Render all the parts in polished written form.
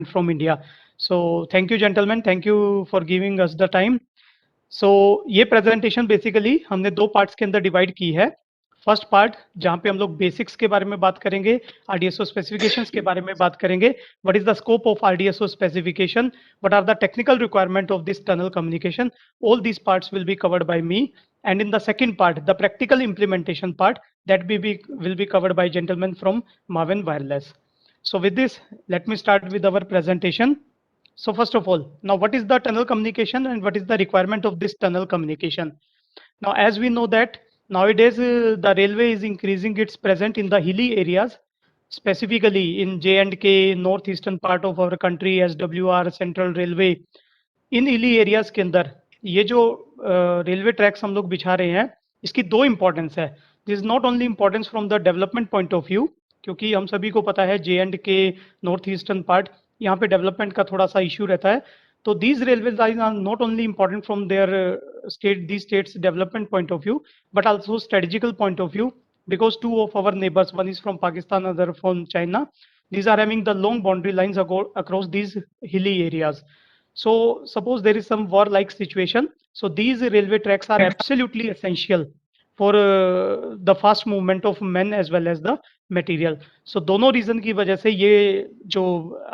from India. So thank you, gentlemen. Thank you for giving us the time. सो ये presentation basically हमने दो parts के अंदर divide की है. फर्स्ट पार्ट जहाँ पे हम लोग बेसिक्स के बारे में बात करेंगे, आरडीएसओ स्पेसिफिकेशंस के बारे में बात करेंगे. What is the scope of RDSO specification, what are the technical requirement of this tunnel communication, all these parts will be covered by me. And in the second part, the practical implementation part, that will be covered by gentlemen from Maven Wireless. So with this, let me start with our presentation. So first of all, now what is the tunnel communication and what is the requirement of this tunnel communication? Now, as we know that nowadays the railway is increasing its presence in the hilly areas, specifically in J&K, northeastern part of our country, SWR, Central Railway. In hilly areas के अंदर ये जो railway tracks हम लोग बिछा रहे हैं, इसकी दो इंपॉर्टेंस है. This is not only importance from the development point of view, क्योंकि हम सभी को पता है J&K, नॉर्थ ईस्टर्न पार्ट, यहाँ पे डेवलपमेंट का थोड़ा सा इश्यू रहता है. तो these railway line are not only important from their states development point of view, but also strategical point of view, because two of our neighbors, one is from Pakistan, other from China, these are having the long boundary lines across these hilly areas. So suppose there is some war like situation, so these railway tracks are absolutely essential for the fast movement of men as well as the material. So दोनों reason की वजह से ये जो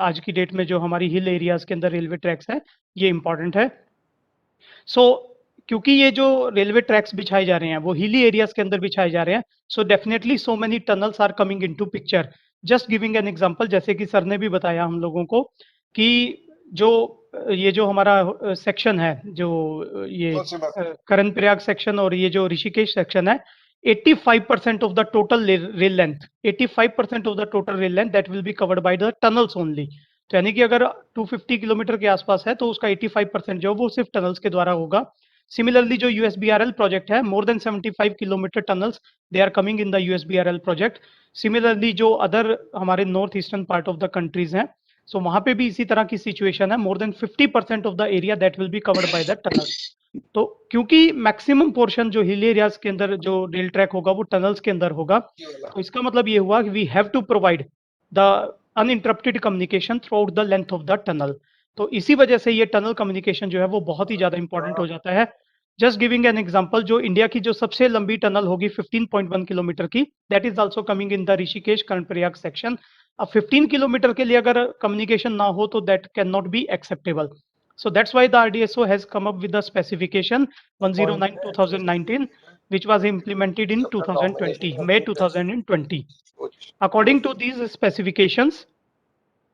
आज की date में जो हमारी हिल एरियाज के अंदर रेलवे ट्रैक्स है, ये इंपॉर्टेंट है. सो क्योंकि ये जो रेलवे ट्रैक्स बिछाए जा रहे हैं वो हिली एरियाज के अंदर बिछाए जा रहे हैं, so definitely so many tunnels are coming into picture. Just giving an example, जैसे कि सर ने भी बताया हम लोगों को कि जो ये जो हमारा सेक्शन है, जो ये करण प्रयाग सेक्शन और ये जो ऋषिकेश सेक्शन है, 85% of the total rail length, 85% of the total rail length that will be covered by the tunnels only. तो यानी कि अगर 250 किलोमीटर के आसपास है तो उसका 85% जो वो सिर्फ टनल्स के द्वारा होगा. सिमिलरली जो यूएसबीआरएल प्रोजेक्ट है, more than 75 kilometre tunnels they are coming in the USBRL project. Similarly जो अदर हमारे north eastern part of the countries हैं, सो वहां पे भी इसी तरह की सिचुएशन है. More then 50% of the area that will be covered by the tunnel. तो क्योंकि मैक्सिमम पोर्शन जो हिल एरियाज के अंदर जो रेल ट्रैक होगा वो टनल्स के अंदर होगा, तो इसका मतलब ये हुआ कि we have to provide the uninterrupted communication throughout the length of the tunnel. तो इसी वजह से ये टनल कम्युनिकेशन जो है वो बहुत ही ज्यादा इंपॉर्टेंट हो जाता है. जस्ट गिविंग एन एग्जांपल, जो इंडिया की जो सबसे लंबी टनल होगी 15.1 किलोमीटर की, that is also coming in the Rishikesh Karnaprayag section. अब 15 किलोमीटर के लिए अगर कम्युनिकेशन ना हो तो that can not be acceptable. So that's why the RDSO has come up with the specification 109/2019, which was implemented in 2020, May 2020. According to these specifications,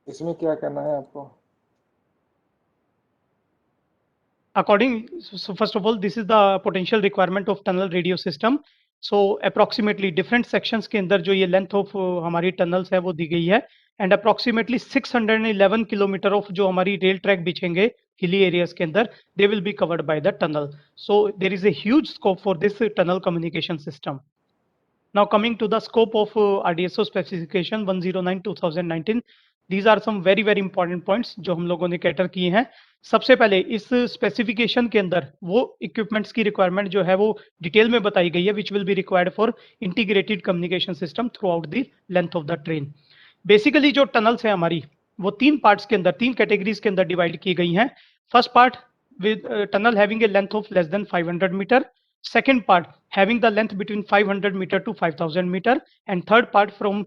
इसमें क्या करना है आपको? So first of all, this is the potential requirement of tunnel radio system. So approximately different sections के अंदर जो ये length of हमारी tunnels है वो दी गई है, and approximately 611 किलोमीटर of जो हमारी रेल ट्रैक बिछेंगे hilly areas के अंदर, they will be covered by the tunnel. So there is a huge scope for this tunnel communication system. Now coming to the scope of RDSO specification 109/2019, these are some very very important points जो हम लोगों ने cater किए हैं. सबसे पहले इस specification के अंदर वो इक्विपमेंट्स की रिक्वायरमेंट जो है वो डिटेल में बताई गई है, which will be required for integrated communication system through out the length of the train. Basically जो टनल्स है हमारी वो तीन पार्ट्स के अंदर, तीन कैटेगरीज के अंदर डिवाइड की गई हैं. First part with tunnel having a length of less than 500 meter, second part having the length between 500 meter to 5000 meter, and third part from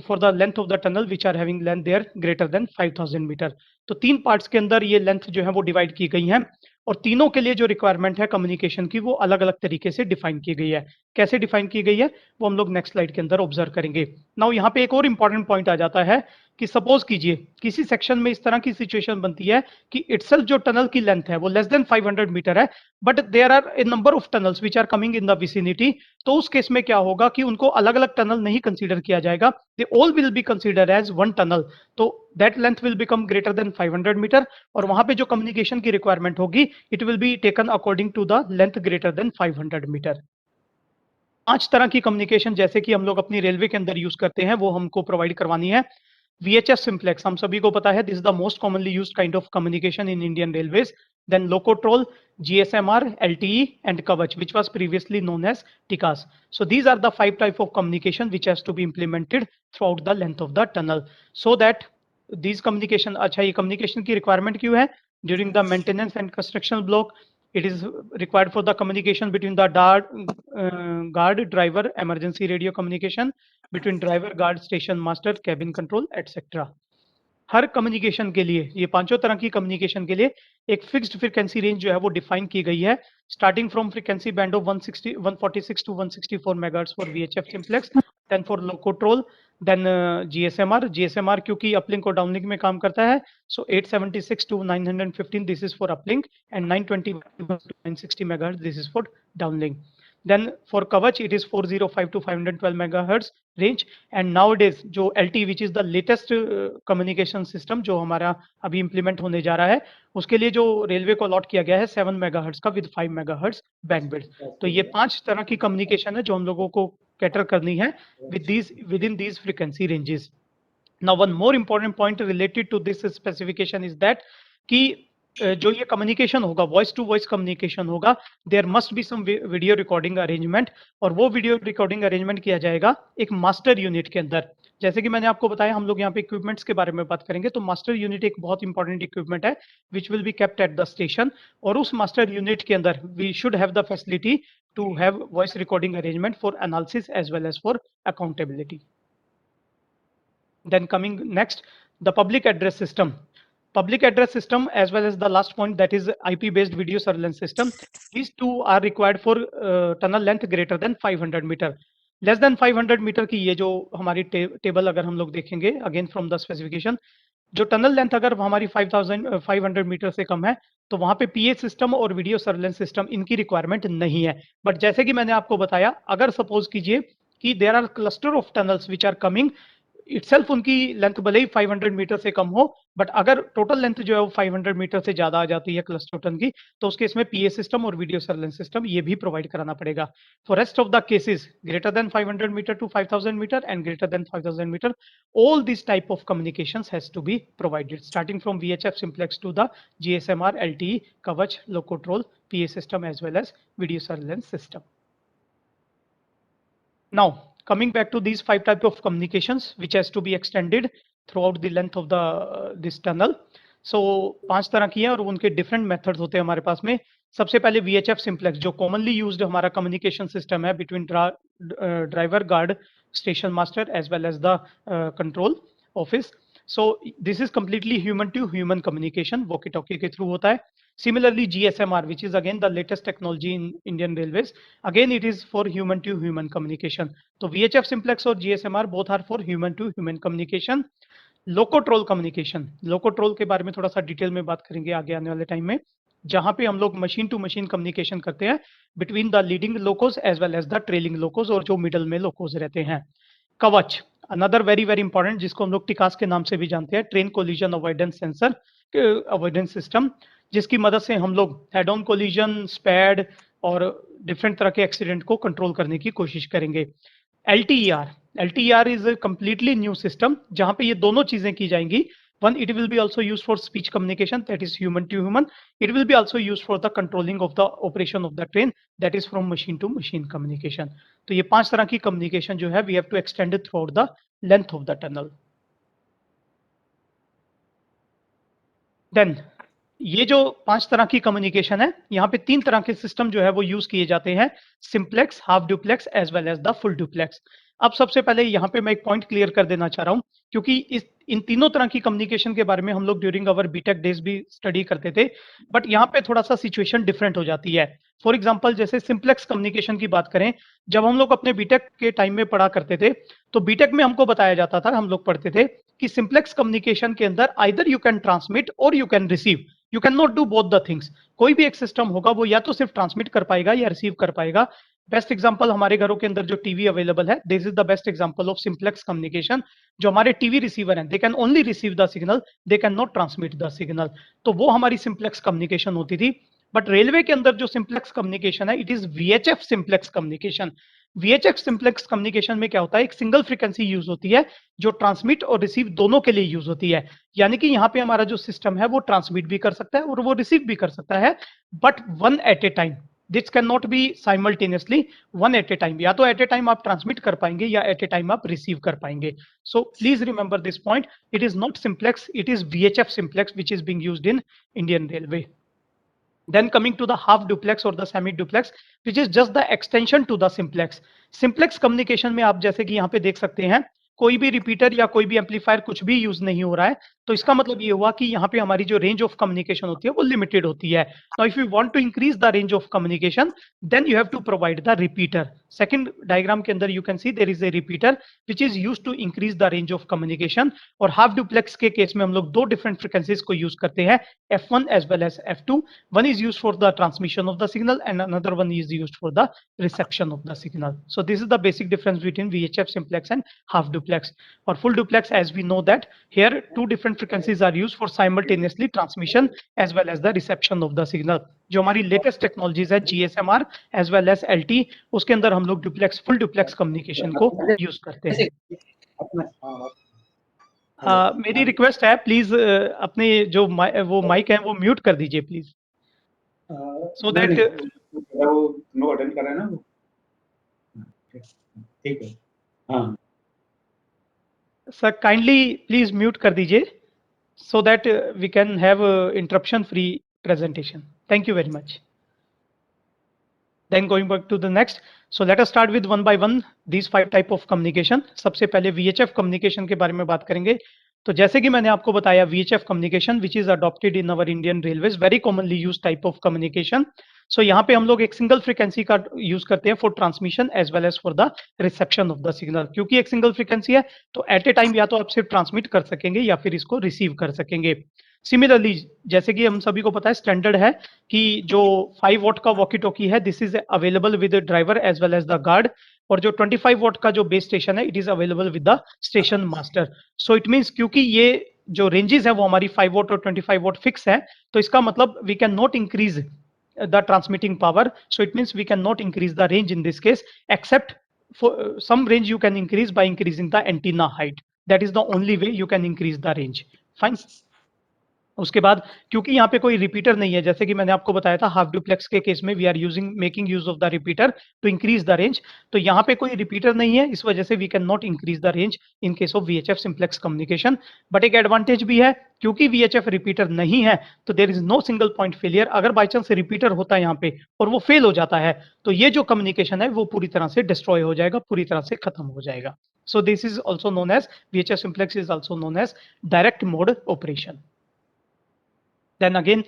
for the length of the tunnel which are having length there greater than 5000 meter. तो तीन parts के अंदर ये length जो है वो divide की गई है, और तीनों के लिए जो रिक्वायरमेंट है कम्युनिकेशन की वो अलग अलग तरीके से डिफाइन की गई है. कैसे डिफाइन की गई है वो हम लोग नेक्स्ट स्लाइड के अंदर ऑब्जर्व करेंगे. नाउ यहाँ पे एक और इंपॉर्टेंट पॉइंट आ जाता है कि सपोज कीजिए किसी सेक्शन में इस तरह की सिचुएशन बनती है कि इटसेल्फ जो टनल की लेंथ है वो लेस देन 500 मीटर है, but there are a number of tunnels which are coming in the vicinity. तो उस केस में क्या होगा कि उनको अलग अलग टनल नहीं कंसीडर किया जाएगा, they all will be consider as one tunnel. तो that length will become greater than 500 metre, और वहां पे जो कम्युनिकेशन की रिक्वायरमेंट होगी it will be taken according to the length greater than 500 metre. 5 तरह की कम्युनिकेशन जैसे कि हम लोग अपनी रेलवे के अंदर यूज करते हैं वो हमको प्रोवाइड करवानी है. VHF simplex हम सभी को पता है, this is the most commonly used kind of communication in Indian railways. Then Locotrol, GSMR, LTE and Kavach, which was previously known as TICAS. So these are the 5 type of communication which has to be implemented throughout the length of the tunnel, so that these communication, अच्छा ये communication की requirement क्यों है? During the maintenance and construction block, it is required for the communication between the guard, driver, emergency radio communication between driver, guard, station master, cabin control, etc. Her communication के लिए, ये पांचों तरह की communication के लिए एक फिक्स्ड फ्रीक्वेंसी रेंज जो है वो डिफाइन की गई है, starting from frequency band of 146 to 164 megahertz for VHF simplex, then for Locotrol, then GSMR क्योंकि अपलिंक और डाउनलिंक में काम करता है, so 876 to 915 this is for uplink and 920 to 960 megahertz this is for downlink. Then for Kavach it is 405 to 512 megahertz range, and nowadays जो LTE which is the latest communication system जो हमारा अभी implement होने जा रहा है, उसके लिए जो रेलवे को अलॉट किया गया है 7 मेगाहर्ट्ज का विद 5 मेगाहर्ट्ज बैंडविड्थ. तो ये 5 तरह की कम्युनिकेशन है जो हम लोगों को कैटर करनी है within these frequency ranges. Now one more important point related to this specification is that कि जो ये कम्युनिकेशन होगा, वॉइस टू वॉइस कम्युनिकेशन होगा, there must be some video recording arrangement, और वो वीडियो रिकॉर्डिंग अरेंजमेंट किया जाएगा एक मास्टर यूनिट के अंदर. जैसे कि मैंने आपको बताया, हम लोग यहाँ पे इक्विपमेंट्स के बारे में बात करेंगे, तो मास्टर यूनिट एक बहुत इंपॉर्टेंट इक्विपमेंट है which will be kept at the station, और उस मास्टर यूनिट के अंदर we should have the facility to have voice recording arrangement for analysis as well as for accountability. Then coming next, the public address system. Public address system as well as the last point, that is IP based video surveillance system. These two are required for tunnel length greater than 500 meter. Less than 500 meter की ये जो हमारी table अगर हम लोग देखेंगे again from the specification, जो tunnel length अगर हमारी 500 मीटर से कम है तो वहां पे पीए सिस्टम और वीडियो सर्वेलेंस सिस्टम इनकी रिक्वायरमेंट नहीं है. बट जैसे कि मैंने आपको बताया, अगर सपोज कीजिए कि there are cluster of tunnels which are coming, itself उनकी लेंथ भले ही 500 मीटर से कम हो, बट अगर टोटल लेंथ जो है वो 500 मीटर से ज्यादा आ जाती है क्लस्टर टन की, तो उसके इसमें पीए सिस्टम और वीडियो सर्वेलेंस सिस्टम ये भी प्रोवाइड कराना पड़ेगा. For rest of the cases greater than 500 metre to 5000 metre and greater than 5000 meter, all these type of communications has to be provided, starting from VHF simplex to the GSMR, LTE, Kavach, Locotrol, PA system as well as video surveillance system. Now coming back to these 5 types of communications which has to be extended throughout the length of the this tunnel. So 5 तरह की है और उनके different methods होते हैं हमारे पास में. सबसे पहले VHF simplex जो commonly used हमारा communication system है between driver, guard, station master as well as the control office. So this is completely human to human communication, walkie talkie के through होता है. Similarly GSMR, which is again the latest technology in Indian Railways, again it is for human to human communication. तो VHF simplex और GSMR both are for human to human communication. Locotrol communication, Locotrol के बारे में थोड़ा सा detail में बात करेंगे आगे आने वाले टाइम में, जहां पे हम लोग मशीन टू मशीन कम्युनिकेशन करते हैं between the leading locos as well as the trailing locos और जो मिडल में लोकोज रहते हैं. कवच, अनदर वेरी वेरी इंपॉर्टेंट, जिसको हम लोग टिकास के नाम से भी जानते हैं, train collision avoidance sensor avoidance system, जिसकी मदद से हम लोग हेड ऑन कोलिजन, स्पैड और डिफरेंट तरह के एक्सीडेंट को कंट्रोल करने की कोशिश करेंगे. LTE-R, LTE-R is a completely new system जहां पे ये दोनों चीजें की जाएंगी. One, it will be also used for speech communication, that is human to human. It will be also used for the controlling of the operation of the train, that is from machine to machine communication. तो ये 5 तरह की communication जो है we have to extend it throughout the length of the tunnel. Then ये जो 5 तरह की कम्युनिकेशन है, यहाँ पे 3 तरह के सिस्टम जो है वो यूज किए जाते हैं, simplex, half duplex as well as the full duplex. अब सबसे पहले यहाँ पे मैं एक पॉइंट क्लियर कर देना चाह रहा हूँ, क्योंकि इन तीनों तरह की कम्युनिकेशन के बारे में हम लोग ड्यूरिंग अवर बीटेक डेज भी स्टडी करते थे, बट यहाँ पे थोड़ा सा सिचुएशन डिफरेंट हो जाती है. फॉर एग्जाम्पल जैसे सिंप्लेक्स कम्युनिकेशन की बात करें, जब हम लोग अपने बीटेक के टाइम में पढ़ा करते थे, तो बीटेक में हमको बताया जाता था, हम लोग पढ़ते थे कि सिंप्लेक्स कम्युनिकेशन के अंदर आइदर यू कैन ट्रांसमिट और you can receive, you can not do both the things. कोई भी एक सिस्टम होगा वो या तो सिर्फ ट्रांसमिट कर पाएगा या रिसीव कर पाएगा. बेस्ट एग्जांपल हमारे घरों के अंदर जो टीवी अवेलेबल है, this is the best example of simplex communication. जो हमारे टीवी रिसीवर हैं, they can only receive the signal, they can not transmit the signal. तो वो हमारी सिंप्लेक्स कम्युनिकेशन होती थी. बट रेलवे के अंदर जो सिंप्लेक्स कम्युनिकेशन है, it is VHF simplex communication. VHF simplex communication में क्या होता है, एक सिंगल फ्रीक्वेंसी यूज होती है जो ट्रांसमिट और रिसीव दोनों के लिए यूज होती है. यानी कि यहाँ पे हमारा जो सिस्टम है वो ट्रांसमिट भी कर सकता है और वो रिसीव भी कर सकता है, but one at a time. This can not be simultaneously one at a time, या तो एट ए टाइम आप ट्रांसमिट कर पाएंगे या एट ए टाइम आप रिसीव कर पाएंगे. So please remember this point, it is not simplex, it is VHF simplex which is being used in Indian railway. Then coming to the half duplex or the semi duplex, which is just the extension to the simplex. Simplex communication में आप जैसे कि यहाँ पे देख सकते हैं, कोई भी रिपीटर या कोई भी एम्पलीफायर कुछ भी यूज नहीं हो रहा है, तो इसका मतलब ये हुआ कि यहाँ पे हमारी जो रेंज ऑफ कम्युनिकेशन होती है वो लिमिटेड होती है. Now if you want to increase the range of communication, then you have to provide the repeater. Second diagram के अंदर you can see there is a repeater which is used to increase the range of communication. और half duplex के case में हम लोग दो different frequencies को use करते हैं, F1 as well as F2. One is used for the transmission of the signal and another one is used for the reception of the signal. So this is the basic difference between VHF simplex and half duplex. Or full duplex, as we know that here two different frequencies are used for simultaneously transmission as well as the reception of the signal. जो हमारी latest technologies है GSMR as well as LTE, उसके अंदर हम लोग duplex full duplex communication को use करते हैं. मेरी रिक्वेस्ट है प्लीज अपने जो वो माइक है वो म्यूट कर दीजिए प्लीज, सो दैट वो लोग अटेंड कर रहे हैं ना वो. ठीक है. हाँ सर काइंडली प्लीज म्यूट कर दीजिए so that we can have interruption free presentation. Thank you very much. Then going back to the next, so let us start with one by one these 5 type of communication. सबसे पहले VHF communication के बारे में बात करेंगे. तो जैसे कि मैंने आपको बताया VHF communication which is adopted in our Indian railways, very commonly used type of communication. So यहाँ पे हम लोग एक सिंगल फ्रीक्वेंसी का यूज करते हैं for transmission as well as for the reception of the signal. क्योंकि एक सिंगल फ्रीक्वेंसी है तो एट ए टाइम या तो आप सिर्फ ट्रांसमिट कर सकेंगे या फिर इसको रिसीव कर सकेंगे. सिमिलरली जैसे कि हम सभी को पता है स्टैंडर्ड है कि जो 5 वॉट का वॉकी टॉकी है this is available with driver as well as the guard, और जो 25 वॉट का जो बेस स्टेशन है it is available with the station master. So it means क्योंकि ये जो रेंजेस है वो हमारी 5 वॉट और 25 वॉट फिक्स है, तो इसका मतलब we can not increase the transmitting power. So it means we cannot increase the range in this case, except for some range you can increase by increasing the antenna height. That is the only way you can increase the range. Fine. उसके बाद क्योंकि यहाँ पे कोई repeater नहीं है, जैसे कि मैंने आपको बताया था हाफ डुप्लेक्स के केस में we are making use of the repeater to increase the range, तो यहाँ पे कोई रिपीटर नहीं है, इस वजह से we can not increase the range in case of VHF simplex communication. But एक एडवांटेज भी है, क्योंकि VHF रिपीटर नहीं है तो there is no single point failure. अगर बाई चांस रिपीटर होता है यहाँ पे और वो फेल हो जाता है तो ये जो कम्युनिकेशन है वो पूरी तरह से डिस्ट्रॉय हो जाएगा, पूरी तरह से खत्म हो जाएगा. So this is also known as VHF simplex is also known as direct mode operation. Then again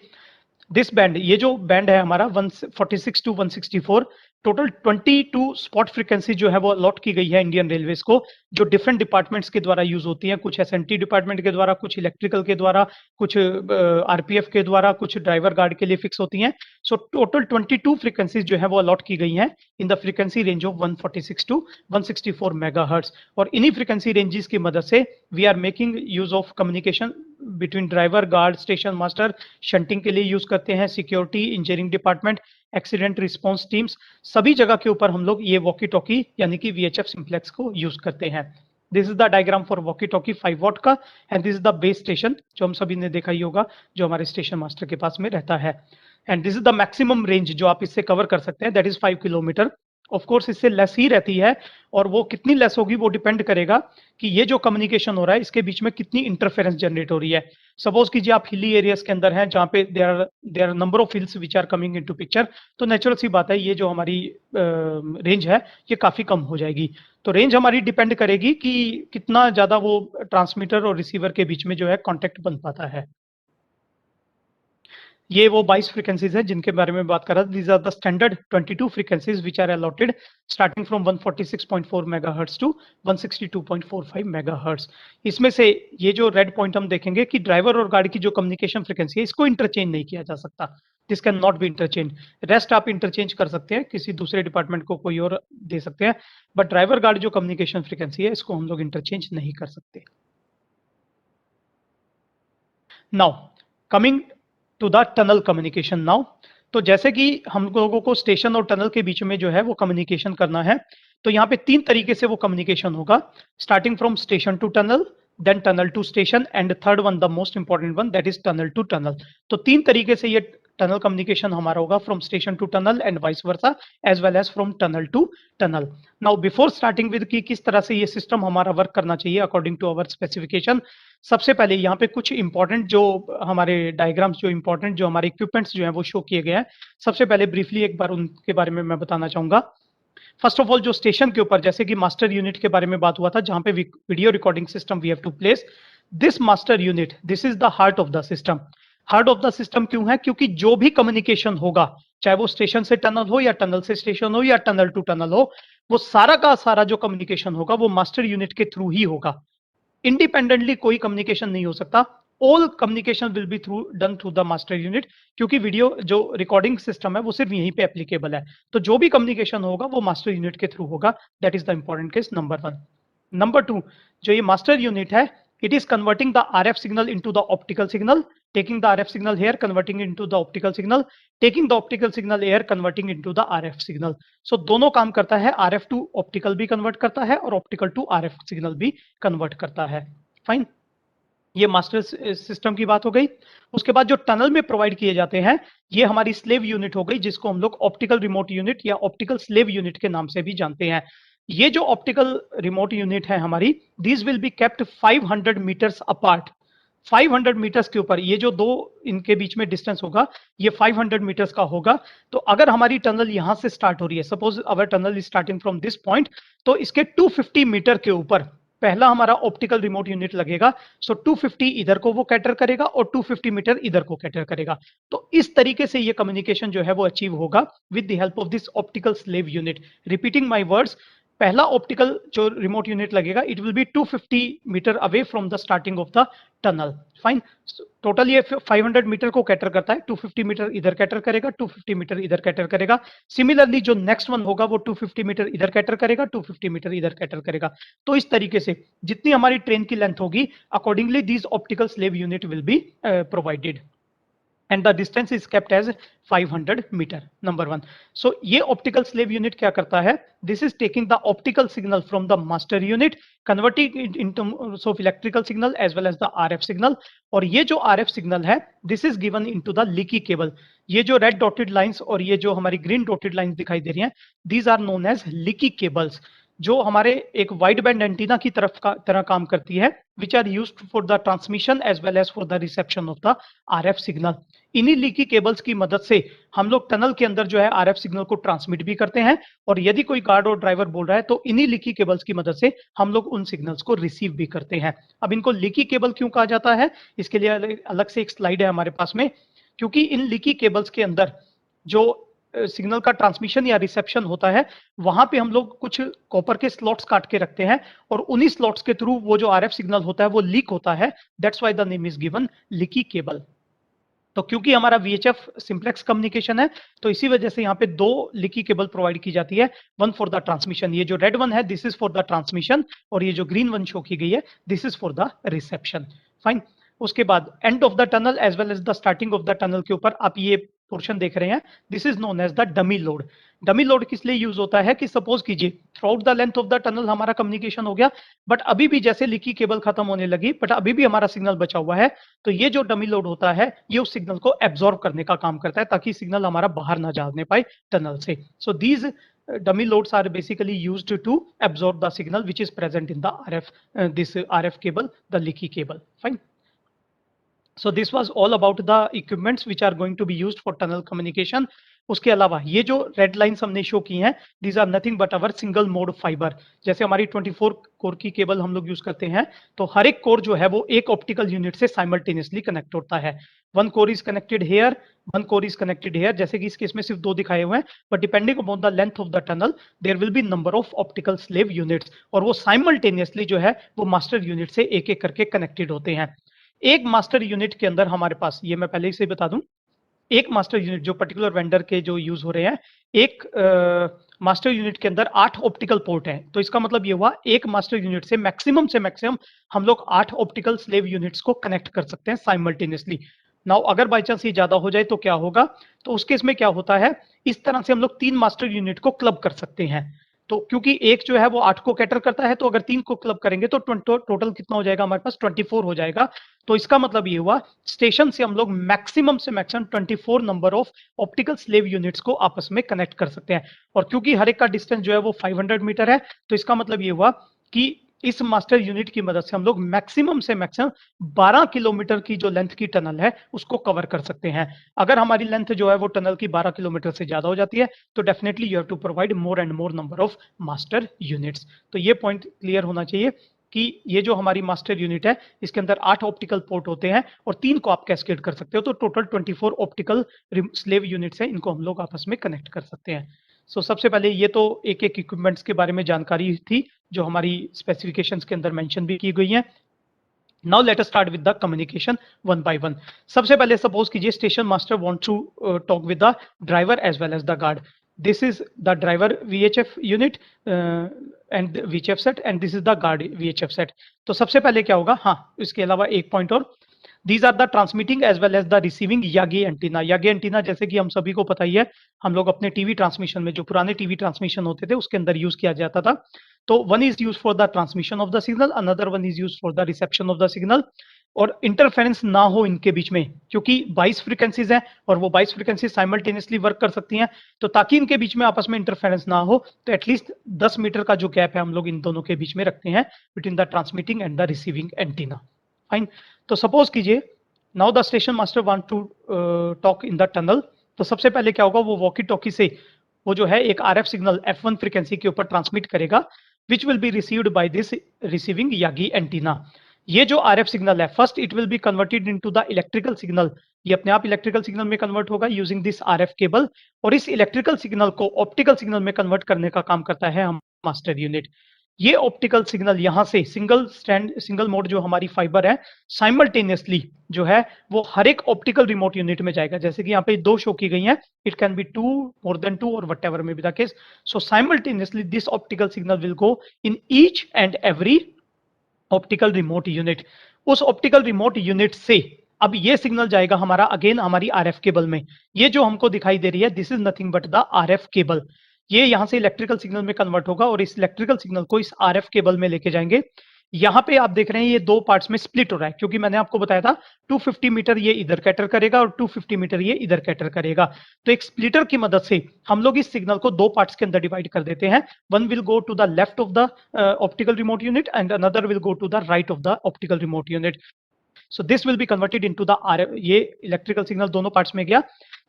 this band, ये जो बैंड है हमारा 146 to 164, टोटल 22 स्पॉट फ्रीक्वेंसी जो है वो अलॉट की गई है इंडियन रेलवेज को, जो डिफरेंट डिपार्टमेंट्स के द्वारा यूज होती हैं. कुछ SNT डिपार्टमेंट के द्वारा, कुछ इलेक्ट्रिकल के द्वारा, कुछ RPF के द्वारा, कुछ ड्राइवर गार्ड के लिए फिक्स होती हैं. सो टोटल 22 फ्रीक्वेंसीज जो है वो अलॉट की गई हैं in the frequency range of 146 to 164 megahertz. और इन्हीं फ्रीक्वेंसी रेंजेस की मदद से we are making use of communication between driver guard, station master, shunting के लिए यूज करते हैं, security, engineering department, accident response teams, सभी जगह के ऊपर हम लोग ये वॉकी टॉकी यानी कि VHF सिंप्लेक्स को यूज करते हैं. This is the diagram for walkie talkie 5 watt का, and this is the base station जो हम सभी ने देखा ही होगा जो हमारे स्टेशन मास्टर के पास में रहता है. And this is the maximum range जो आप इससे कवर कर सकते हैं, that is 5 kilometre. Of course इससे लेस ही रहती है, और वो कितनी लेस होगी वो डिपेंड करेगा कि ये जो कम्युनिकेशन हो रहा है इसके बीच में कितनी इंटरफेरेंस जनरेट हो रही है. सपोज कीजिए आप हिली एरियाज के अंदर हैं जहाँ पे there are number of hills which are coming into picture, तो नेचुरल सी बात है ये जो हमारी रेंज है ये काफी कम हो जाएगी. तो रेंज हमारी डिपेंड करेगी कि कितना ज्यादा वो ट्रांसमीटर और रिसीवर के बीच में जो है कॉन्टेक्ट बन पाता है. ये वो 22 फ्रीक्वेंसीज हैं जिनके बारे में बात कर रहा था. These are the standard 22 frequencies which are allotted starting from 146.4 megahertz to 162.45 megahertz. इसमें से ये जो रेड पॉइंट हम देखेंगे कि ड्राइवर और गार्ड की जो कम्युनिकेशन फ्रीक्वेंसी है इसको इंटरचेंज नहीं किया जा सकता. This can not B interchange. Rest आप इंटरचेंज कर सकते हैं, किसी दूसरे डिपार्टमेंट को कोई और दे सकते हैं, बट ड्राइवर गार्ड जो कम्युनिकेशन फ्रीक्वेंसी है इसको हम लोग इंटरचेंज नहीं कर सकते. Now coming to the tunnel communication. Now तो जैसे कि हम लोगों को स्टेशन और टनल के बीच में जो है वो कम्युनिकेशन करना है, तो यहाँ पे 3 तरीके से वो कम्युनिकेशन होगा, starting from station to tunnel, then tunnel to station, and third one the most important one that is tunnel to tunnel. तो 3 तरीके से ये टनल कम्युनिकेशन हमारा होगा from station to tunnel and vice versa as well as from tunnel to tunnel. Now before starting with कि किस तरह से ये सिस्टम हमारा वर्क करना चाहिए अकॉर्डिंग टू अवर स्पेसिफिकेशन, सबसे पहले यहाँ पे कुछ इंपॉर्टेंट जो हमारे डायग्राम्स जो इंपॉर्टेंट जो हमारे इक्विपमेंट्स जो हैं वो शो किए गए हैं। सबसे पहले ब्रीफली एक बार उनके बारे में मैं बताना चाहूंगा। फर्स्ट ऑफ ऑल जो स्टेशन के ऊपर जैसे कि मास्टर यूनिट के बारे में बात हुआ था जहां पे video recording system we have to place this master unit, this is the heart of the system. Heart of the system क्यों है? क्योंकि जो भी कम्युनिकेशन होगा, चाहे वो स्टेशन से टनल हो या टनल से स्टेशन हो या टनल टू टनल हो, वो सारा का सारा जो कम्युनिकेशन होगा वो मास्टर यूनिट के थ्रू ही होगा। इंडिपेंडेंटली कोई कम्युनिकेशन नहीं हो सकता। All communication will be done through the master unit, क्योंकि वीडियो जो रिकॉर्डिंग सिस्टम है वो सिर्फ यहीं पे एप्लीकेबल है। तो जो भी कम्युनिकेशन होगा वो मास्टर यूनिट के थ्रू होगा। That is the important case number 1। Number 2, जो ये मास्टर यूनिट है, it is converting the RF signal into the optical signal, taking the RF signal here, converting it into the optical signal, taking the optical signal here, converting into the RF signal. So दोनों काम करता है, RF to optical भी convert करता है और optical to RF signal भी convert करता है। फाइन, ये मास्टर सिस्टम की बात हो गई। उसके बाद जो टनल में प्रोवाइड किए जाते हैं ये हमारी स्लेव यूनिट हो गई, जिसको हम लोग ऑप्टिकल रिमोट यूनिट या ऑप्टिकल स्लेव यूनिट के नाम से भी जानते हैं। ये जो ऑप्टिकल रिमोट यूनिट है हमारी, these will be kept 500 meters apart. 500 meters के ऊपर, ये जो दो इनके बीच में डिस्टेंस होगा ये 500 मीटर्स का होगा। तो अगर हमारी टनल यहां से स्टार्ट हो रही है, suppose our tunnel is starting from this point, तो इसके 250 मीटर के ऊपर पहला हमारा ऑप्टिकल रिमोट यूनिट लगेगा। सो 250 इधर को वो कैटर करेगा और 250 मीटर इधर को कैटर करेगा। तो इस तरीके से ये कम्युनिकेशन जो है वो अचीव होगा with the help of this optical slave unit. Repeating my words, पहला ऑप्टिकल जो रिमोट यूनिट लगेगा it will be 250 meter away from the starting of the tunnel. Fine, total ये 500 मीटर को कैटर करता है। 250 मीटर इधर cater करेगा, 250 metre इधर कैटर करेगा। सिमिलरली जो नेक्स्ट वन होगा वो 250 मीटर इधर कैटर करेगा, 250 मीटर इधर कैटर करेगा। तो इस तरीके से जितनी हमारी ट्रेन की लेंथ होगी accordingly these optical slave unit will be provided and the distance is kept as 500 meter. Number 1. So ये optical slave unit क्या करता है? This is taking the optical signal from the master unit, converting it into so electrical signal as well as the RF signal. और ये जो RF signal है, this is given into the leaky cable. ये जो red dotted lines और ये जो हमारी green dotted lines दिखाई दे रही हैं, these are known as leaky cables. जो हमारे एक वाइड बैंड एंटीना की तरह काम करती है, which are used for the transmission as well as for the reception of the RF signal. इन्हीं लीकी केबल्स की मदद से हम लोग टनल के अंदर जो है आरएफ सिग्नल को ट्रांसमिट भी करते हैं, और यदि कोई गार्ड और ड्राइवर बोल रहा है तो इन्हीं लीकी केबल्स की मदद से हम लोग उन सिग्नल्स को रिसीव भी करते हैं। अब इनको लीकी केबल क्यों कहा जाता है, इसके लिए अलग से एक स्लाइड है हमारे पास में, क्योंकि इन लीकी केबल्स के अंदर जो सिग्नल का ट्रांसमिशन या रिसेप्शन होता है वहां पे हम लोग कुछ कॉपर के स्लॉट्स काट के रखते हैं, और उन्हीं स्लॉट्स के थ्रू वो जो आरएफ सिग्नल होता है वो लीक होता है। That's why the name is given leaky cable. तो क्योंकि हमारा VHF सिंप्लेक्स कम्युनिकेशन है तो इसी वजह से यहाँ पे दो लीकी केबल प्रोवाइड की जाती है, वन फॉर द ट्रांसमिशन, ये जो रेड वन है this is for the transmission, और ये जो ग्रीन वन शो की गई है this is for the reception. Fine, उसके बाद end of the tunnel as well as the starting of the tunnel के ऊपर आप ये पोर्शन देख रहे हैं, this is known as the dummy load. Dummy load किस लिए यूज होता है कि सपोज कीजिए throughout the length of the tunnel हमारा कम्युनिकेशन हो गया, बट अभी भी जैसे लीकी केबल खत्म होने लगी बट अभी भी हमारा सिग्नल बचा हुआ है, तो ये जो डमी लोड होता है ये उस सिग्नल को एब्जॉर्ब करने का काम करता है ताकि सिग्नल हमारा बाहर ना जाने पाए टनल से। So these dummy loads are basically used to absorb the signal which is present in the this RF cable, the leaky cable. Fine. So this was all about the equipments which are going to be used for tunnel communication. उसके अलावा ये जो red lines हमने show की हैं these are nothing but our single mode fiber। जैसे हमारी 24 core की केबल हम लोग यूज करते हैं तो हर एक कोर जो है वो एक ऑप्टिकल यूनिट से साइमल्टेनियसली कनेक्ट होता है। One core is connected here, one core is connected here, जैसे कि इस केस में सिर्फ दो दिखाए हुए हैं, but depending upon the length of the tunnel there will be number of optical slave units, और वो साइमल्टेनियसली जो है वो मास्टर यूनिट से एक एक करके कनेक्टेड होते हैं। एक मास्टर यूनिट के अंदर हमारे पास, ये मैं पहले से बता दूं, एक मास्टर यूनिट जो पर्टिकुलर वेंडर के जो यूज हो रहे हैं, एक मास्टर यूनिट के अंदर 8 ऑप्टिकल पोर्ट हैं। तो इसका मतलब ये हुआ एक मास्टर यूनिट से मैक्सिमम हम लोग 8 ऑप्टिकल स्लेव यूनिट्स को कनेक्ट कर सकते हैं साइमल्टेनियसली। नाउ अगर बाई चांस ये ज्यादा हो जाए तो क्या होगा, तो उस केस में क्या होता है, इस तरह से हम लोग 3 मास्टर यूनिट को क्लब कर सकते हैं। तो क्योंकि एक जो है वो 8 को कैटर करता है, तो अगर 3 को क्लब करेंगे तो टोटल कितना हो जाएगा हमारे पास 24 हो जाएगा। तो इसका मतलब ये हुआ स्टेशन से हम लोग मैक्सिमम से maximum 24 number of optical slave units को आपस में कनेक्ट कर सकते हैं। और क्योंकि हर एक का डिस्टेंस जो है वो 500 मीटर है, तो इसका मतलब ये हुआ कि इस मास्टर यूनिट की मदद से हम लोग मैक्सिमम से मैक्सिमम 12 किलोमीटर की जो लेंथ की टनल है उसको कवर कर सकते हैं। अगर हमारी लेंथ जो है वो टनल की 12 किलोमीटर से ज्यादा हो जाती है तो definitely you have to provide more and more number of master units. तो ये पॉइंट क्लियर होना चाहिए कि ये जो हमारी मास्टर यूनिट है इसके अंदर 8 ऑप्टिकल पोर्ट होते हैं और 3 को आप कैस्केड कर सकते हो, तो टोटल 24 ऑप्टिकल स्लेव यूनिट्स हैं, इनको हम लोग आपस में कनेक्ट कर सकते हैं। सो सबसे पहले ये तो एक एक इक्विपमेंट्स के बारे में जानकारी थी जो हमारी स्पेसिफिकेशंस के अंदर मेंशन भी की गई है। Now let us start with the communication one by one. सबसे पहले सपोज कीजिए station master want to talk with the driver as well as the guard. This is the driver VHF unit and VHF set and this is the guard VHF set. तो सबसे पहले क्या होगा, हाँ इसके अलावा एक पॉइंट और, these are the transmitting as well as the receiving yagi antenna. Yagi antenna जैसे कि हम सभी को पता ही है, हम लोग अपने टीवी ट्रांसमिशन में जो पुराने टीवी ट्रांसमिशन होते थे उसके अंदर यूज किया जाता था। तो one is use for the transmission of the signal, another one is use for the reception of the signal. और इंटरफेरेंस ना हो इनके बीच में, क्योंकि 22 फ्रीक्वेंसीज हैं और वो 22 फ्रीक्वेंसी साइमल्टेनियसली वर्क कर सकती हैं, तो ताकि इनके बीच में आपस में इंटरफेरेंस ना हो तो एटलीस्ट 10 मीटर का जो गैप है हम लोग इन दोनों के बीच में रखते हैं between the transmitting and the receiving antenna. Fine. तो सपोज कीजिए now the station master want to talk in the tunnel. तो सबसे पहले क्या होगा, वो वॉकी टॉकी से वो जो है एक RF सिग्नल F1 फ्रीक्वेंसी के ऊपर ट्रांसमिट करेगा which will be received by this receiving yagi antenna. ये जो RF सिग्नल है first it will be converted into the electrical signal, ये अपने आप इलेक्ट्रिकल सिग्नल में कन्वर्ट होगा यूजिंग दिस RF केबल, और इस इलेक्ट्रिकल सिग्नल को ऑप्टिकल सिग्नल में कन्वर्ट करने का काम करता है हम मास्टर यूनिट। ये ऑप्टिकल सिग्नल यहाँ से सिंगल मोड जो हमारी फाइबर है साइमल्टेनियसली जो है वो हर एक ऑप्टिकल रिमोट यूनिट में जाएगा। जैसे कि यहाँ पे 2 शो की गई हैं, it can B 2 more than 2 और whatever may be the case. So simultaneously this optical signal will go in each and every optical remote unit. उस ऑप्टिकल रिमोट यूनिट से अब ये सिग्नल जाएगा हमारा अगेन हमारी RF केबल में। ये जो हमको दिखाई दे रही है this is nothing but the RF cable. ये यहाँ से इलेक्ट्रिकल सिग्नल में कन्वर्ट होगा और इस इलेक्ट्रिकल सिग्नल को इस RF केबल में लेके जाएंगे। यहाँ पे आप देख रहे हैं ये 2 पार्ट्स में स्प्लिट हो रहा है, क्योंकि मैंने आपको बताया था 250 मीटर ये इधर कैटर करेगा और 250 मीटर ये इधर कैटर करेगा। तो एक स्प्लिटर की मदद से हम लोग इस सिग्नल को 2 पार्ट्स के अंदर डिवाइड कर देते हैं। One will go to the left of the optical remote unit and another will go to the right of the optical remote unit. So this will be converted into the RF, ये electrical signal दोनों parts में गया।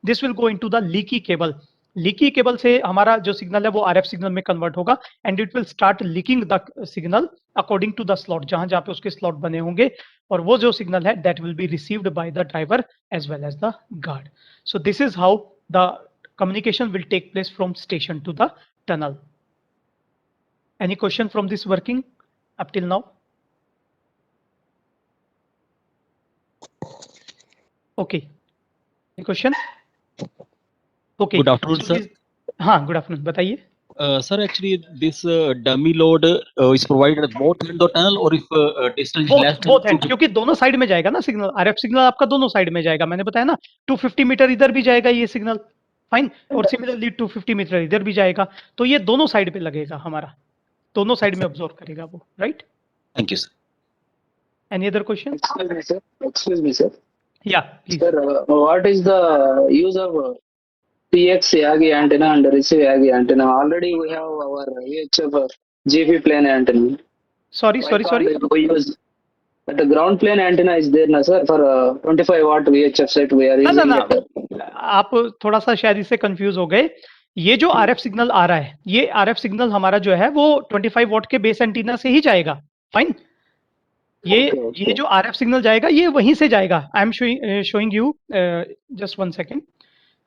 This will go into the leaky cable. Leaky cable से हमारा जो signal है वो RF signal में कन्वर्ट होगा and it will start leaking the signal according to the slot, जहां जहां पे उसके स्लॉट बने होंगे, और वो जो सिग्नल है that will be received by the driver as well as the guard. So this is how the communication will take place from station to the tunnel. Any question from this working up till now? Okay, question? Okay, Good afternoon, sir. हाँ good afternoon, बताइए। Sir, actually, this dummy load is provided at both end of tunnel, or if distance is less than both and, 250 क्योंकि दोनों side में जाएगा ना signal, RF signal आपका दोनों side में जाएगा। मैंने बताया ना 250 मीटर इधर भी जाएगा ये सिग्नल, फाइन, और सिमिलरली 250 मीटर इधर भी जाएगा, तो ये दोनों साइड पे लगेगा हमारा, दोनों साइड में ऑब्जर्व करेगा वो, right? Thank you, sir. Any other question? Excuse me, sir. या please. Sir, what is the use of TX Yagi antenna and receive Yagi antenna? Already we have our VHF GP plane antenna. Sorry We use but the ground plane antenna is there, na sir, for 25 watt VHF set we are using ना it. आप थोड़ा सा शायद इससे confuse हो गए। ये जो RF सिग्नल आ रहा है, ये RF सिग्नल हमारा जो है वो 25 वॉट के बेस एंटीना से ही जाएगा, फाइन। ये जो RF सिग्नल जाएगा ये वहीं से जाएगा। I am showing you, just 1 second,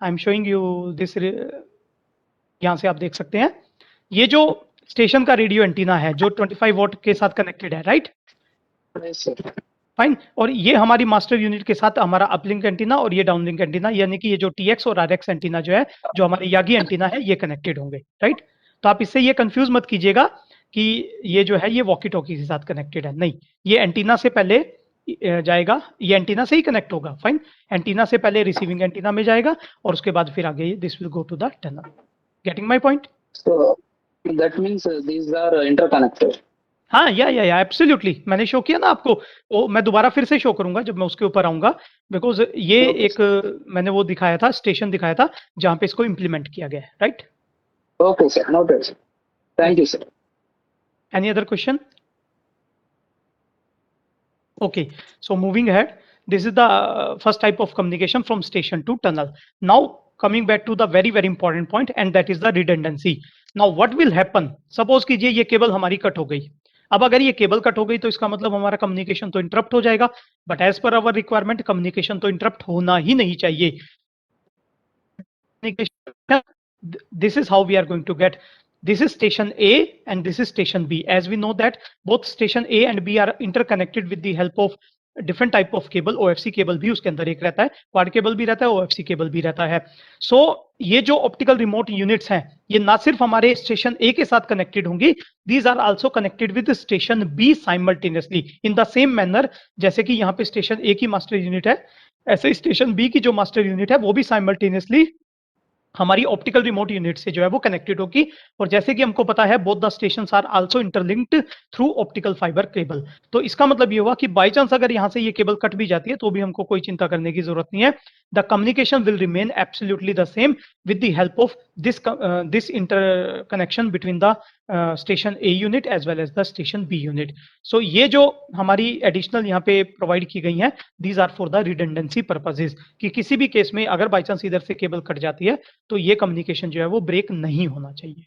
I am showing you this, यहाँ से आप देख सकते हैं ये जो स्टेशन का रेडियो एंटीना है जो 25 वॉट के साथ कनेक्टेड है, राइट? Yes, sir. फाइन। और ये हमारी मास्टर यूनिट के साथ हमारा अपलिंक एंटीना और ये डाउनलिंक एंटीना, यानी कि ये जो TX और RX एंटीना जो है, जो हमारे यागी एंटीना है, ये कनेक्टेड होंगे, राइट? तो आप इससे ये कंफ्यूज मत कीजिएगा कि ये जो है ये वॉकी टॉकी के साथ कनेक्टेड है, नहीं, ये एंटीना से पहले जाएगा, ये एंटीना से ही कनेक्ट होगा, फाइन। एंटीना से पहले रिसीविंग एंटीना में जाएगा और उसके बाद फिर आगे this will go to the tunnel. Getting my point? So That means these are interconnected. हाँ या एब्सोल्युटली, मैंने शो किया ना आपको, वो मैं दोबारा फिर से शो करूंगा जब मैं उसके ऊपर आऊंगा, बिकॉज ये Okay, एक मैंने वो दिखाया था, स्टेशन दिखाया था जहां पे इसको इम्प्लीमेंट किया गया है, right? Okay, sir. Noted, sir. Thank you, sir. Any other question? Okay, so moving ahead, this is the first type of communication from station to tunnel. Now coming back to the very important point, and that is the redundancy. Now what will happen? Suppose कीजिए ये cable हमारी cut हो गई. अब अगर ये cable cut हो गई तो इसका मतलब हमारा कम्युनिकेशन तो इंटरप्ट हो जाएगा, but as per our requirement communication तो इंटरप्ट होना ही नहीं चाहिए. This is how we are going to get. This is station A and this is station B. As we know that both station A and B are interconnected with the help of different type of cable. OFC cable भी उसके अंदर एक रहता है, quad cable भी रहता है, OFC cable भी रहता है. So ये जो ऑप्टिकल रिमोट यूनिट्स हैं, ये ना सिर्फ हमारे स्टेशन A के साथ कनेक्टेड होंगी, these are also connected with station B simultaneously in the same manner. जैसे कि यहाँ पे स्टेशन A की मास्टर यूनिट है, ऐसे स्टेशन B की जो मास्टर यूनिट है वो भी साइमल्टेनियसली हमारी ऑप्टिकल रिमोट यूनिट से जो है वो कनेक्टेड होगी. और जैसे कि हमको पता है both the stations are also interlinked through optical fibre cable. तो इसका मतलब ये हुआ कि बाय चांस अगर यहाँ से ये केबल कट भी जाती है तो भी हमको कोई चिंता करने की जरूरत नहीं है. The communication will remain absolutely the same with the help of this interconnection between the station A unit as well as the station B unit. So ये जो हमारी एडिशनल यहाँ पे प्रोवाइड की गई हैं, these are for the redundancy purposes, कि किसी भी केस में अगर बाय चांस इधर से केबल कट जाती है तो ये कम्युनिकेशन जो है वो ब्रेक नहीं होना चाहिए.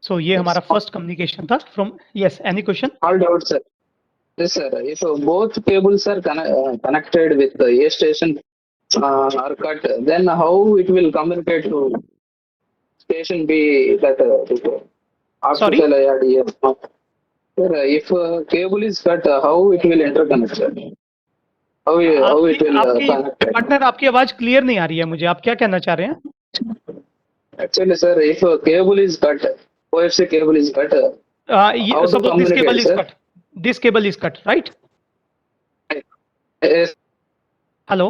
सो ये हमारा फर्स्ट कम्युनिकेशन था from. Yes, any question? All doubt, sir. Yes, sir. If both cables are connected with the A station are cut, then how it will communicate to station B that Sorry? optical IRDS? Sir, if cable is cut, how it will interconnect? Sir? How it will connect? Partner, आपकी आवाज clear नहीं आ रही है मुझे, आप क्या कहना चाह रहे हैं? Actually, sir, if cable is cut, OFC cable is cut, how to suppose this cable communicate, is sir? cut. This cable is cut, right? Yes, Hello?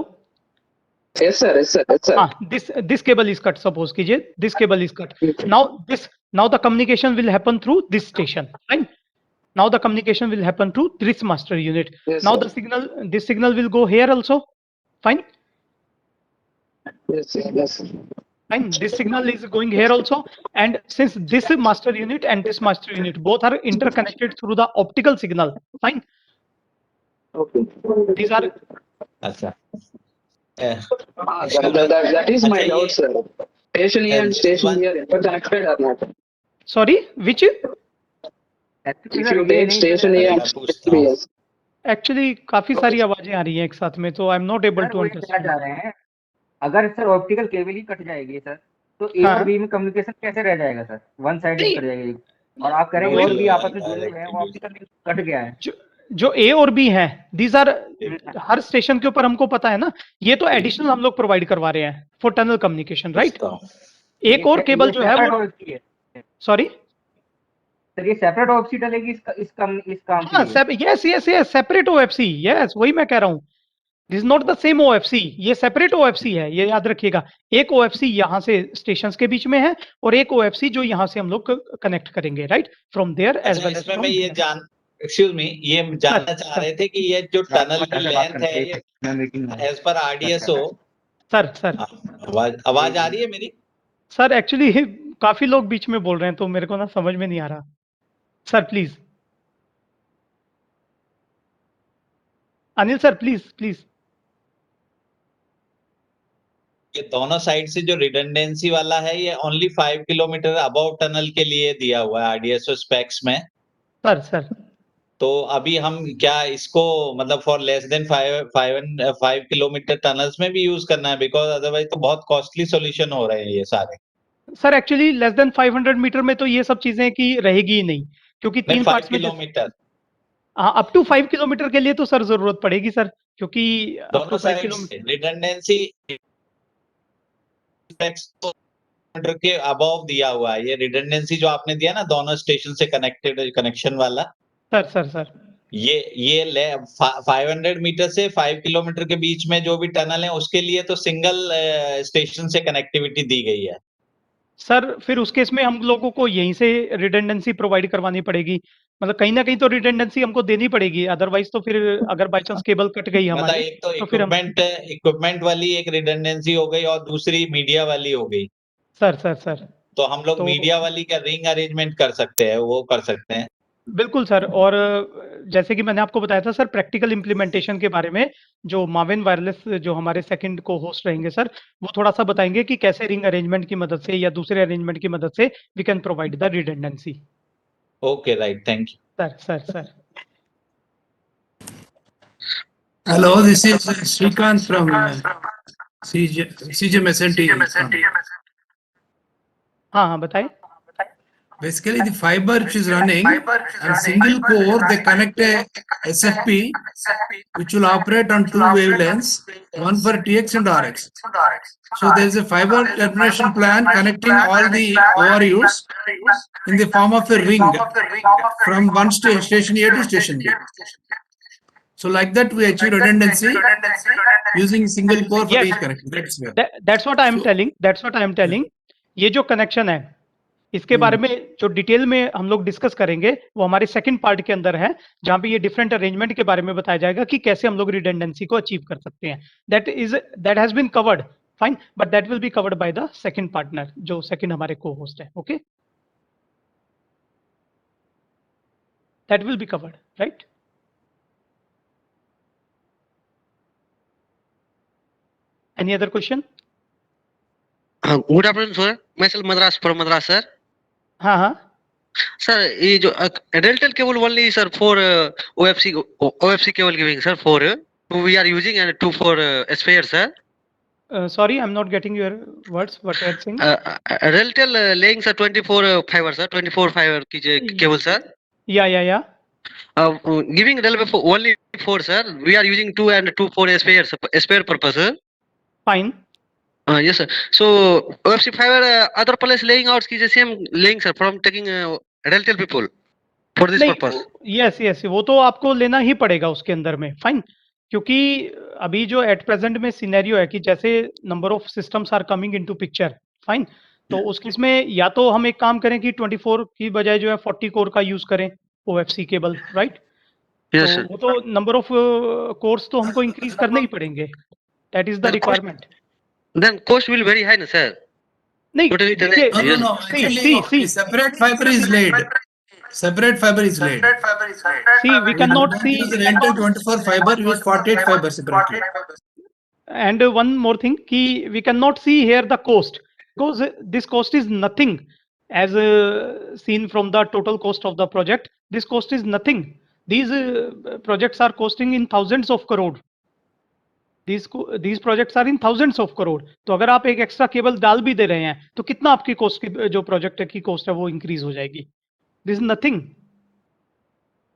yes, sir. Yes, sir. Yes, sir. This cable is cut. Suppose कीजिए this cable is cut. Now the communication will happen through this station. Fine. Now the communication will happen through this master unit. Yes, Now sir. this signal will go here also. Fine. Yes, sir. Yes, sir. Fine. This signal is going here also, and since this master unit and this master unit both are interconnected through the optical signal. Fine. Okay. These are अच्छा That is my अच्छा, doubt, sir. Station A and this station one- B are interconnected or not? sorry which If you take station A and मैं station पूछता B, हूँ। yes. Actually काफी सारी आवाजें आ रही हैं एक साथ में, तो I am not able sir to वो ये कहना अंडरस्टैंड. चाह रहे हैं, अगर सर ऑप्टिकल केबल ही कट जाएगी सर, तो ए हाँ. और बी में कम्युनिकेशन कैसे रह जाएगा सर? वन साइडेड नहीं. कट जाएगी, और आप कह रहे हैं ए और बी आपस में जुड़े हुए हैं, वो ऑप्टिकल कट गया है. जो ए और बी हैं, दीज आर हर स्टेशन के ऊपर हमको पता है ना, ये तो एडिशनल हम लोग प्रोवाइड करवा रहे हैं फॉर टनल कम्युनिकेशन, राइट? पूछता हूँ। एक और केबल जो है वो, सॉरी सर ये सेपरेट ऑप्सी डलेगी इस काम हाँ, yes yes yes, separate OFC, yes वही मैं कह रहा हूँ. This is not the same OFC, ये सेपरेट ओएफसी है, ये याद रखिएगा. एक ओएफसी यहाँ से स्टेशंस के बीच में है और एक ओएफसी जो यहाँ से हम लोग कनेक्ट करेंगे, राइट, फ्रॉम देयर एज अच्छा, वेल इसमें मैं ये एक्सक्यूज मी, ये जानना चाह रहे थे कि ये जो टनल की लेंथ है ये एज पर आरडीएसओ. सर आवाज आ रही है मेरी? सर एक्चुअली काफी लोग बीच में बोल रहे हैं तो मेरे को ना समझ में नहीं आ रहा. Sir please, Anil sir please. ये दोनों साइड से जो रिडंडेंसी वाला है ये ओनली 5 किलोमीटर अबव टनल के लिए दिया हुआ है आरडीएसओ स्पेक्स में. सर तो अभी हम क्या इसको मतलब for less than 5 kilometre tunnels में भी यूज करना है, बिकॉज अदरवाइज तो बहुत कॉस्टली सॉल्यूशन हो रहे हैं ये सारे. Sir actually less than 500 metre में तो ये सब चीजें की रहेगी ही नहीं, क्योंकि 3 5 पार्ट्स में किलोमीटर हाँ, अप टू 5 किलोमीटर के लिए तो सर जरूरत पड़ेगी सर, क्योंकि अप दोनों टू 5 साइड किलोमीटर रिडंडेंसी के अबव दिया हुआ है. ये रिडंडेंसी जो आपने दिया ना दोनों स्टेशन से कनेक्शन वाला, सर ये 500 मीटर से 5 किलोमीटर के बीच में जो भी टनल है उसके लिए तो सिंगल स्टेशन से कनेक्टिविटी दी गई है. सर फिर उस केस में हम लोगों को यहीं से रिडंडेंसी प्रोवाइड करवानी पड़ेगी, मतलब कहीं ना कहीं तो रिडंडेंसी हमको देनी पड़ेगी, अदरवाइज तो फिर अगर बाई चांस केबल कट गई मतलब हमारी एक तो तो फिर हम इक्विपमेंट वाली एक रिडंडेंसी हो गई और दूसरी मीडिया वाली हो गई। सर तो हम लोग तो मीडिया वाली क्या रिंग अरेंजमेंट कर सकते हैं, वो कर सकते हैं। बिल्कुल सर। और जैसे कि मैंने आपको बताया था सर प्रैक्टिकल इम्प्लीमेंटेशन के बारे में, जो मावेन वायरलेस जो हमारे सेकंड को होस्ट रहेंगे सर, वो थोड़ा सा बताएंगे कि कैसे रिंग अरेंजमेंट की मदद से या दूसरे अरेंजमेंट की मदद से we can provide the redundancy. Okay right, thank you. Sir Hello, this is Srikanth from CJ Mesenti. हाँ बताएं। Basically, the fiber which is running and single core, they connect a SFP which will operate on two wavelengths, one for TX and RX. So there is a fiber termination plan connecting all the ORUs in the form of a ring from one station A to station B. So like that we achieve redundancy using single core for Yes. each connection. That's what I am telling. ये जो connection है इसके बारे में जो detail में हम लोग डिस्कस करेंगे वो हमारे सेकंड पार्ट के अंदर है, जहां पे ये डिफरेंट अरेंजमेंट के बारे में बताया जाएगा कि कैसे हम लोग रिडंडेंसी को अचीव कर सकते हैं। That has been covered fine, but that will be covered by the second partner जो सेकंड हमारे को होस्ट है। Okay, that will be covered right. Any other question? Good afternoon sir, myself Madras from Madras sir. हाँ Sir, ये जो Deltel cable only sir for OFC cable giving sir for two we are using and two for spare sir. Sorry, I'm not getting your words. What you are saying? Deltel laying sir 24 fiber sir, 24 fiber की cable sir. Yeah. Giving Deltel for only 4 sir. We are using 2 and 2 for spare purpose sir. Fine. Yes sir. So OFC fiber other place laying out की same laying sir from taking Deltel people for this purpose. Yes, वो तो आपको लेना ही पड़ेगा उसके अंदर में fine, क्योंकि अभी जो एट प्रेजेंट में सिनेरियो है कि जैसे number of systems are coming into picture fine, तो उस केस में या तो हम एक काम करें कि 24 की बजाय जो है 40 कोर का यूज करें ओएफसी केबल राइट। Yes, तो sir. वो तो नंबर ऑफ कोर्स तो हमको इंक्रीज करने ही पड़ेंगे, that is the requirement. Then cost will very high, no, sir. नहीं Totally देखिए, No. Actually, separate fiber is laid. Separate fiber is laid. see we cannot see Use rental 24 fiber, use 48 fiber separately. and one more thing ki we cannot see here the cost, because this cost is nothing as seen from the total cost of the project. This cost is nothing. These projects are costing in thousands of crore. These projects are in thousands of crore. तो अगर आप एक extra cable डाल भी दे रहे हैं तो कितना आपकी कॉस्ट की जो प्रोजेक्ट की कॉस्ट है वो इंक्रीज हो जाएगी। This is nothing,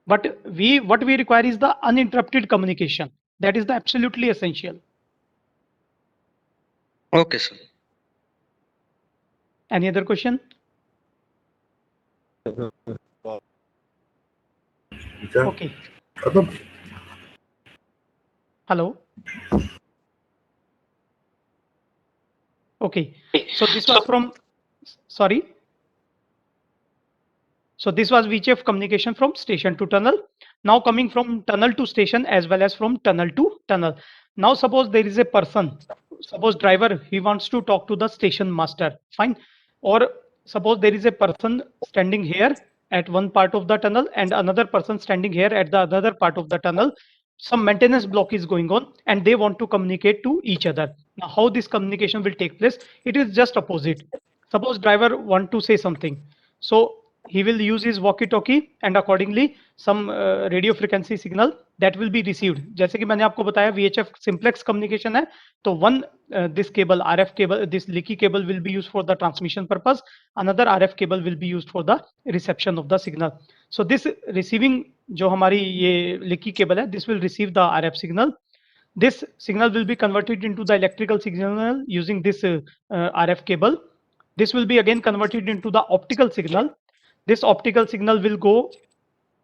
but what we require is the uninterrupted communication. That is the absolutely essential. Okay, sir. Any other question? Okay. Hello. Okay. So this was from, sorry. So this was VHF communication from station to tunnel. Now coming from tunnel to station as well as from tunnel to tunnel. Now suppose there is a person, suppose driver, he wants to talk to the station master, fine. Or suppose there is a person standing here at one part of the tunnel and another person standing here at the other part of the tunnel. Some maintenance block is going on and they want to communicate to each other. Now how this communication will take place? It is just opposite. Suppose driver want to say something, so he will use his walkie-talkie and accordingly some radio frequency signal that will be received. जैसे कि मैंने आपको बताया VHF simplex communication है, तो one this cable RF cable, this leaky cable will be used for the transmission purpose. Another RF cable will be used for the reception of the signal. So this receiving जो हमारी ये leaky cable है, this will receive the RF signal. This signal will be converted into the electrical signal using this RF cable. This will be again converted into the optical signal. This optical signal will go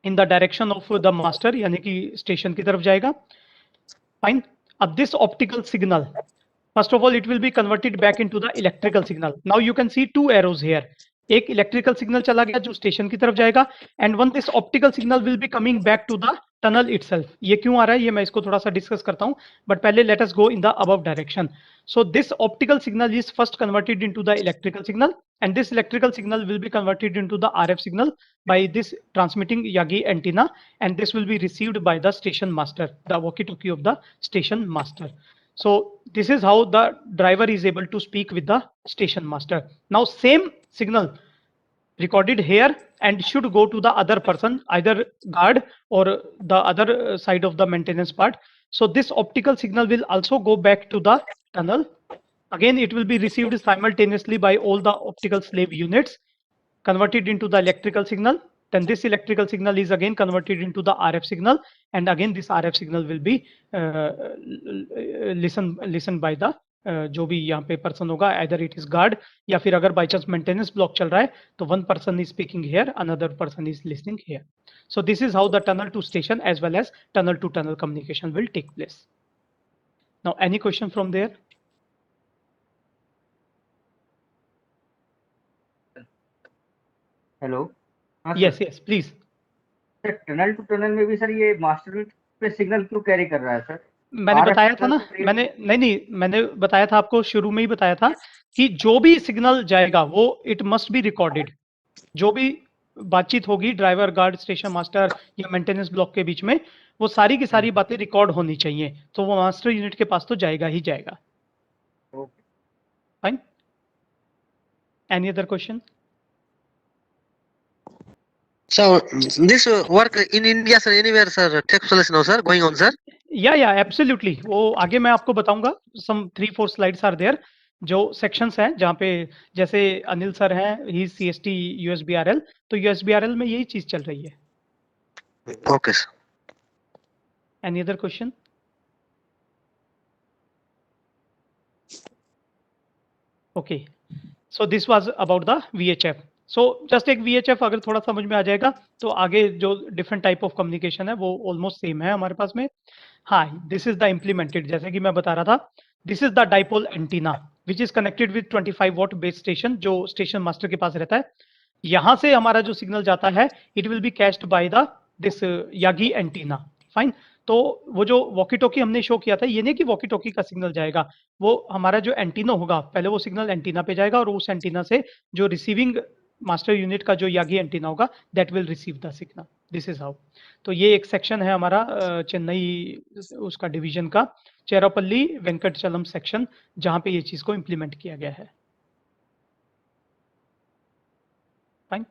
in the direction of the master, यानी कि station की तरफ जाएगा। Fine. अब this optical signal First of all, it will be converted back into the electrical signal. Now you can see two arrows here. एक electrical signal चला गया जो स्टेशन की तरफ जाएगा, and one this optical signal will be coming back to the tunnel itself. ये क्यों आ रहा है ये मैं इसको थोड़ा सा डिस्कस करता हूं, बट पहले let us go in the above direction. So this optical signal is first converted into the electrical signal, and this electrical signal will be converted into the RF signal by this transmitting Yagi antenna, and this will be received by the station master, the walkie-talkie of the station master. So this is how the driver is able to speak with the station master. Now same signal recorded here and should go to the other person, either guard or the other side of the maintenance part. So this optical signal will also go back to the tunnel. Again, it will be received simultaneously by all the optical slave units, converted into the electrical signal. Then this electrical signal is again converted into the RF signal, and again this RF signal will be listened by the जो भी यहाँ पे person होगा, either it is guard या फिर अगर by chance maintenance block चल रहा है तो one person is speaking here, another person is listening here. So this is how the tunnel to station as well as tunnel to tunnel communication will take place. Now any question from there? Hello. Yes, yes, please. Sir tunnel to tunnel में भी sir ये master पे signal क्यों carry कर रहा है sir? मैंने बताया था ना, मैंने बताया था आपको, शुरू में ही बताया था कि जो भी सिग्नल जाएगा वो इट मस्ट बी रिकॉर्डेड. जो भी बातचीत होगी ड्राइवर, गार्ड, स्टेशन मास्टर या मेंटेनेंस ब्लॉक के बीच में, वो सारी की सारी बातें रिकॉर्ड होनी चाहिए, तो वो मास्टर यूनिट के पास तो जाएगा ही जाएगा. Fine. Any other question? So this work in India, sir, anywhere, sir, takes place now, sir, going on, sir. या एब्सोल्युटली. वो आगे मैं आपको बताऊंगा. सम 3-4 स्लाइड्स आर देयर जो सेक्शंस हैं जहाँ पे, जैसे अनिल सर हैं, ही CST USBRL, तो USBRL में यही चीज चल रही है. Okay, sir. Any other question? Okay, so this was about the VHF. So just एक VHF अगर थोड़ा समझ में आ जाएगा तो आगे जो डिफरेंट टाइप ऑफ कम्युनिकेशन है वो ऑलमोस्ट सेम है हमारे पास में. हाँ, दिस इज द इम्प्लीमेंटेड, जैसे कि मैं बता रहा था, this is the dipole antenna which is connected with 25 what base station जो स्टेशन मास्टर के पास रहता है. यहाँ से हमारा जो सिग्नल जाता है it will be catched by the this Yagi antenna. Fine. तो वो जो वॉकी टॉकी हमने शो किया था, ये नहीं कि वॉकी टॉकी का सिग्नल जाएगा, वो हमारा जो एंटीना होगा पहले वो सिग्नल एंटीना पे जाएगा और उस एंटीना से जो रिसीविंग मास्टर यूनिट का जो यागी एंटीना होगा that will receive the signal. This is how. तो ये एक सेक्शन है हमारा चेन्नई उसका डिवीजन का, चेरापल्ली वेंकटचलम सेक्शन, जहां पे ये चीज को इम्प्लीमेंट किया गया है. फाइन.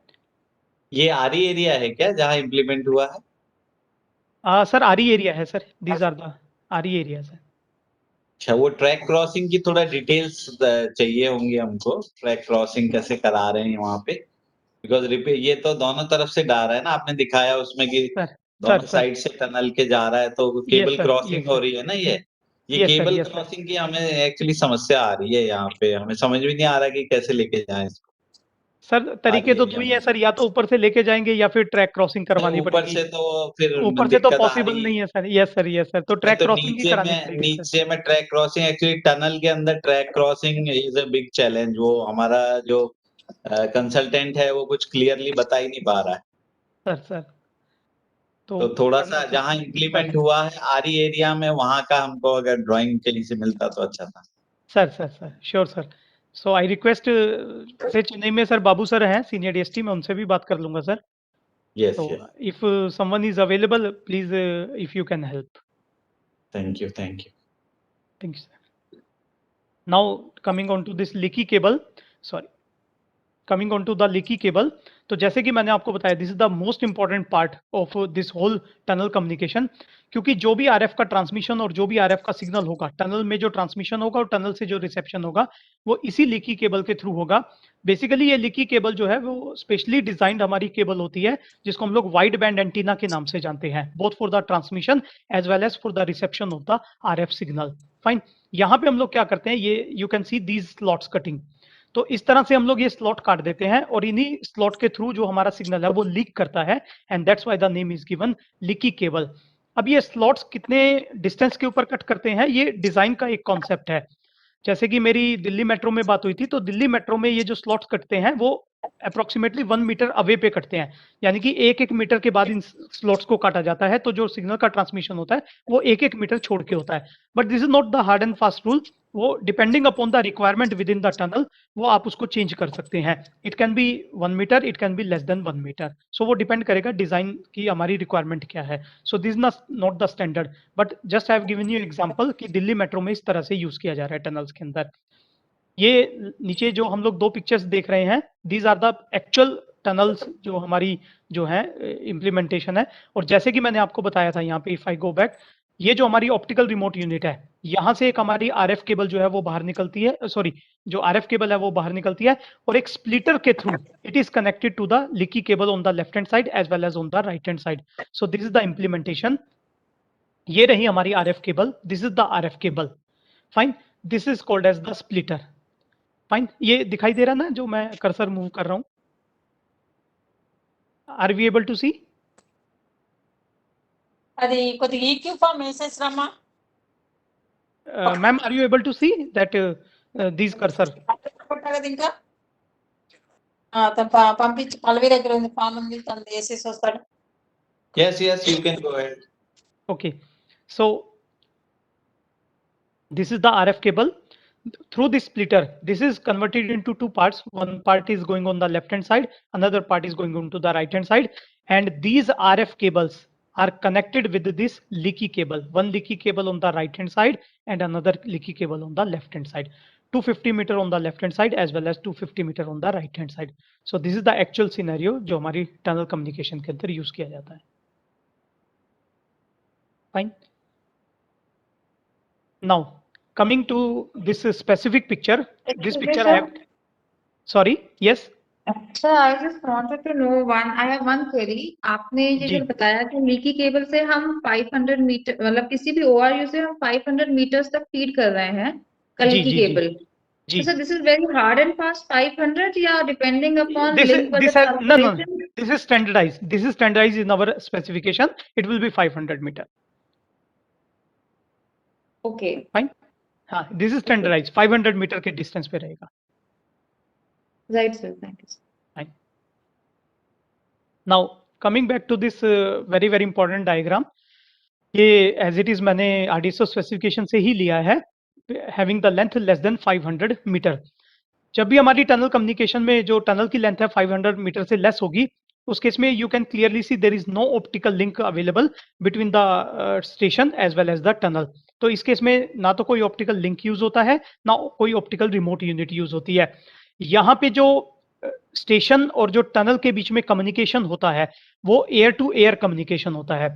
ये आरी एरिया है क्या जहाँ इम्प्लीमेंट हुआ है? सर आरी एरिया है सर, दीज आर द आरी एरियाज है. अच्छा, वो ट्रैक क्रॉसिंग की थोड़ा डिटेल्स चाहिए होंगी हमको, ट्रैक क्रॉसिंग कैसे करा रहे हैं वहाँ पे, बिकॉज ये तो दोनों तरफ से जा रहा है ना, आपने दिखाया उसमें कि दोनों साइड से टनल के जा रहा है, तो केबल क्रॉसिंग हो रही है ना. ये केबल क्रॉसिंग की हमें एक्चुअली समस्या आ रही है यहाँ पे, हमें समझ भी नहीं आ रहा कि कैसे लेके जाएं इसको. सर तरीके तो दो ही है सर, या तो ऊपर से लेके जाएंगे या फिर ट्रैक क्रॉसिंग करवानी पड़ेगी. ऊपर से तो फिर ऊपर से तो पॉसिबल नहीं है sir. Yes sir, yes sir. तो ट्रैक क्रॉसिंग ही करानी पड़ेगी. नीचे में ट्रैक क्रॉसिंग, एक्चुअली टनल के अंदर track crossing is a big challenge. वो हमारा जो कंसल्टेंट है वो कुछ क्लियरली बता ही नहीं पा रहा है. सर तो थोड़ा सा जहाँ इम्प्लीमेंट हुआ है आरी एरिया में, वहाँ का हमको अगर ड्राइंग कहीं से मिलता तो अच्छा था. Sir sure sir. So I request से चेन्नई में सर बाबू सर हैं सीनियर DST, मैं उनसे भी बात कर लूंगा सर. यस, तो if someone is available please if you can help. Thank you. Sir. Now coming on to this leaky cable, coming on to the leaky cable. तो जैसे कि मैंने आपको बताया, this is the most important part of this whole tunnel communication, क्योंकि जो भी RF का ट्रांसमिशन और जो भी RF का सिग्नल होगा, टनल में जो ट्रांसमिशन होगा और टनल से जो रिसेप्शन होगा वो इसी लीकी केबल के थ्रू होगा. बेसिकली ये लीकी केबल जो है वो स्पेशली डिजाइंड हमारी केबल होती है, जिसको हम लोग वाइड बैंड एंटीना के नाम से जानते हैं, both for the transmission as well as for the reception of the RF signal. Fine. यहाँ पे हम लोग क्या करते हैं, ये you can see these slots cutting. तो इस तरह से हम लोग ये स्लॉट काट देते हैं और इन्हीं स्लॉट के थ्रू जो हमारा सिग्नल है वो लीक करता है, and that's why the name is given leaky cable. अब ये स्लॉट्स कितने डिस्टेंस के ऊपर कट करते हैं, ये डिजाइन का एक कॉन्सेप्ट है. जैसे कि मेरी दिल्ली मेट्रो में बात हुई थी, तो दिल्ली मेट्रो में ये जो स्लॉट्स कटते हैं वो अप्रोक्सीमेटली 1 मीटर अवे पे कटते हैं, यानी कि 1-1 मीटर के बाद इन स्लॉट्स को काटा जाता है, तो जो सिग्नल का ट्रांसमिशन होता है वो 1-1 मीटर छोड़ के होता है। But this is not the hard and fast rule, वो depending upon the requirement within the tunnel वो आप उसको चेंज कर सकते हैं। It can be 1 metre, it can be less than 1 metre, so वो डिपेंड करेगा डिजाइन की हमारी रिक्वायरमेंट क्या है। So this not the standard, but just I have given you example कि दिल्ली मेट्रो में इस तरह से यूज किया जा रहा है टनल्स के अंदर। ये नीचे जो हम लोग 2 पिक्चर्स देख रहे हैं, these are the actual tunnels जो हमारी जो है इम्प्लीमेंटेशन है। और जैसे कि मैंने आपको बताया था यहाँ पे, इफ आई गो बैक, ये जो हमारी ऑप्टिकल रिमोट यूनिट है, यहाँ से एक हमारी आरएफ केबल जो है वो बाहर निकलती है, सॉरी जो आरएफ केबल है वो बाहर निकलती है, और एक स्प्लिटर के through it is connected to the leaky cable on the left hand side as well as on the right hand side. So this is the implementation. ये रही हमारी RF cable, this is the RF cable, fine. This is called as the splitter, fine. ये दिखाई दे रहा ना जो मैं cursor move कर रहा हूं? Are we able to see? అది కొద్దిగా ఈక్యూ ఫామ్ వేసేసిరమ్మా. Ma'am, are you able to see that these cursor? కొట్టా కదా ఇంకా పంపించి పల్లవి దగ్గర ఉంది, ఫామ్ ఉంది, తను వేసేసి వస్తాడు. Yes, yes, you can go ahead. Okay, so this is the RF cable. Through this splitter, this is converted into 2 parts. One part is going on the left hand side, another part is going on to the right hand side, and these RF cables are connected with this leaky cable. One leaky cable on the right hand side and another leaky cable on the left hand side. 250 meter on the left hand side as well as 250 meter on the right hand side. So this is the actual scenario जो हमारी tunnel communication के अंदर use किया जाता है। Fine. Now coming to this specific picture, this picture I have, sorry, yes Sir, I just wanted to know I have one query. आपने ये जी जो बताया कि लीकी केबल से हम 500 मीटर, मतलब किसी भी ORU से हम 500 मीटर्स तक फीड कर रहे हैं कल जी की जी जी केबल। जी So this is very hard and fast 500 या depending upon this link this budget has no calculation? this is standardized, this is standardized in our specification. It will be 500 meter. Okay. Fine. हाँ, this is standardized 500 metre के distance पे रहेगा। Right, sir. Thank you. Fine. Now coming back to this very very important diagram, ये as it is मैंने RDSO specification से ही लिया है, having the length less than 500 metre. जब भी हमारी टनल कम्युनिकेशन में जो टनल की लेंथ है 500 मीटर से लेस होगी, उस केस में you can clearly see there is no optical link available between the station as well as the tunnel. तो इस केस में ना तो कोई ऑप्टिकल लिंक यूज होता है, ना कोई ऑप्टिकल रिमोट यूनिट यूज होती है। यहाँ पे जो स्टेशन और जो टनल के बीच में कम्युनिकेशन होता है वो एयर टू एयर कम्युनिकेशन होता है।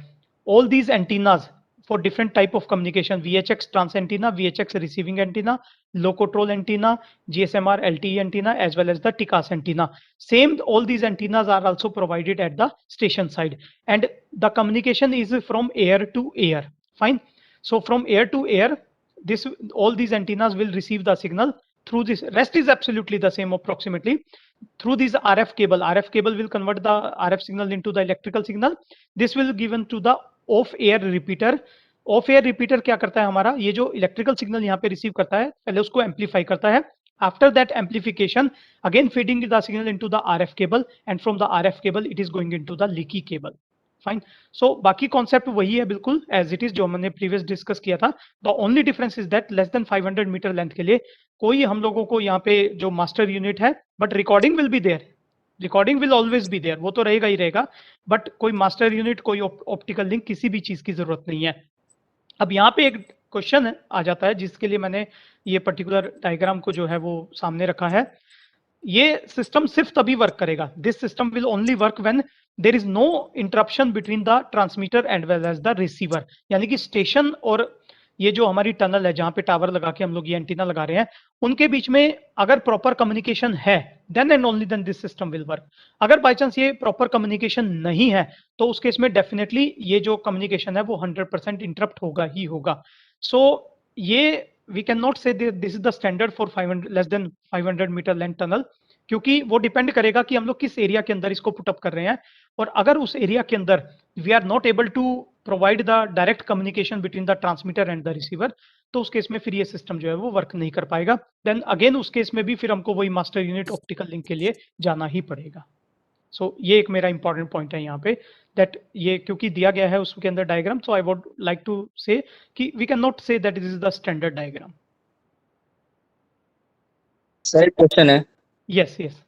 All these antennas for different type of communication, VHX trans antenna, VHX receiving antenna, locotrol antenna, GSMR LTE antenna, as well as the TCAS antenna. Same, all these antennas are also provided at the station side, and the communication is from air to air. Fine. So from air to air, all these antennas will receive the signal through this. Rest is absolutely the same approximately. Through this RF cable will convert the RF signal into the electrical signal. This will given to the of air repeater. Of air repeater क्या करता है हमारा, ये जो electrical signal यहाँ पे receive करता है पहले उसको एम्पलीफाई करता है। After that amplification again feeding the signal into the RF cable, and from the RF cable it is going into the leaky cable. Fine. So बाकी कॉन्सेप्ट वही है बिल्कुल एज इट इज जो हमने प्रीवियस डिस्कस किया था। The only difference is that less than 500 metre length के लिए कोई हम लोगों को यहाँ पे जो मास्टर यूनिट है, but recording will be there, recording will always be there, वो तो रहेगा ही रहेगा, बट कोई मास्टर यूनिट, कोई ऑप्टिकल लिंक, किसी भी चीज की जरूरत नहीं है। अब यहाँ पे एक क्वेश्चन आ जाता है जिसके लिए मैंने ये पर्टिकुलर डायग्राम को जो है वो सामने रखा है। ये सिस्टम सिर्फ तभी वर्क करेगा, this system will only work when there is no interruption between the transmitter and well as the receiver. यानी कि स्टेशन और ये जो हमारी टनल है जहाँ पे टावर लगा के हम लोग ये एंटीना लगा रहे हैं, उनके बीच में अगर प्रॉपर कम्युनिकेशन है then and only then this system will work. अगर बाय चांस ये प्रॉपर कम्युनिकेशन नहीं है तो उस केस में डेफिनेटली ये जो कम्युनिकेशन है वो 100% इंटरप्ट होगा ही होगा। सो ये we can not say this is the standard for 500 less than 500 metre length tunnel, क्योंकि वो डिपेंड करेगा कि हम लोग किस एरिया के अंदर इसको पुटअप कर रहे हैं। और अगर उस एरिया के अंदर we are not able to provide the direct communication between the transmitter and the receiver, तो उस केस में फिर ये सिस्टम जो है वो वर्क नहीं कर पाएगा। देन अगेन उस केस में भी फिर हमको वही मास्टर यूनिट ऑप्टिकल लिंक के लिए जाना ही पड़ेगा। सो ये एक मेरा इंपॉर्टेंट पॉइंट है यहाँ पे, दैट ये क्योंकि दिया गया है उसके अंदर diagram, so I would like to say कि we can not say that this is the standard diagram. Sir question है yes yes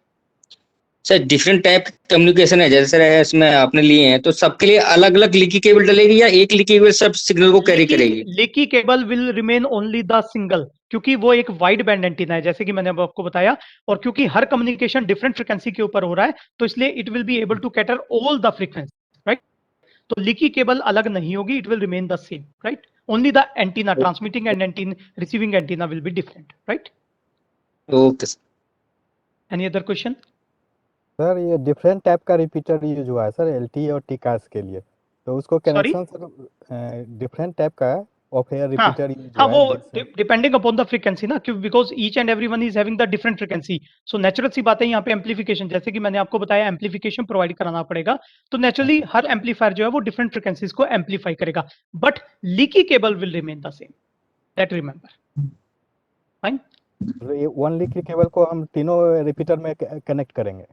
sir, different type communication है, जैसे सर इसमें आपने लिए हैं, तो सबके लिए अलग अलग लीकी केबल डलेगी या एक लीकी केबल सब सिग्नल को कैरी करेगी? Leaky cable will remain only the single, क्योंकि वो एक वाइड बैंड एंटीना है जैसे कि मैंने अब आपको बताया, और क्योंकि हर कम्युनिकेशन डिफरेंट फ्रीक्वेंसी के ऊपर हो रहा है, तो इसलिए it will be able to cater all the frequency, right. तो लीकी केबल अलग नहीं होगी, it will remain the same, right. Only the antenna, transmitting and antenna receiving antenna will be different, right. Okay sir. Any other question? Sir ये different type का repeater use हुआ है sir LTE और टीकास के लिए, तो उसको कनेक्शन सर डिफरेंट टाइप का ऑफ एयर रिपीटर यूज हाँ, हुआ है वो डिपेंडिंग अपॉन द फ्रीक्वेंसी ना, क्योंकि because each and everyone is having the different frequency, so natural सी बात है यहाँ पे एम्पलीफिकेशन, जैसे कि मैंने आपको बताया एम्पलीफिकेशन प्रोवाइड कराना पड़ेगा, तो नेचुरली हर एम्पलीफायर जो है वो डिफरेंट फ्रीक्वेंसीज को एम्पलीफाई करेगा, but leaky cable will remain the same, that remember. Fine, ये वन लीकी केबल को हम तीनों रिपीटर में कनेक्ट करेंगे?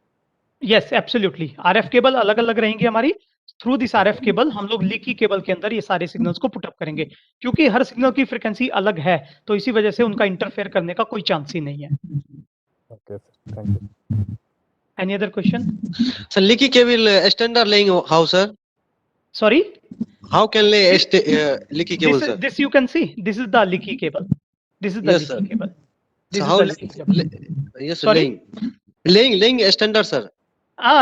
यस एब्सोल्युटली, आरएफ केबल अलग अलग रहेंगी हमारी, थ्रू दिस आरएफ केबल हम लोग लीकी केबल के अंदर ये सारे सिग्नल्स को पुटअप करेंगे, क्योंकि हर सिग्नल की फ्रीक्वेंसी अलग है, तो इसी वजह से उनका इंटरफेयर करने का कोई चांस ही नहीं है। Okay sir, thank you. Any other question? So leaky cable standard laying how sir? Sorry? How can lay leaky cable sir? This you can see. This is the leaky cable. This is the Yes, leaky sir. cable. This So is how the leaky cable. yes Sorry? laying standard sir.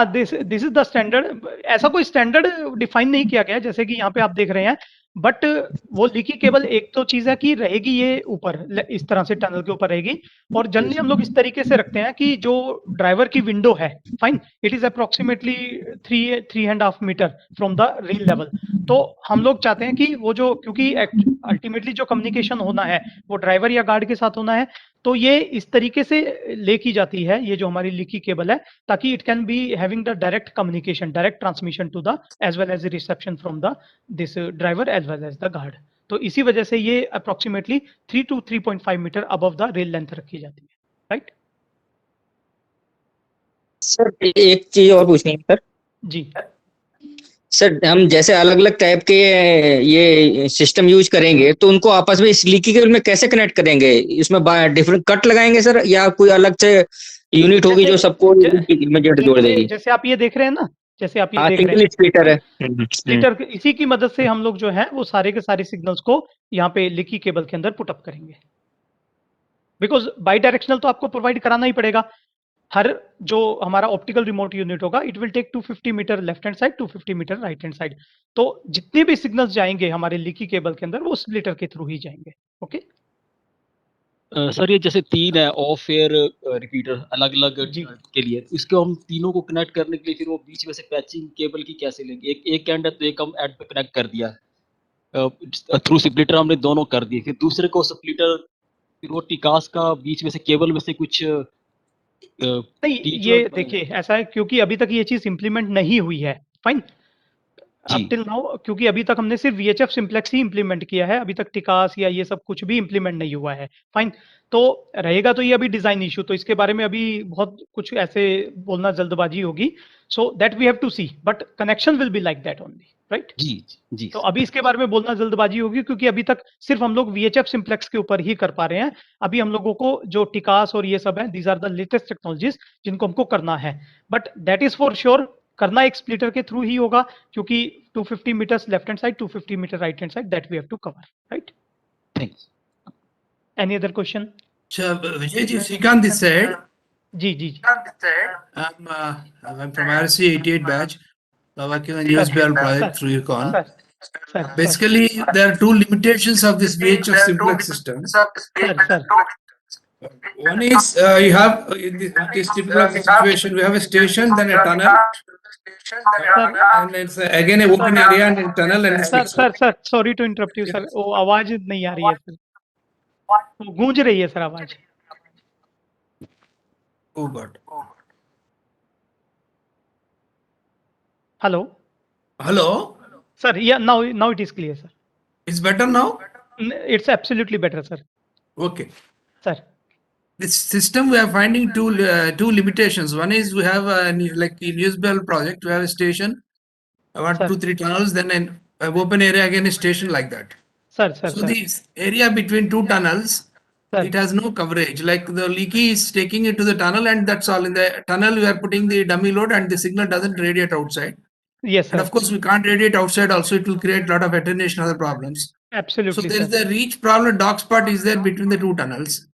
This is the standard, ऐसा कोई standard define नहीं किया गया है, जैसे कि यहाँ पे आप देख रहे हैं, बट वो लीकी केबल एक तो चीज है कि रहेगी ये ऊपर इस तरह से टनल के ऊपर रहेगी, और जनरली हम लोग इस तरीके से रखते हैं कि जो ड्राइवर की विंडो है, fine, it is approximately 3.5 metre from the rail level, तो हम लोग चाहते हैं कि वो जो, क्योंकि अल्टीमेटली जो कम्युनिकेशन होना है वो ड्राइवर या गार्ड के साथ होना है, तो ये इस तरीके से ले की जाती है, ये जो हमारी लीकी केबल है, ताकि it can be having the direct communication, direct transmission to the as well as reception from the this driver as well as the guard, तो इसी वजह से ये approximately 3 to 3.5 metre above the rail length रखी जाती है, right. Sir एक चीज और पूछनी है सर। जी सर, हम जैसे अलग अलग टाइप के ये सिस्टम यूज करेंगे, तो उनको आपस में इस लीकी केबल में कैसे कनेक्ट करेंगे? इसमें डिफरेंट कट लगाएंगे सर, या कोई अलग से यूनिट होगी जो सबको जोड़ देगी? जैसे आप ये देख रहे हैं ना, जैसे आप ये देख रहे सिंगल हैं, स्प्लिटर है। स्प्लिटर, इसी की मदद से हम लोग जो है वो सारे के सारे सिग्नल्स को यहाँ पे लीकी केबल के अंदर पुटअप करेंगे, बिकॉज बाई डायरेक्शनल तो आपको प्रोवाइड कराना ही पड़ेगा। हर जो हमारा ऑप्टिकल रिमोट यूनिट होगा, it will take 250 metre left hand side, 250 metre right hand side, तो जितने भी सिग्नल्स जाएंगे हमारे लीकी केबल के अंदर वो स्प्लिटर के थ्रू ही जाएंगे। ओके सर, ये जैसे 3 है ऑफ एयर रिपीटर अलग अलग के लिए, तो इसको हम तीनों को कनेक्ट करने के लिए फिर वो बीच में से पैचिंग केबल की कैसे लेंगे? एक एंड है तो एक हम एंड पे कनेक्ट कर दिया, थ्रू स्प्लिटर हमने दोनों कर दिए, फिर दूसरे को स्प्लिटर, फिर वो टिकास का बीच में से केबल में से कुछ नहीं, ये देखिए ऐसा है, क्योंकि अभी तक ये चीज इंप्लीमेंट नहीं हुई है, फाइन, अप टिल नाउ, क्योंकि अभी तक हमने सिर्फ VHF सिंप्लेक्स ही इंप्लीमेंट किया है, अभी तक टिकास या ये सब कुछ भी इंप्लीमेंट नहीं हुआ है, फाइन, तो रहेगा तो ये अभी डिजाइन इशू, तो इसके बारे में अभी बहुत कुछ ऐसे बोलना जल्दबाजी होगी, so that we have to see, but connection will be like that only, right. जी तो अभी इसके बारे में बोलना जल्दबाजी होगी, क्योंकि अभी तक सिर्फ हम लोग VHF सिंप्लेक्स के ऊपर ही कर पा रहे हैं, अभी हम लोगों को जो टिकास और ये सब है, these are the latest technologies जिनको हमको करना है, but that is for sure करना एक स्प्लिटर के थ्रू ही होगा, क्योंकि 250 metres left hand side, 250 metre right hand side, that we have to cover, right. Thanks. Any other question? Vijay ji, Srikanth this side. जी I'm from IRSSE 88 batch, working on USBL project through Econ. Basically, there are two limitations of this VHF simplex system. One is you have in this typical situation, we have a station, then a tunnel, and it's again a open area and a tunnel and a sir sorry to interrupt you sir, वो आवाज नहीं आ रही है sir, वो गूंज रही है sir आवाज। Oh God. Hello Hello. Sir, yeah, now it is clear, sir. It's better now? It's absolutely better, sir. Okay. Sir. This system we are finding two limitations. One is we have like in USBL project, we have a station, 1, 2, 3 tunnels, then an open area again a station like that. Sir. So the area between two tunnels, it has no coverage. Like the leaky is taking it to the tunnel, and that's all. In the tunnel, we are putting the dummy load, and the signal doesn't radiate outside. Yes, sir. And of course, we can't radiate outside. Also, it will create a lot of attenuation, other problems. Absolutely. So there is the reach problem. Dark spot is there between the two tunnels.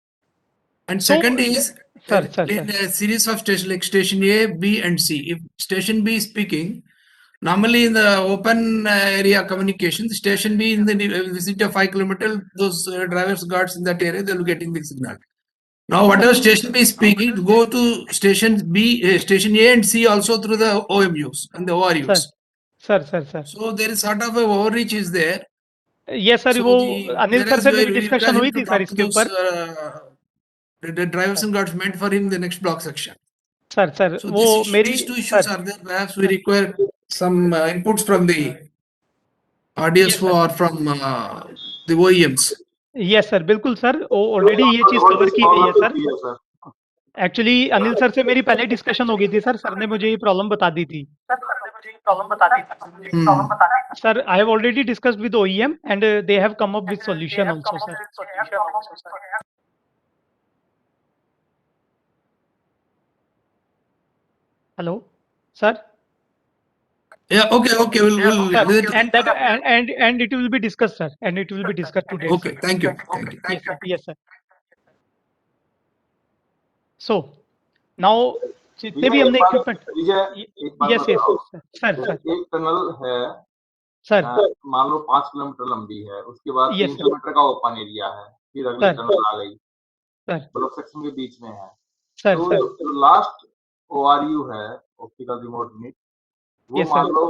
And second is in a series of stations like station A, B, and C. If station B is speaking, normally in the open area communication, station B in the vicinity of 5 kilometers, those drivers guards in that area, they will getting the signal. Now, whatever station B is speaking, go to station B, station A and C also through the OMUs and the ORUs. Sir. So there is sort of a overreach is there. Yes, sir. वो Anil sir से मेरी discussion हुई थी sir इसके ऊपर. The drivers and guards meant for him the next block section. Sir. So these two issues are there. Perhaps we require some inputs from the RDSO or from the OEMs. Yes, sir. बिल्कुल sir. Already ये चीज cover की गई है sir. Actually Anil sir से मेरी पहले discussion हो गई थी सर. सर ने मुझे ये प्रॉब्लम बता दी थी. Sir, I have already discussed with OEM and they have come up with solution also, sir. Hello, sir. Yeah. Okay. We'll and that and it will be discussed, sir. And it will be discussed today. Okay. Sir. Thank you. Yes, sir. So now जितने भी हमने equipment. Yes, sir. एक tunnel है sir, मान लो 5 kilometre लंबी है, उसके बाद 300 मीटर का ओपन एरिया है, फिर अगली टनल आ गई, ब्लॉक सेक्शन के बीच में है. तो जो लास्ट ORU है, ऑप्टिकल रिमोट यूनिट, वो मान लो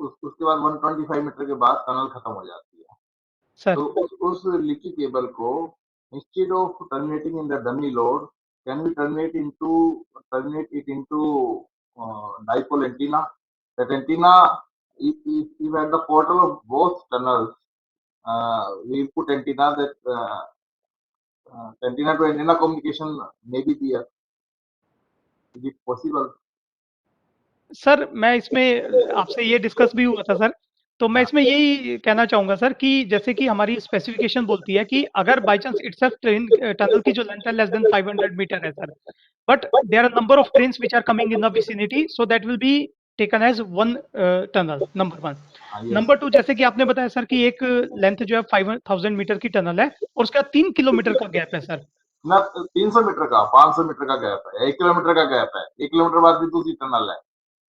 उसके बाद 125 मीटर के बाद टनल खत्म हो जाती है. तो उस लीकी केबल को instead of terminating in the dummy load, can we terminate it into dipole antenna? That antenna, if at the portal of both tunnels, we put antenna that antenna to antenna communication may be there. Is it possible? Sir मैं इसमें आपसे ये discuss भी हुआ था sir. तो मैं इसमें यही कहना चाहूंगा सर कि जैसे कि हमारी स्पेसिफिकेशन बोलती है कि अगर bye chance itself train tunnel की जो लेंथ है लेस देन 500 मीटर है sir, but there are number of trains which are coming in the vicinity, so that will be taken as one tunnel. Number 1. Number 2, जैसे कि आपने बताया sir कि एक लेंथ जो है 5000 मीटर की टनल है और उसका 3 किलोमीटर का गैप है सर. ना 300 मीटर का, 500 मीटर का गैप है, 1 किलोमीटर का गैप है, 1 किलोमीटर बाद भी दूसरी टनल है.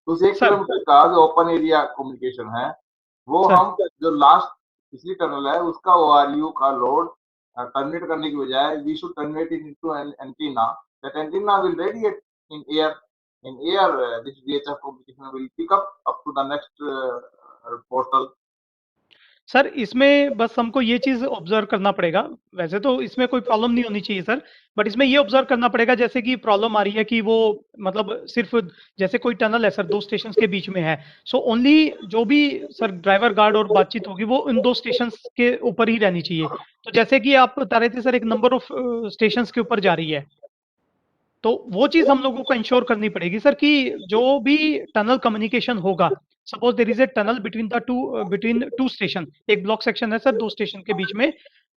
तो उस 1 किलोमीटर का जो ओपन एरिया कम्युनिकेशन है, वो हम जो लास्ट पिछली टनल है उसका ORU का लोड टर्मिनेट करने की बजाय we should terminate it into an antenna. That antenna will radiate in air this VHF communication will pick up to the next portal. Sir इसमें बस हमको ये चीज ऑब्जर्व करना पड़ेगा. वैसे तो इसमें कोई प्रॉब्लम नहीं होनी चाहिए सर, बट इसमें ये ऑब्जर्व करना पड़ेगा जैसे कि प्रॉब्लम आ रही है कि वो मतलब सिर्फ जैसे कोई टनल है सर 2 स्टेशंस के बीच में है, सो ओनली जो भी सर ड्राइवर गार्ड और बातचीत होगी वो इन 2 स्टेशंस के ऊपर ही रहनी चाहिए. तो जैसे कि आप बता रहे थे सर एक नंबर ऑफ स्टेशंस के ऊपर जा रही है, तो वो चीज हम लोगों को इंश्योर करनी पड़ेगी सर कि जो भी टनल कम्युनिकेशन होगा, suppose there is a tunnel between two station, एक ब्लॉक सेक्शन है सर 2 स्टेशन के बीच में,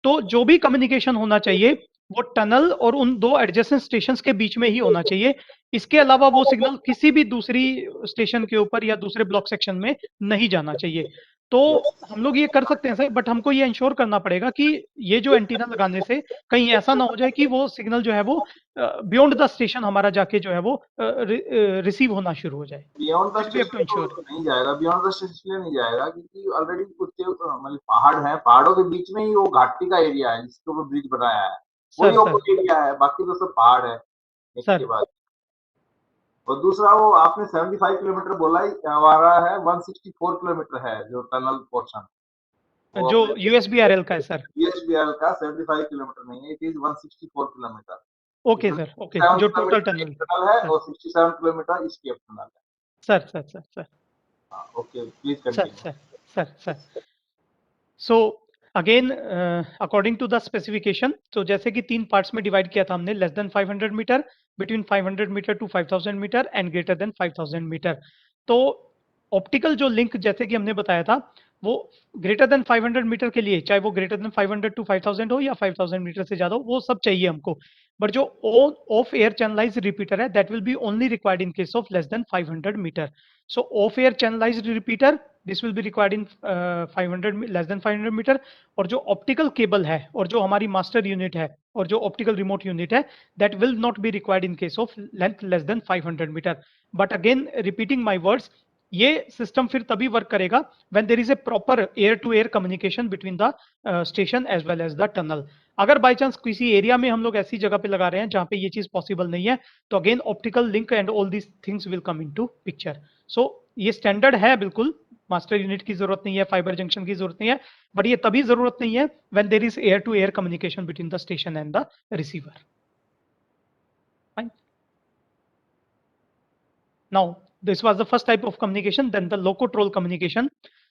तो जो भी कम्युनिकेशन होना चाहिए वो टनल और उन 2 एडजेसेंट स्टेशंस के बीच में ही होना चाहिए. इसके अलावा वो सिग्नल किसी भी दूसरी स्टेशन के ऊपर या दूसरे ब्लॉक सेक्शन में नहीं जाना चाहिए. तो हम लोग ये कर सकते हैं सर, बट हमको ये इंश्योर करना पड़ेगा कि ये जो एंटीना लगाने से कहीं ऐसा ना हो जाए कि वो सिग्नल जो है वो बियॉन्ड द स्टेशन हमारा जाके जो है वो रिसीव होना शुरू हो जाए. बियॉन्ड द स्टेशन नहीं जाएगा, बियॉन्ड द स्टेशन नहीं जाएगा क्योंकि ऑलरेडी कुछ मतलब पहाड़ है, पहाड़ों के बीच में ही वो घाटी का एरिया है जिसके ऊपर ब्रिज बनाया है, वही ओपन एरिया है, बाकी तो सब पहाड़ है. इसके बाद और दूसरा वो आपने 75 किलोमीटर बोला ही, हमारा है 164 किलोमीटर है जो टनल पोर्शन, जो USBRL का है सर. USBRL का 75 किलोमीटर नहीं है, it is 164 kilometre. Okay sir, okay. जो टोटल टनल है और 67 किलोमीटर इसकी टनल है. Sir. Okay, please continue. Sir so again according to the specification, तो जैसे कि 3 पार्ट्स में डिवाइड किया था हमने, less than 500 metre, between 500 metre to 5000 metre and greater than 5000 metre. तो ऑप्टिकल जो लिंक जैसे कि हमने बताया था, वो ग्रेटर देन 500 मीटर के लिए, चाहे वो ग्रेटर देन 500 टू 5000 हो या 5000 मीटर से ज्यादा हो, वो सब चाहिए हमको। बट जो ऑफ एयर चैनलाइज्ड रिपीटर है, that will be only required in case of less than 500 metre. So off air channelised repeater, this will be required in 500 less than 500 metre. और जो ऑप्टिकल केबल है और जो हमारी master unit है और जो ऑप्टिकल रिमोट यूनिट है, that will not be required in case of length less than 500 metre. But again repeating my words, ये सिस्टम फिर तभी वर्क करेगा when there is a proper air to air communication between the station as well as the tunnel. अगर bye चांस किसी area में हम लोग ऐसी जगह पे लगा रहे हैं जहां पे ये चीज पॉसिबल नहीं है, तो again optical link and all these things will come into picture. So ये स्टैंडर्ड है, बिल्कुल मास्टर यूनिट की जरूरत नहीं है, फाइबर जंक्शन की जरूरत नहीं है, बट ये तभी जरूरत नहीं है when there is air to air communication between the station and the receiver. Fine. Now, this was the first type of communication, then the locotroll communication.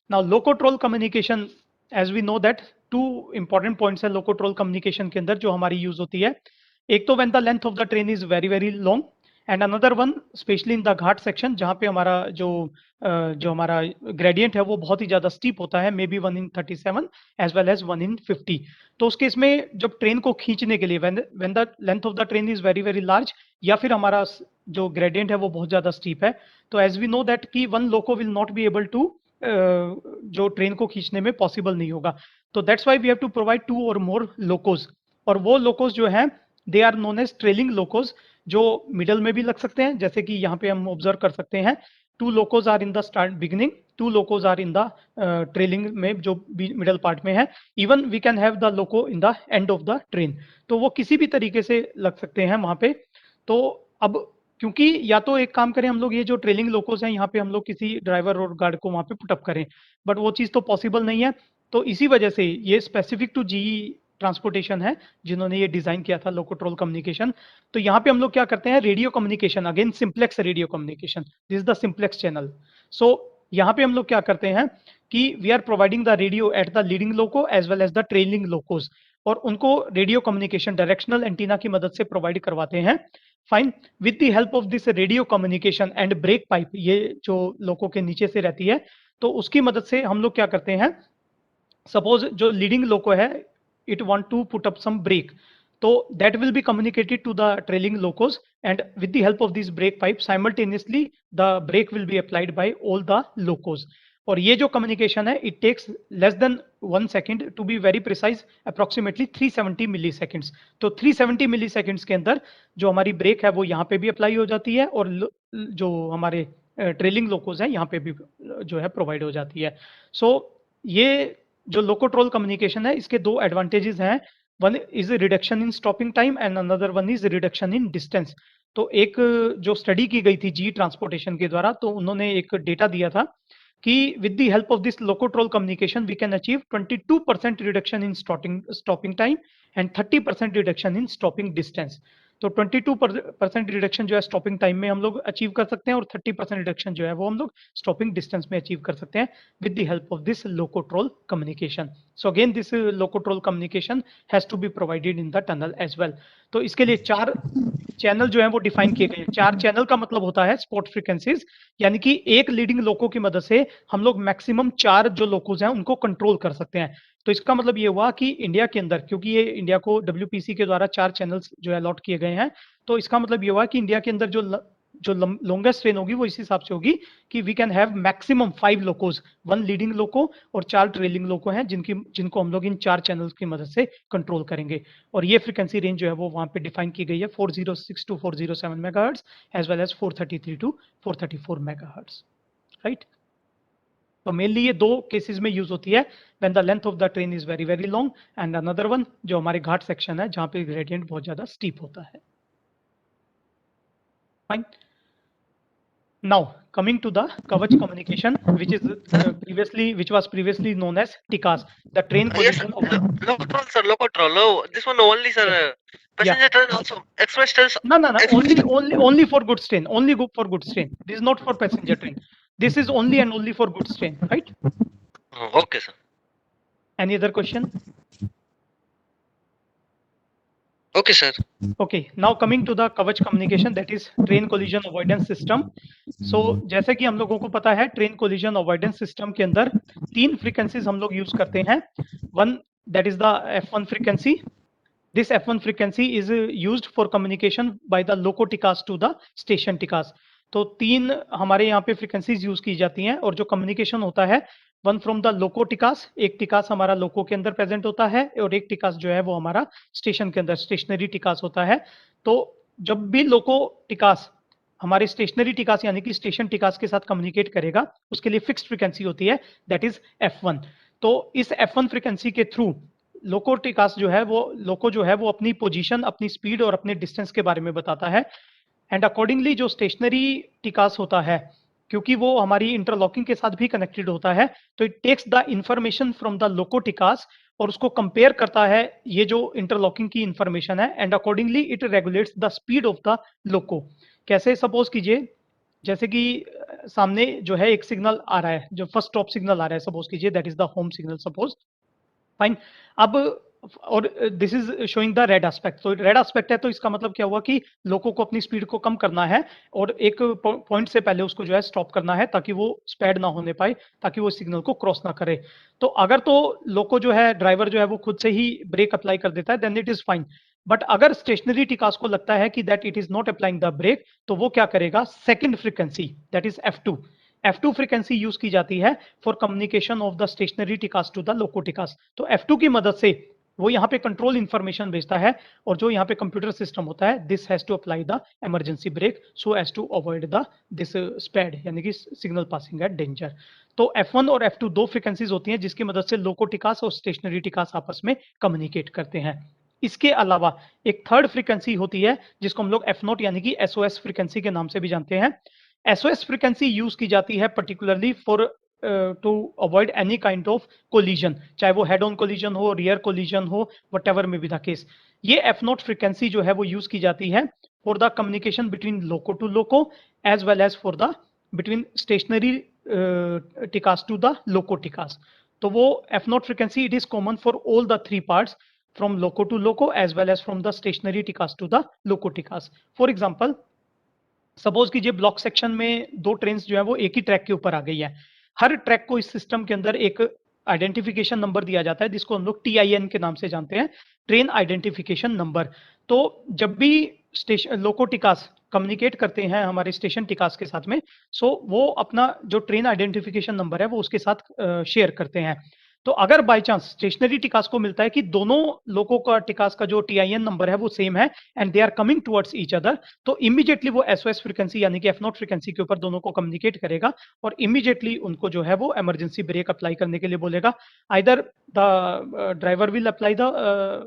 Now, locotroll communication, as we know that two important points है locotroll communication के अंदर जो हमारी use होती है। एक तो when the length of the train is very very long, and another one especially in the Ghat section जहाँ पे हमारा जो हमारा gradient है वो बहुत ही ज़्यादा steep होता है, maybe 1 in 37 as well as 1 in 50। तो उस केस में जब ट्रेन को खींचने के लिए when the length of the train is very very large, या फिर हमारा जो ग्रेडियंट है वो बहुत ज़्यादा स्टीप है, तो एज वी नो दैट कि one loco will not be able to जो ट्रेन को खींचने में पॉसिबल नहीं होगा। तो that's why we have to provide 2 और मोर लोकोज। और वो लोकोज जो है they are known as trailing locos, जो मिडल में भी लग सकते हैं, जैसे कि यहाँ पे हम ऑब्जर्व कर सकते हैं 2 locos are in the start beginning, 2 locos are in the trailing में जो मिडल पार्ट में है, even we can have the loco in the end of the train. तो वो किसी भी तरीके से लग सकते हैं वहाँ पे। तो अब क्योंकि या तो एक काम करें हम लोग, ये जो ट्रेलिंग लोकोस हैं यहाँ पे हम लोग किसी ड्राइवर और गार्ड को वहाँ पे पुटअप करें, बट वो चीज़ तो पॉसिबल नहीं है। तो इसी वजह से ये स्पेसिफिक टू जीई ट्रांसपोर्टेशन है जिन्होंने ये डिजाइन किया था लोकोट्रोल कम्युनिकेशन। तो यहाँ पे हम लोग क्या करते हैं, radio communication, again simplex radio communication, this is the simplex channel. So यहाँ पे हम लोग क्या करते हैं कि we are providing the radio at the leading loco as well as the trailing locos, और उनको रेडियो कम्युनिकेशन डायरेक्शनल एंटीना की मदद से प्रोवाइड करवाते हैं। Fine. With the help of this radio communication and break pipe, ये जो लोको के नीचे से रहती है, तो उसकी मदद से हम लोग क्या करते हैं, सपोज जो लीडिंग लोको है it want to put up some brake, तो that will be communicated to the trailing locos and with the help of this brake pipe simultaneously the brake will be applied by all the locos. और ये जो communication है it takes less than 1 second, to be very precise approximately 370 milliseconds. तो 370 मिली seconds के अंदर जो हमारी break है वो यहाँ पे भी अप्लाई हो जाती है, और जो हमारे ट्रेलिंग लोकोज हैं यहाँ पे भी जो है प्रोवाइड हो जाती है। सो ये जो लोकोट्रोल कम्युनिकेशन है इसके 2 एडवांटेजेस हैं, one is reduction in stopping time and another one is reduction in distance. तो एक जो स्टडी की गई थी जी ट्रांसपोर्टेशन के द्वारा, तो उन्होंने एक डेटा दिया था कि with the help of this locotrol communication we can achieve 22% reduction in stopping time and 30% reduction in stopping distance। तो 22% रिडक्शन जो है स्टॉपिंग टाइम में हम लोग अचीव कर सकते हैं, और 30% रिडक्शन जो है वो हम लोग स्टॉपिंग डिस्टेंस में अचीव कर सकते हैं with the help of this Locotrol communication. So again this Locotrol communication has to be provided in the tunnel as well. तो इसके लिए 4 चैनल जो है वो डिफाइन किए गए हैं। 4 चैनल का मतलब होता है स्पॉट फ्रीक्वेंसीज, यानी कि एक लीडिंग लोको की मदद से हम लोग मैक्सिमम 4 जो लोकोज हैं उनको कंट्रोल कर सकते हैं। तो इसका मतलब ये हुआ कि इंडिया के अंदर, क्योंकि ये इंडिया को डब्ल्यूपीसी के द्वारा 4 चैनल्स जो है अलॉट किए गए हैं, तो इसका मतलब ये हुआ कि इंडिया के अंदर जो लॉन्गेस्ट ट्रेन होगी वो इस हिसाब से होगी कि we can have maximum 5 locos, 1 leading loco और 4 ट्रेलिंग लोको हैं जिनको हम लोग इन 4 चैनल्स की मदद से कंट्रोल करेंगे। और ये फ्रीक्वेंसी रेंज जो है वो वहाँ पे डिफाइन की गई है 406 to 407 megahertz as well as 433 to 434 megahertz, right. So mainly ये 2 केसेस में यूज होती है, when the length of the train is very very long, and another one जो हमारे घाट सेक्शन है जहाँ पे ग्रेडियंट बहुत ज्यादा स्टीप होता है। Fine. Now coming to the Kavach communication, which was previously known as TICAS, the train position of Locotrol, sir, Locotrol. Oh, this one only, sir. Passenger train also. Express trains. No. Only for goods train. Only for goods train. This is not for passenger train. This is only and only for goods train, right? Okay, sir. Any other question? Okay, sir. Okay, now coming to the कवच communication, that is train collision avoidance system. So जैसे कि हम लोगों को पता है train collision avoidance system के अंदर 3 फ्रीक्वेंसीज हम लोग यूज करते हैं. One, that is the F1 frequency. This F1 frequency is used for communication by the loco TCAS to the station TCAS. तो 3 हमारे यहाँ पे फ्रीक्वेंसीज यूज की जाती हैं और जो कम्युनिकेशन होता है, वन फ्रॉम द लोको टिकास, एक टिकास हमारा लोको के अंदर प्रेजेंट होता है और एक टिकास जो है वो हमारा स्टेशन के अंदर स्टेशनरी टिकास होता है. तो जब भी लोको टिकास हमारे स्टेशनरी टिकास यानी कि स्टेशन टिकास के साथ कम्युनिकेट करेगा, उसके लिए फिक्स्ड फ्रीक्वेंसी होती है, दैट इज F1. तो इस F1 फ्रीक्वेंसी के थ्रू लोको टिकास जो है वो अपनी पोजीशन, अपनी स्पीड और अपने डिस्टेंस के बारे में बताता है. एंड अकॉर्डिंगली जो स्टेशनरी टिकास होता है, क्योंकि वो हमारी इंटरलॉकिंग के साथ भी कनेक्टेड होता है, तो it takes the information from the loco TCAS और उसको कंपेयर करता है ये जो इंटरलॉकिंग की इंफॉर्मेशन है, and accordingly it regulates the speed of the loco. कैसे? सपोज कीजिए जैसे कि सामने जो है एक सिग्नल आ रहा है, जो फर्स्ट स्टॉप सिग्नल आ रहा है, सपोज कीजिए that is the home signal, suppose. Fine. अब और this is showing the red aspect. तो रेड एस्पेक्ट है तो इसका मतलब क्या हुआ कि लोगों को अपनी स्पीड को कम करना है और एक पॉइंट से पहले उसको जो है स्टॉप करना है ताकि वो स्पीड ना होने पाए, ताकि वो सिग्नल को क्रॉस ना करे. तो अगर तो लोको जो है, ड्राइवर जो है वो खुद से ही ब्रेक अप्लाई कर देता है, then it is fine. But अगर स्टेशनरी टिकास को लगता है कि that it is not applying the brake, तो वो क्या करेगा, second frequency that is F2 frequency use की जाती है for communication of the stationary TCAS to the loco TCAS. तो F2 की मदद से वो यहाँ पे कंट्रोल इंफॉर्मेशन भेजता है और जो यहाँ पे कंप्यूटर सिस्टम होता है, this has to apply the emergency brake so as to avoid the this SPAD यानी कि सिग्नल पासिंग एट डेंजर. तो F1 और F2 दो फ्रीक्वेंसीज होती हैं जिसकी मदद से लोको टिकास और स्टेशनरी टिकास आपस में कम्युनिकेट करते हैं. इसके अलावा एक थर्ड फ्रीक्वेंसी होती है जिसको हम लोग F0 यानी कि SOS फ्रीक्वेंसी के नाम से भी जानते हैं. SOS फ्रीक्वेंसी यूज की जाती है particularly for to avoid any kind of collision, चाहे वो हेड ऑन कोलिजन हो, रियर कोलिजन हो, whatever may be the case. ये F0 फ्रीक्वेंसी जो है वो यूज की जाती है for the communication between loco to loco as well as for the between stationary TCAS to the loco TCAS. तो वो F0 frequency it is common for all the three parts from loco to loco as well as from the stationary TCAS to the loco TCAS. For example, suppose कीजिए block section में दो trains जो है वो एक ही track के ऊपर आ गई है. हर ट्रैक को इस सिस्टम के अंदर एक आइडेंटिफिकेशन नंबर दिया जाता है जिसको हम लोग TIN के नाम से जानते हैं, ट्रेन आइडेंटिफिकेशन नंबर. तो जब भी स्टेशन लोको टिकास कम्युनिकेट करते हैं हमारे स्टेशन टिकास के साथ में, सो वो अपना जो ट्रेन आइडेंटिफिकेशन नंबर है वो उसके साथ शेयर करते हैं. तो अगर बाय चांस स्टेशनरी टिकास को मिलता है कि दोनों लोगों का टिकास का जो TIN नंबर है वो सेम है and they are coming towards each other, तो इमीडिएटली वो SOS फ्रीक्वेंसी यानी कि F0 फ्रीक्वेंसी के ऊपर दोनों को कम्युनिकेट करेगा और इमीडिएटली उनको जो है वो इमरजेंसी ब्रेक अप्लाई करने के लिए बोलेगा. Either the driver will apply the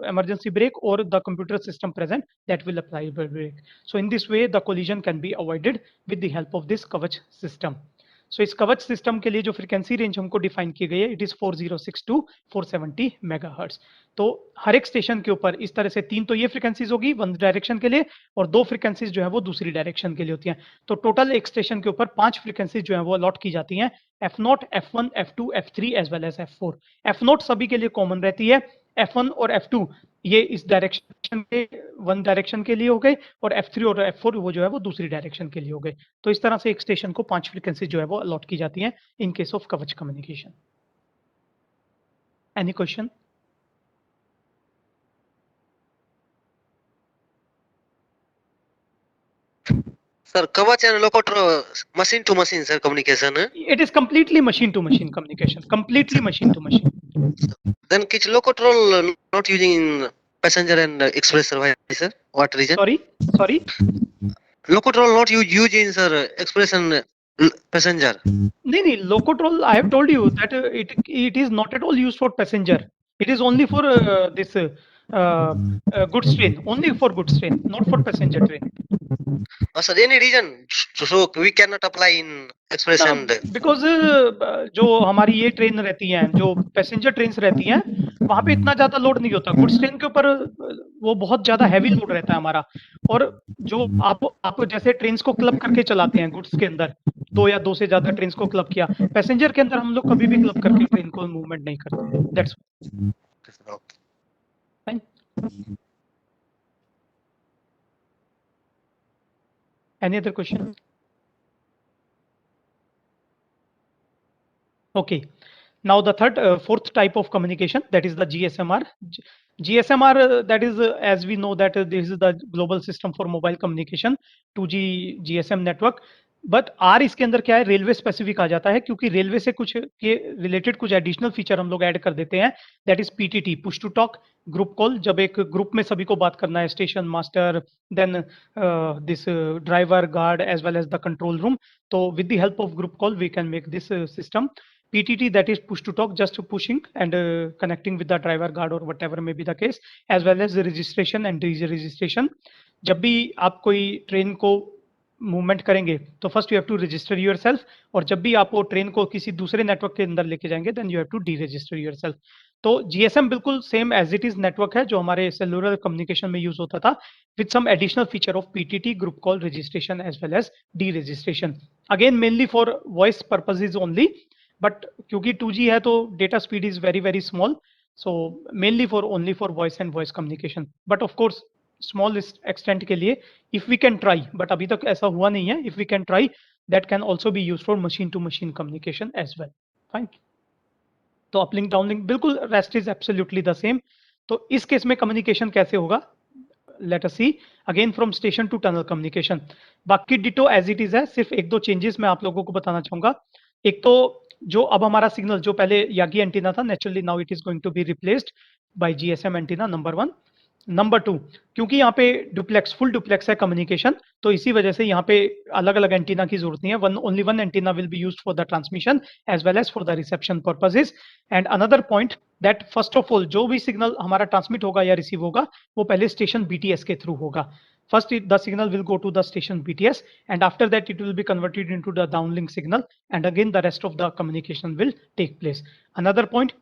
emergency brake और the computer system present that will apply the brake. So in this way the collision can be avoided with the help of this Kavach system. So इस Kavach system के लिए जो frequency range हमको define की गई है, it is 4062 to 470 megahertz. तो हर एक स्टेशन के ऊपर इस तरह से 3 तो ये फ्रीक्वेंसीज होगी वन डायरेक्शन के लिए और 2 फ्रीक्वेंसीज जो है वो दूसरी डायरेक्शन के लिए होती हैं. तो टोटल एक स्टेशन के ऊपर 5 फ्रीक्वेंसीज जो है वो अलॉट की जाती हैं, F0, F1, F2, F3 as well as F4. F0 सभी के लिए कॉमन रहती है, F1 और F2 ये इस डायरेक्शन के वन डायरेक्शन के लिए हो गए और F3 और F4 वो जो है वो दूसरी डायरेक्शन के लिए हो गए. तो इस तरह से एक स्टेशन को 5 फ्रीक्वेंसी जो है वो अलॉट की जाती हैं इन केस ऑफ कवच communication. Any question? Sir, Kavach and Locomotor machine to machine, sir, communication. It is completely machine to machine communication. Completely machine to machine. Then which Locomotor not using passenger and express, sir? What reason? Sorry. Locomotor not using, sir, express and passenger. No. Locomotor, I have told you that it is not at all used for passenger. It is only for this goods train. Only for goods train, not for passenger train. Sir, any reason? So we cannot apply in express and because जो हमारी ये train रहती हैं, जो passenger trains रहती हैं, वहाँ पे इतना ज्यादा लोड नहीं होता. गुड्स ट्रेन के ऊपर वो बहुत ज्यादा हैवी लोड रहता है हमारा. और जो आप जैसे ट्रेन्स को क्लब करके चलाते हैं गुड्स के अंदर, 2 या 2 से ज्यादा ट्रेन को क्लब किया। पैसेंजर के अंदर हम लोग कभी भी क्लब करके ट्रेन को मूवमेंट नहीं करते। That's fine. Any other question? Okay. Now the fourth type of communication, that is the GSMR. GSMR, that is, as we know that this is the global system for mobile communication, 2G GSM network. But आर इसके अंदर क्या है, railway specific आ जाता है, क्योंकि railway से कुछ के रिलेटेड कुछ एडिशनल फीचर हम लोग ऐड कर देते हैं। That is PTT, push to talk, group call, जब एक ग्रुप में सभी को बात करना है, station master, then this driver, guard, as well as the control room. तो with the help of group call we can make this system PTT, that is push to talk, just pushing and connecting with the driver, guard or whatever may be the case, as well as the registration and registration. जब भी आप कोई train को movement करेंगे तो first you have to register yourself, और जब भी आप वो ट्रेन को किसी दूसरे नेटवर्क के अंदर लेके जाएंगे then you have to deregister yourself. तो जीएसएम बिल्कुल same as it is network है जो हमारे सेलुलर कम्युनिकेशन में यूज होता था, with some additional feature of PTT, group call, registration as well as deregistration. Again mainly for voice purposes only, but क्योंकि 2G है तो data speed is very very small, so mainly for only for voice and voice communication. But of course small extent के लिए if we can try, but अभी तक ऐसा हुआ नहीं है, if we can try that can also be use for machine to machine communication as well. Fine. तो uplink downlink बिल्कुल rest is absolutely the same. तो इस केस में कम्युनिकेशन कैसे होगा, let us see. Again from station to tunnel communication, बाकी ditto as it is है, सिर्फ एक दो चेंजेस मैं आप लोगों को बताना चाहूंगा। एक तो जो अब हमारा सिग्नल जो पहले यागी एंटीना था, naturally now it is going to be replaced by GSM antenna, number 1। Number 2, क्योंकि यहाँ पे डुप्लेक्स, फुल डुप्लेक्स है कम्युनिकेशन, तो इसी वजह से यहाँ पे अलग अलग एंटीना की जरूरत नहीं है। Only one antenna will be used for the transmission as well as for the reception purposes. And another point that first of all जो भी सिग्नल हमारा ट्रांसमिट होगा या रिसीव होगा वो पहले स्टेशन बीटीएस के थ्रू होगा। First, the signal will go to the station BTS, and after that it will be converted into the downlink signal, and again the rest of the communication will take place. Another point,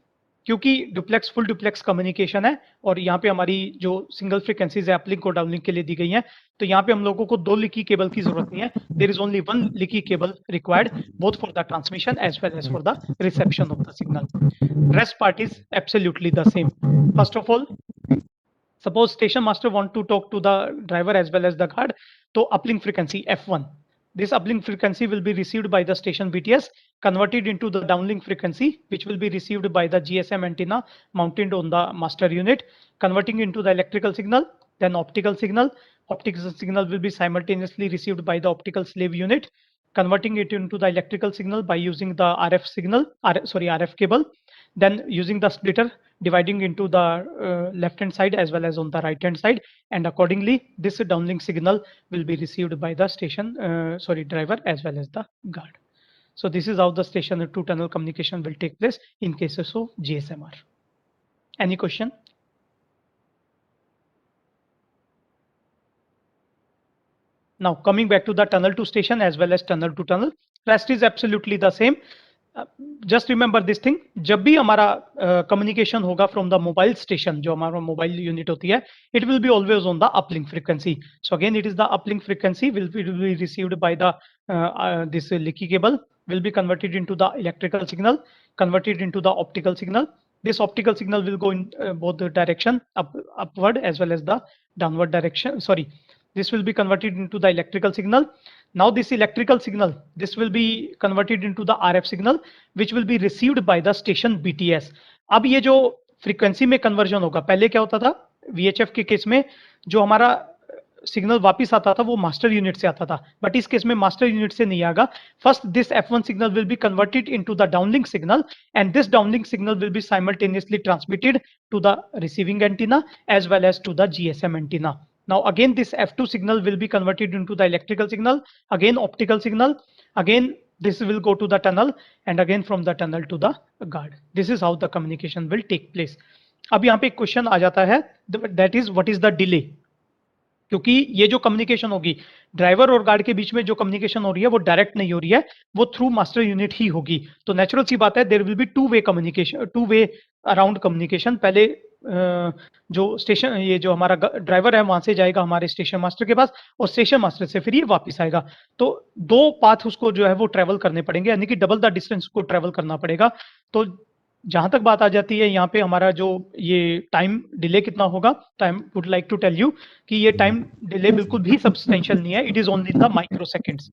क्योंकि duplex full duplex communication है और यहाँ पे हमारी जो single frequencies है uplink और downlink के लिए दी गई हैं, तो यहाँ पे हम लोगों को 2 लीकी केबल की जरूरत नहीं है। There is only 1 leaky cable required both for the transmission as well as for the reception of the signal. Rest part is absolutely the same. First of all, suppose station master want to talk to the driver as well as the guard, so uplink frequency F1, this uplink frequency will be received by the station BTS, converted into the downlink frequency which will be received by the GSM antenna mounted on the master unit, converting into the electrical signal, then optical signal. Optical signal will be simultaneously received by the optical slave unit, converting it into the electrical signal by using the RF cable, then using the splitter dividing into the left hand side as well as on the right hand side, and accordingly this downlink signal will be received by the station driver as well as the guard. So this is how the station to tunnel communication will take place in cases of GSMR. Any question? Now coming back to the tunnel to station as well as tunnel to tunnel, rest is absolutely the same. Just remember this thing, जब भी हमारा communication होगा from the mobile station, जो हमारा mobile unit होती है, it will be always on the uplink frequency. So again it is the uplink frequency will be received by the this leaky cable, will be converted into the electrical signal, converted into the optical signal. This optical signal will go in both the direction, upward as well as the downward direction. This will be converted into the electrical signal. Now this electrical signal, this will be converted into the RF signal, which will be received by the station BTS. अब ये जो frequency में conversion होगा, पहले क्या होता था VHF के केस में, जो हमारा सिग्नल वापस आता था वो मास्टर यूनिट से आता था, बट इस केस में मास्टर यूनिट से नहीं आएगा। First this F1 signal will be converted into the downlink signal, and this downlink signal will be simultaneously transmitted to the receiving antenna as well as to the GSM antenna. Now again this F2 signal will be converted into the electrical signal, again optical signal, again this will go to the tunnel, and again from the tunnel to the guard. This is how the communication will take place. अब यहाँ पे एक question आ जाता है, that is what is the delay? क्योंकि ये जो communication होगी ड्राइवर और गार्ड के बीच में जो कम्युनिकेशन हो रही है वो डायरेक्ट नहीं हो रही है, वो थ्रू मास्टर यूनिट ही होगी। तो नेचुरल सी बात है, there will be two way communication, two way around communication. पहले जो स्टेशन, ये जो हमारा ड्राइवर है वहां से जाएगा हमारे स्टेशन मास्टर के पास, और स्टेशन मास्टर से फिर ये वापस आएगा। तो 2 पाथ उसको जो है वो ट्रैवल करने पड़ेंगे, यानी कि डबल द डिस्टेंस को ट्रैवल करना पड़ेगा। तो जहां तक बात आ जाती है यहाँ पे हमारा जो ये टाइम डिले कितना होगा, तो I would like to tell you कि ये टाइम डिले बिल्कुल भी सब्सटेंशियल नहीं है, it is only in the microseconds.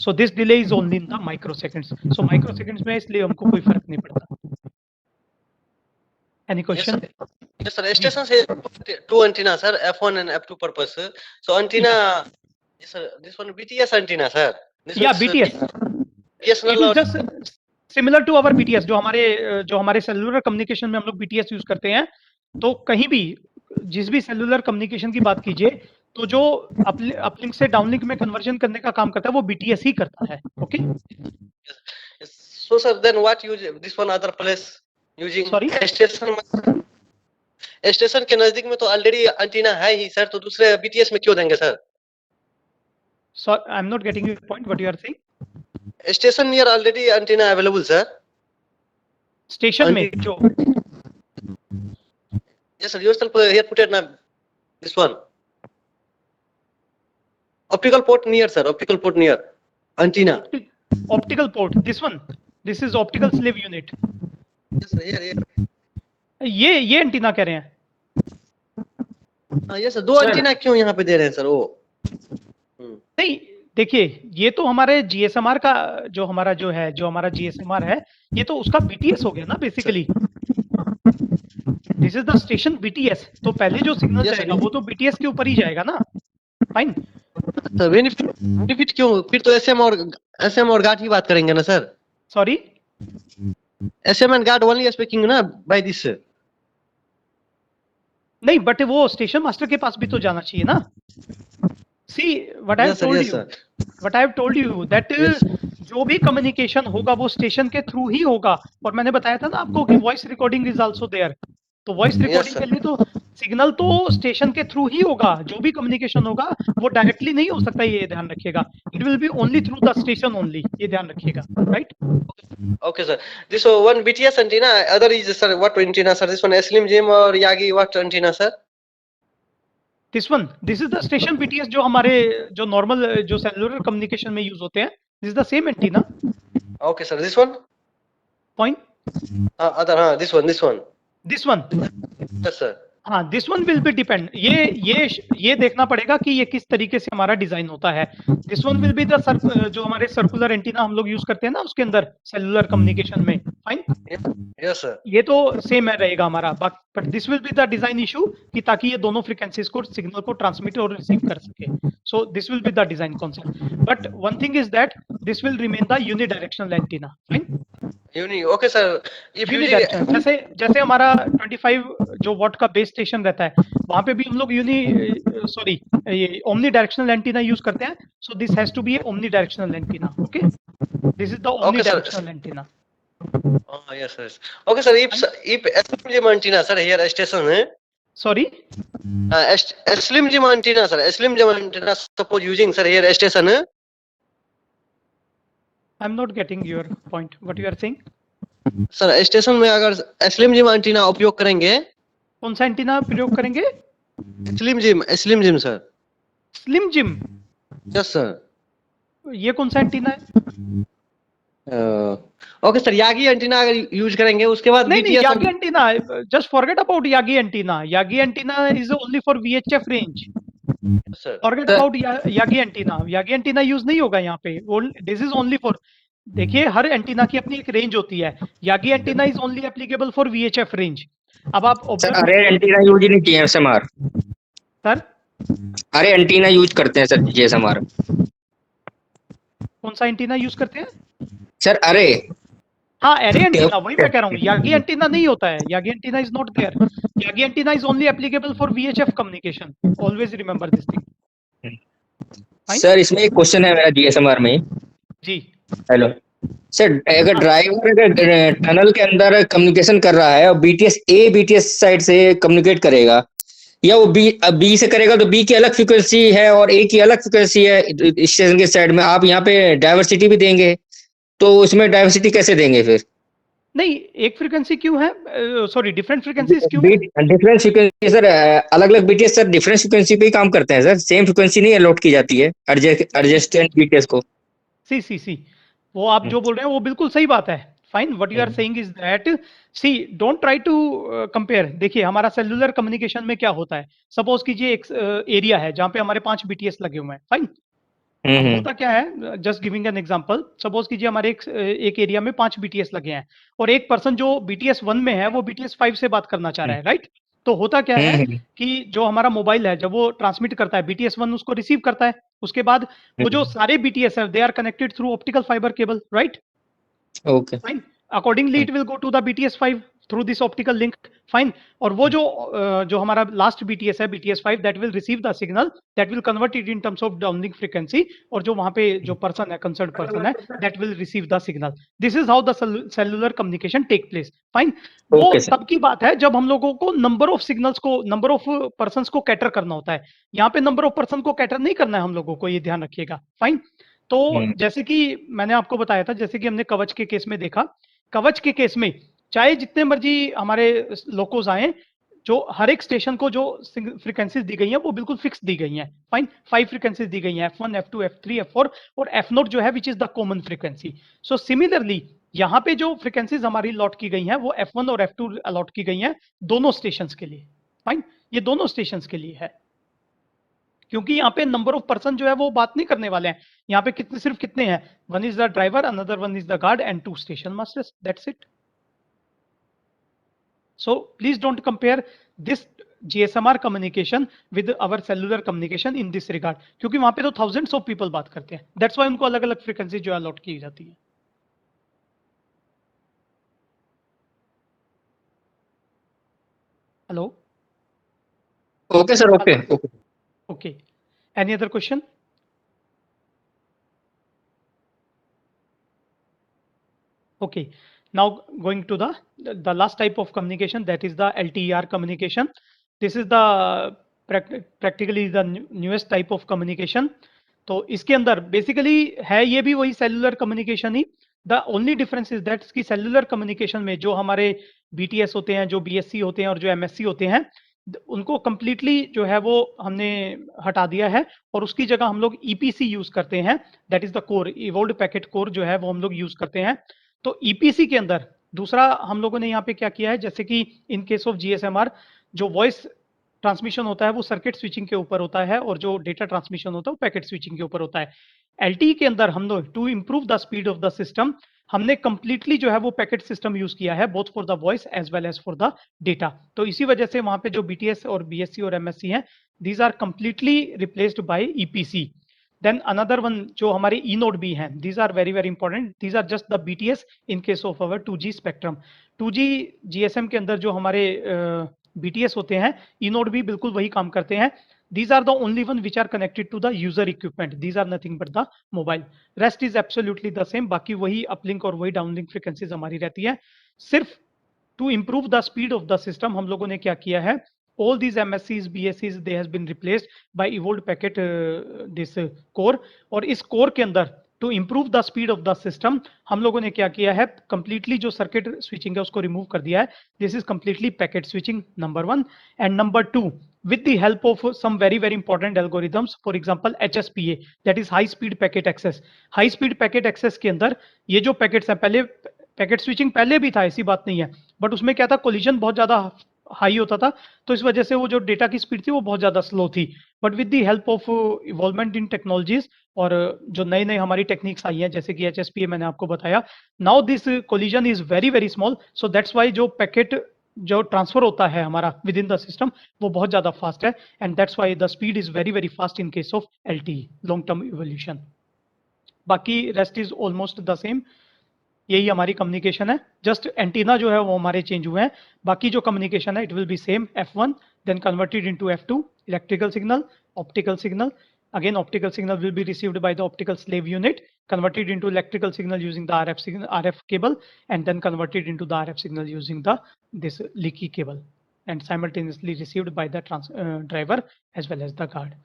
So this delay is only in the microseconds. So microseconds में इसलिए हमको कोई फर्क नहीं पड़ता। Any question? Yes, sir. Station has 2 antenna, sir. F1 and F2 purpose. So antenna, yes, sir. This one BTS antenna, sir. This Yeah, BTS. BSNL It is or just similar to our BTS, जो हमारे cellular communication में हम लोग BTS use करते हैं। तो कहीं भी जिस भी सेलुलर कम्युनिकेशन की बात कीजिए, तो जो अपलिंक से डाउनलिंक में कन्वर्जन करने का काम करता है वो BTS ही करता है। Okay. So sir, then what use this one other place using? Sorry? Station के नजदीक में तो ऑलरेडी एंटीना है ही सर, तो दूसरे BTS में क्यों देंगे sir? So I'm not getting your point. What you are saying? Station near already antenna available, sir. Station में जो? Yes sir, yourself here put it now. This one. Optical port near, sir. Optical port near. Antenna. Optical port. This one. This is optical slave unit. Yes sir, here. ये antenna कह रहे हैं। हाँ, yes sir. 2 antenna क्यों यहाँ पे दे रहे हैं सर? वो नहीं, देखिए ये तो हमारे GSMR का जो हमारा GSMR है, ये तो उसका BTS हो गया ना basically. This is the station BTS। तो पहले जो सिग्नल जाएगा वो तो BTS के ऊपर ही जाएगा ना। फाइन। तो बेनिफिट क्यों? फिर तो SM और गार्ड ही बात करेंगे ना sir. Sorry? SM and guard only speaking ना by this। नहीं, बट वो स्टेशन मास्टर के पास भी तो जाना चाहिए ना। See what I have told you that जो भी कम्युनिकेशन होगा वो स्टेशन के थ्रू ही होगा। और मैंने बताया था ना आपको कि voice recording is also there. तो वॉइस रिकॉर्डिंग के लिए तो सिग्नल तो स्टेशन के थ्रू ही होगा। जो भी कम्युनिकेशन होगा वो डायरेक्टली नहीं हो सकता, ये ध्यान रखिएगा। It will be only through the station only, ये ध्यान रखिएगा। Right? Okay sir. This one BTS antenna, other is sir what antenna sir? This one Slim Jim or Yagi what antenna sir? This one, this is the station BTS जो हमारे जो normal जो cellular communication में use होते हैं। This is the same antenna. Okay sir. This one? Point? Other this one. This one. Yes sir. हाँ, this one will be depend. ये देखना पड़ेगा कि ये किस तरीके से हमारा डिजाइन होता है। This one will be the जो हमारे सर्कुलर एंटीना हम लोग यूज करते हैं ना उसके अंदर सेलुलर कम्युनिकेशन में। फाइन? Yes sir. ये तो सेम है रहेगा हमारा, but this will be the design issue कि ताकि ये दोनों फ्रीक्वेंसीज को सिग्नल को ट्रांसमिट और रिसीव कर सके। So this will be the design concept. But one thing is that this will remain the unidirectional antenna. Fine? Okay sir. जैसे हमारा 25 जो वॉट का बेस स्टेशन रहता है वहां पे भी हम लोग ये ओमनी डायरेक्शनल एंटीना यूज करते हैं। So this has to be a omnidirectional antenna. Okay, this is the omnidirectional antenna. Yes sir. Okay sir, if Slim Jim antenna sir here station है। Sorry? Slim Jim antenna sir, Slim Jim antenna suppose using sir here station है। I'm not getting your point. What you are saying? Sir station में अगर Slim Jim antenna उपयोग करेंगे। कौन सा antenna प्रयोग करेंगे? Slim jim sir. Slim jim? Yes sir. ये कौन सा एंटीना है? ओके सर, यागी एंटीना अगर यूज करेंगे उसके बाद नहीं, Yagi antenna just forget about Yagi antenna. Yagi antenna is only for VHF range. Forget about Yagi antenna. Yagi antenna use नहीं होगा यहाँ पे। दिस इज ओनली फॉर, देखिए हर एंटीना की अपनी एक रेंज होती है। Yagi antenna is only applicable for VHF range. अब आप अरे एंटीना यूज नहीं किए SMR सर। अरे एंटीना यूज करते हैं सर GSMR। कौन सा एंटीना यूज करते हैं सर? अरे हाँ, एरे एंटीना, वही मैं कह रहा हूँ। यागी एंटीना नहीं होता है। Yagi antenna is not there. Yagi antenna is only applicable for VHF communication. Always remember this thing. Sir इसमें एक क्वेश्चन है मेरा GSMR में। जी हेलो सर, अगर ड्राइवर टनल के अंदर कम्युनिकेशन कर रहा है और BTS साइड से कम्युनिकेट करेगा, या वो B से करेगा तो B की अलग फ्रीक्वेंसी है और A की अलग फ्रीक्वेंसी है स्टेशन के साइड में। आप यहाँ पे डाइवर्सिटी भी देंगे, तो उसमें डाइवर्सिटी कैसे देंगे फिर? नहीं, एक फ्रीक्वेंसी क्यों है, सॉरी डिफरेंट फ्रीक्वेंसीज क्यों है? डिफरेंट फ्रीक्वेंसी सर, अलग अलग बीटीएस सर डिफरेंट फ्रीक्वेंसी पे ही काम करते हैं सर, सेम फ्रीक्वेंसी नहीं अलॉट की जाती है एडजस्टेंट बीटीएस को। सी वो आप जो बोल रहे हैं वो बिल्कुल सही बात है, fine. What you are saying is that, see don't try to compare. देखिए हमारा सेलुलर कम्युनिकेशन में क्या होता है, सपोज कीजिए एक एरिया है जहां पे हमारे 5 बीटीएस लगे हुए हैं, फाइन। अब होता क्या है, just giving an example, suppose कीजिए हमारे एक एरिया में 5 बीटीएस लगे हैं और एक पर्सन जो बीटीएस 1 में है वो बीटीएस 5 से बात करना चाह रहा है, राइट? तो होता क्या है कि जो हमारा मोबाइल है जब वो ट्रांसमिट करता है बीटीएस 1 उसको रिसीव करता है, उसके बाद वो जो सारे बीटीएस है they are connected through optical fibre cable, right? Okay Fine. Accordingly, it will go to the BTS 5 through this optical link. Fine. और वो जो हमारा लास्ट BTS है BTS 5 that will receive the signal, that will convert it in terms of downlink frequency, और जो वहां पे जो पर्सन है concerned person है that will receive the signal. This is how the cellular communication take place. Fine. वो तब की बात है जब हम लोगों को नंबर ऑफ सिग्नल्स को, नंबर ऑफ पर्संस को कैटर करना होता है। यहाँ पे नंबर ऑफ पर्सन को कैटर नहीं करना है हम लोगों को, ये ध्यान रखिएगा। फाइन। तो जैसे कि मैंने आपको बताया था, जैसे कि हमने कवच के केस में देखा, कवच के केस में चाहे जितने मर्जी हमारे लोकोज आए, जो हर एक स्टेशन को जो फ्रीक्वेंसीज दी गई हैं वो बिल्कुल फिक्स दी गई हैं। फाइन, 5 फ्रीक्वेंसीज दी गई हैं, F1, F2, F3, F4 और F0 जो है which is the common frequency. So similarly यहाँ पे जो फ्रीक्वेंसीज हमारी अलॉट की गई हैं वो F1 और F2 अलॉट की गई हैं दोनों स्टेशंस के लिए। फाइन, ये दोनों स्टेशंस के लिए है, क्योंकि यहाँ पे नंबर ऑफ पर्सन जो है वो बात नहीं करने वाले हैं। यहाँ पे कितने, सिर्फ कितने हैं, one is the driver, another one is the guard and 2 station masters, that's it. So please don't compare this GSMR communication with our cellular communication in this regard, क्योंकि वहां पे तो थाउजेंड्स ऑफ पीपल बात करते हैं, that's why उनको अलग अलग फ्रीक्वेंसी जो अलॉट की जाती है। Hello, okay sir, okay okay okay, any other question? Okay, now going to the last type of communication, that is the LTE-R communication. This is the practically the newest type of communication. तो इसके अंदर basically है ये भी वही cellular communication he, the only difference is that कि cellular communication में जो हमारे BTS होते हैं, जो BSC होते हैं और जो MSC होते हैं, उनको कंप्लीटली जो है वो हमने हटा दिया है और उसकी जगह हम लोग EPC यूज करते हैं, that is the core, evolved packet core जो है वो हम लोग यूज करते हैं। तो EPC के अंदर दूसरा हम लोगों ने यहाँ पे क्या किया है, जैसे कि इन केस ऑफ GSMR जो वॉइस ट्रांसमिशन होता है वो सर्किट स्विचिंग के ऊपर होता है और जो डेटा ट्रांसमिशन होता है वो पैकेट स्विचिंग के ऊपर होता है। LTE के अंदर हम लोग to improve the speed of the system हमने कंप्लीटली जो है वो पैकेट सिस्टम यूज किया है, both for the voice as well as for the data. तो इसी वजह से वहां पे जो BTS और BSC और MSC हैं, these are completely replaced by EPC। Then another one जो हमारे E-node भी हैं, these are very very important, these are just the BTS in case of our 2G spectrum। 2G GSM के अंदर जो हमारे BTS होते हैं, E-node भी बिल्कुल वही काम करते हैं। These are the only one which are connected to the user equipment, these are nothing but the mobile, rest is absolutely the same। बाकी वही uplink और वही downlink frequencies हमारी रहती है। सिर्फ to improve the speed of the system हम लोगों ने क्या किया है, all these MSCs, BSCs, they has been replaced by evolved packet this core। और इस core के अंदर to improve the speed of the system हम लोगों ने क्या किया है, completely जो circuit switching है उसको remove कर दिया है। This is completely packet switching, number 1। and number 2, with the help of some very very important algorithms, for example HSPA, that is high speed packet access। high speed packet access के अंदर ये जो packets हैं, पहले packet switching पहले भी था, ऐसी बात नहीं है, बट उसमें क्या था, कोलिजन बहुत ज्यादा हाई होता था, तो इस वजह से वो जो डेटा की स्पीड थी वो बहुत ज्यादा स्लो थी। But with the help of involvement in technologies और जो नई नई हमारी टेक्निक्स आई हैं जैसे कि HSPA मैंने आपको बताया, now this collision is very very small, so that's why जो पैकेट जो ट्रांसफर होता है हमारा विद इन द सिस्टम वो बहुत ज्यादा फास्ट है, and that's why the speed is very very fast in case of LTE, long term evolution. बाकी rest is almost the same, यही हमारी कम्युनिकेशन है, जस्ट एंटीना जो है वो हमारे चेंज हुए हैं, बाकी जो कम्युनिकेशन है it will be same. F1 then converted into F2, electrical signal, optical signal, again optical signal will be received by the optical slave unit, converted into electrical signal using the RF cable, and then converted into the RF signal using this leaky cable, and simultaneously received by the driver as well as the guard।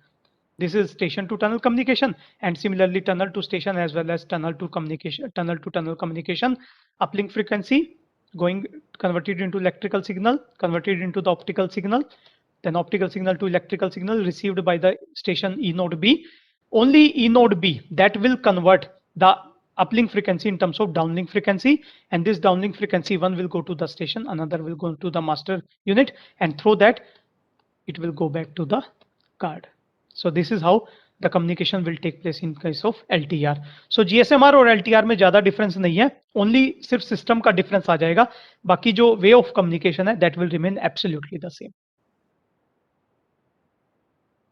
This is station to tunnel communication, and similarly tunnel to station as well as tunnel to tunnel communication, uplink frequency going converted into electrical signal, converted into the optical signal, then optical signal to electrical signal received by the station E node B. Only E node B that will convert the uplink frequency in terms of downlink frequency, and this downlink frequency one will go to the station, another will go to the master unit, and through that it will go back to the card. So this is how the communication will take place in case of LTE-R. So GSM-R और LTE-R में ज़्यादा difference नहीं है, only सिर्फ system का difference आ जाएगा, बाकी जो way of communication है that will remain absolutely the same.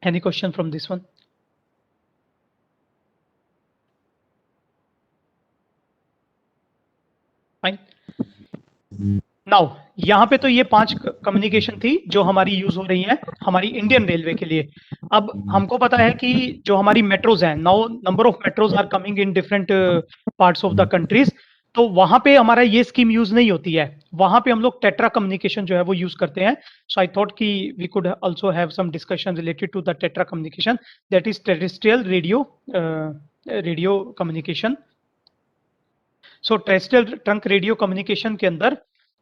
Any question from this one? Fine. Now यहाँ पे तो ये 5 कम्युनिकेशन थी जो हमारी यूज हो रही है हमारी इंडियन रेलवे के लिए. अब हमको पता है कि जो हमारी मेट्रोज हैं, now number of metros are coming in different parts of the countries, तो वहां पे हमारा ये स्कीम यूज नहीं होती है, वहां पे हम लोग टेट्रा कम्युनिकेशन जो है वो यूज करते हैं. सो आई थॉट कि we could also have some discussion related to the tetra communication, that is terrestrial radio communication. So terrestrial trunk radio communication के अंदर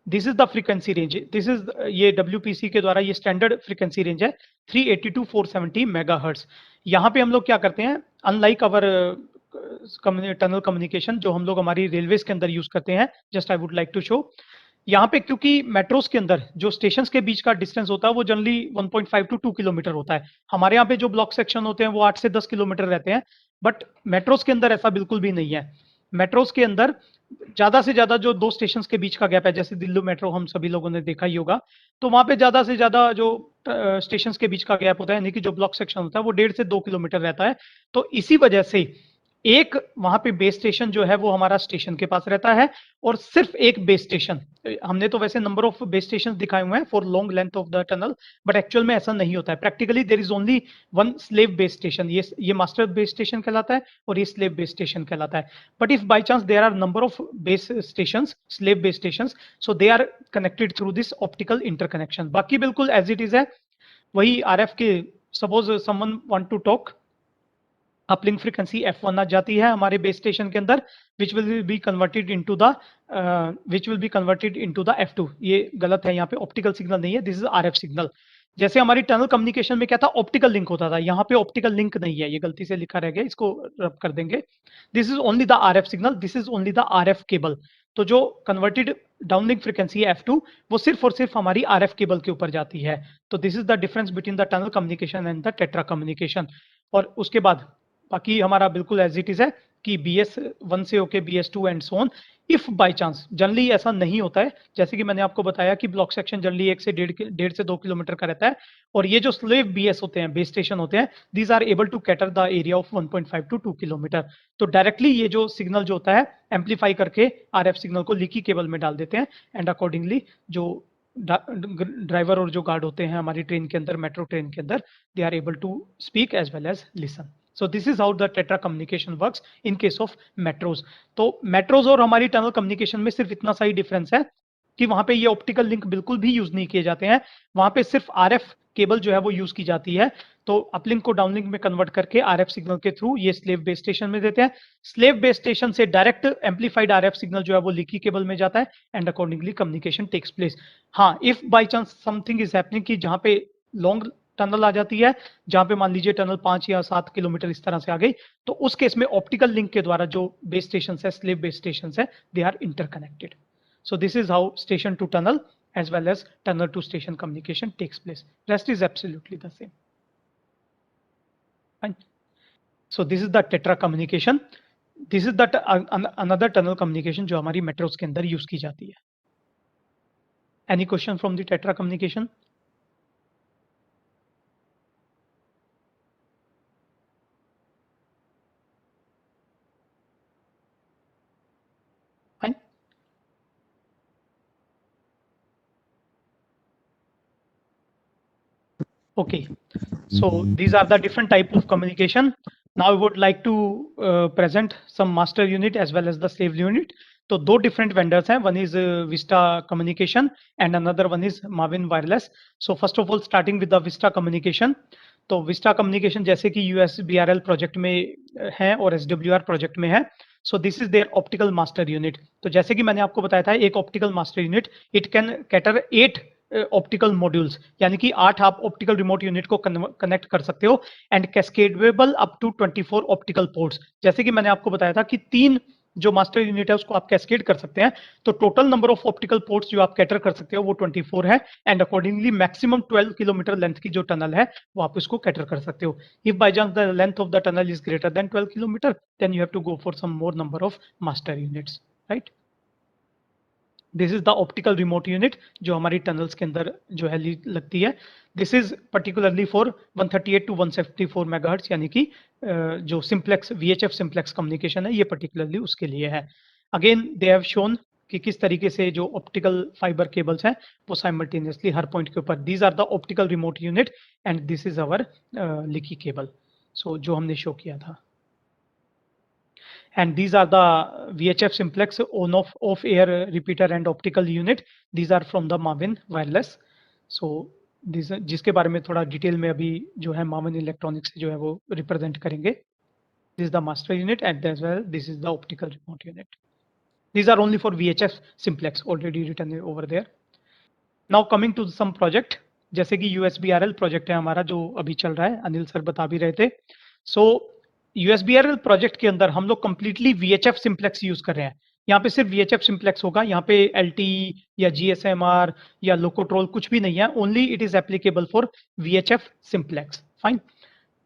this is the frequency range, this is ये WPC के द्वारा ये standard frequency range है 380 to 470 megahertz. यहाँ पे हम लोग क्या करते हैं, अनलाइक अवर टनल कम्युनिकेशन जो हम लोग हमारी रेलवेज के अंदर यूज करते हैं, just I would like to show यहाँ पे, क्योंकि मेट्रोज के अंदर जो स्टेशंस के बीच का डिस्टेंस होता है वो जनरली 1.5 to 2 किलोमीटर होता है. हमारे यहाँ पे जो ब्लॉक सेक्शन होते हैं वो 8 से 10 किलोमीटर रहते हैं, बट मेट्रोज के अंदर ऐसा बिल्कुल भी नहीं है. मेट्रोज के अंदर ज्यादा से ज्यादा जो 2 स्टेशंस के बीच का गैप है, जैसे दिल्ली मेट्रो हम सभी लोगों ने देखा ही होगा, तो वहां पे ज्यादा से ज्यादा जो स्टेशंस के बीच का गैप होता है, यानी कि जो ब्लॉक सेक्शन होता है वो 1.5 से 2 किलोमीटर रहता है. तो इसी वजह से एक वहां पे बेस स्टेशन जो है वो हमारा स्टेशन के पास रहता है, और सिर्फ एक बेस स्टेशन, हमने तो वैसे नंबर ऑफ बेस स्टेशन दिखाए हुए हैं for long length of the tunnel, but actual में ऐसा नहीं होता है. Practically there is only one slave base station, ये मास्टर बेस स्टेशन कहलाता है और ये स्लेव बेस स्टेशन कहलाता है. But if by chance there are number of base stations, slave base stations, so they are connected through this optical interconnection. बाकी बिल्कुल as it is है, वही RF के, suppose someone want to talk, uplink frequency F1 आ जाती है हमारे base station के अंदर, which will be converted into the F2. ये गलत है, यहाँ पे ऑप्टिकल सिग्नल नहीं है, दिस इज RF सिग्नल. जैसे हमारी टनल कम्युनिकेशन में क्या था, ऑप्टिकल लिंक होता था, यहाँ पे ऑप्टिकल लिंक नहीं है, ये गलती से लिखा रह गया, इसको रब कर देंगे. This is only the RF signal, this is only the RF cable. तो जो कन्वर्टेड डाउनलिंक फ्रीक्वेंसी है F2 वो सिर्फ और सिर्फ हमारी RF केबल के ऊपर जाती है. तो this is the difference between the tunnel communication and the tetra communication. और उसके बाद बाकी हमारा बिल्कुल एज इट इज है कि BS1 से होके BS2 and so on. If by chance, generally ऐसा नहीं होता है, जैसे कि मैंने आपको बताया कि ब्लॉक सेक्शन जनरली 1 से 1.5 से 2 किलोमीटर का रहता है, और ये जो स्लेव BS होते हैं, बेस स्टेशन होते हैं, these are able to cater the area of 1.5 to 2 kilometre. तो डायरेक्टली ये जो सिग्नल जो होता है एम्पलीफाई करके RF सिग्नल को लीकी केबल में डाल देते हैं, एंड अकॉर्डिंगली जो ड्राइवर और जो गार्ड होते हैं हमारी ट्रेन के अंदर, मेट्रो ट्रेन के अंदर, they are able to speak as well as listen. So this is how the tetra communication works in case of metros. तो metros और हमारी टनल कम्युनिकेशन में सिर्फ इतना सा ही डिफरेंस है कि वहां पे ये ऑप्टिकल लिंक बिल्कुल भी यूज नहीं किए जाते हैं, वहां पे सिर्फ RF केबल जो है वो यूज की जाती है. तो अपलिंक को डाउनलिंक में कन्वर्ट करके RF सिग्नल के थ्रू ये स्लेव बेस स्टेशन में देते हैं. स्लेव बेस स्टेशन से डायरेक्ट एम्पलीफाइड RF सिग्नल जो है वो लीकी केबल में जाता है, and accordingly communication takes place. हाँ, if by chance something is happening कि जहां पे लॉन्ग टनल आ जाती है, जहां पे मान लीजिए टनल 5 या 7 किलोमीटर इस तरह से आ गई, तो उस केस में ऑप्टिकल लिंक के द्वारा जो बेस स्टेशन है, स्लेव बेस स्टेशन है, they are interconnected. So this is how station to tunnel as well as tunnel to station communication takes place. Rest is absolutely the same. Fine. So this is the tetra communication. This is that another tunnel communication जो हमारी metros के अंदर use की जाती है. Any question from the tetra communication? Fine. Okay, so these are the different type of communication. Now I would like to present some master unit as well as the slave unit. तो दो different vendors हैं, one is Vista Communication and another one is Maven Wireless. So first of all starting with the Vista Communication. तो Vista Communication जैसे कि USBRL project में है और SWR project में है. So this is there optical master unit. तो जैसे कि मैंने आपको बताया था, एक optical master unit it can cater 8 optical modules, यानी कि 8 आप ऑप्टिकल रिमोट यूनिट को कनेक्ट कर सकते हो and cascadable up to 24 optical ports. जैसे कि मैंने आपको बताया था कि 3 जो मास्टर यूनिट है उसको आप कैस्केड कर सकते हैं, तो total number of optical ports जो आप कैटर कर सकते हो वो 24 है and accordingly maximum 12 kilometre length की जो टनल है वो आप इसको कैटर कर सकते हो। If by chance the length of the tunnel is greater than 12 kilometre then you have to go for some more number of master units, right. This is the optical remote unit जो हमारी tunnels के अंदर जो है लगती है। This is particularly for 138 to 174 megahertz, यानी कि जो सिंप्लेक्स VHF सिंप्लेक्स कम्युनिकेशन है ये पर्टिकुलरली उसके लिए है। अगेन दे हैव शोन कि किस तरीके से जो ऑप्टिकल फाइबर केबल्स हैं वो साइमल्टेनियसली हर पॉइंट के ऊपर, these are the optical remote unit and this is our leaky cable, so जो हमने शो किया था। And these are the VHF simplex off air repeater and optical unit. These are from the Maven wireless. So these जिसके बारे में थोड़ा detail में अभी जो है Maven इलेक्ट्रॉनिक्स जो है वो रिप्रेजेंट करेंगे। This is the master unit and as well this is the optical remote unit. These are only for VHF simplex already written over there. Now coming to some project, जैसे कि USBRL project है हमारा जो अभी चल रहा है, Anil sir बता भी रहे थे। So USBRL प्रोजेक्ट के अंदर हम लोग कंप्लीटली VHF सिंप्लेक्स यूज कर रहे हैं। यहाँ पे सिर्फ VHF सिंप्लेक्स होगा, यहाँ पे LTE या GSMR या लोकोट्रोल कुछ भी नहीं है, only it is applicable for VHF simplex. Fine.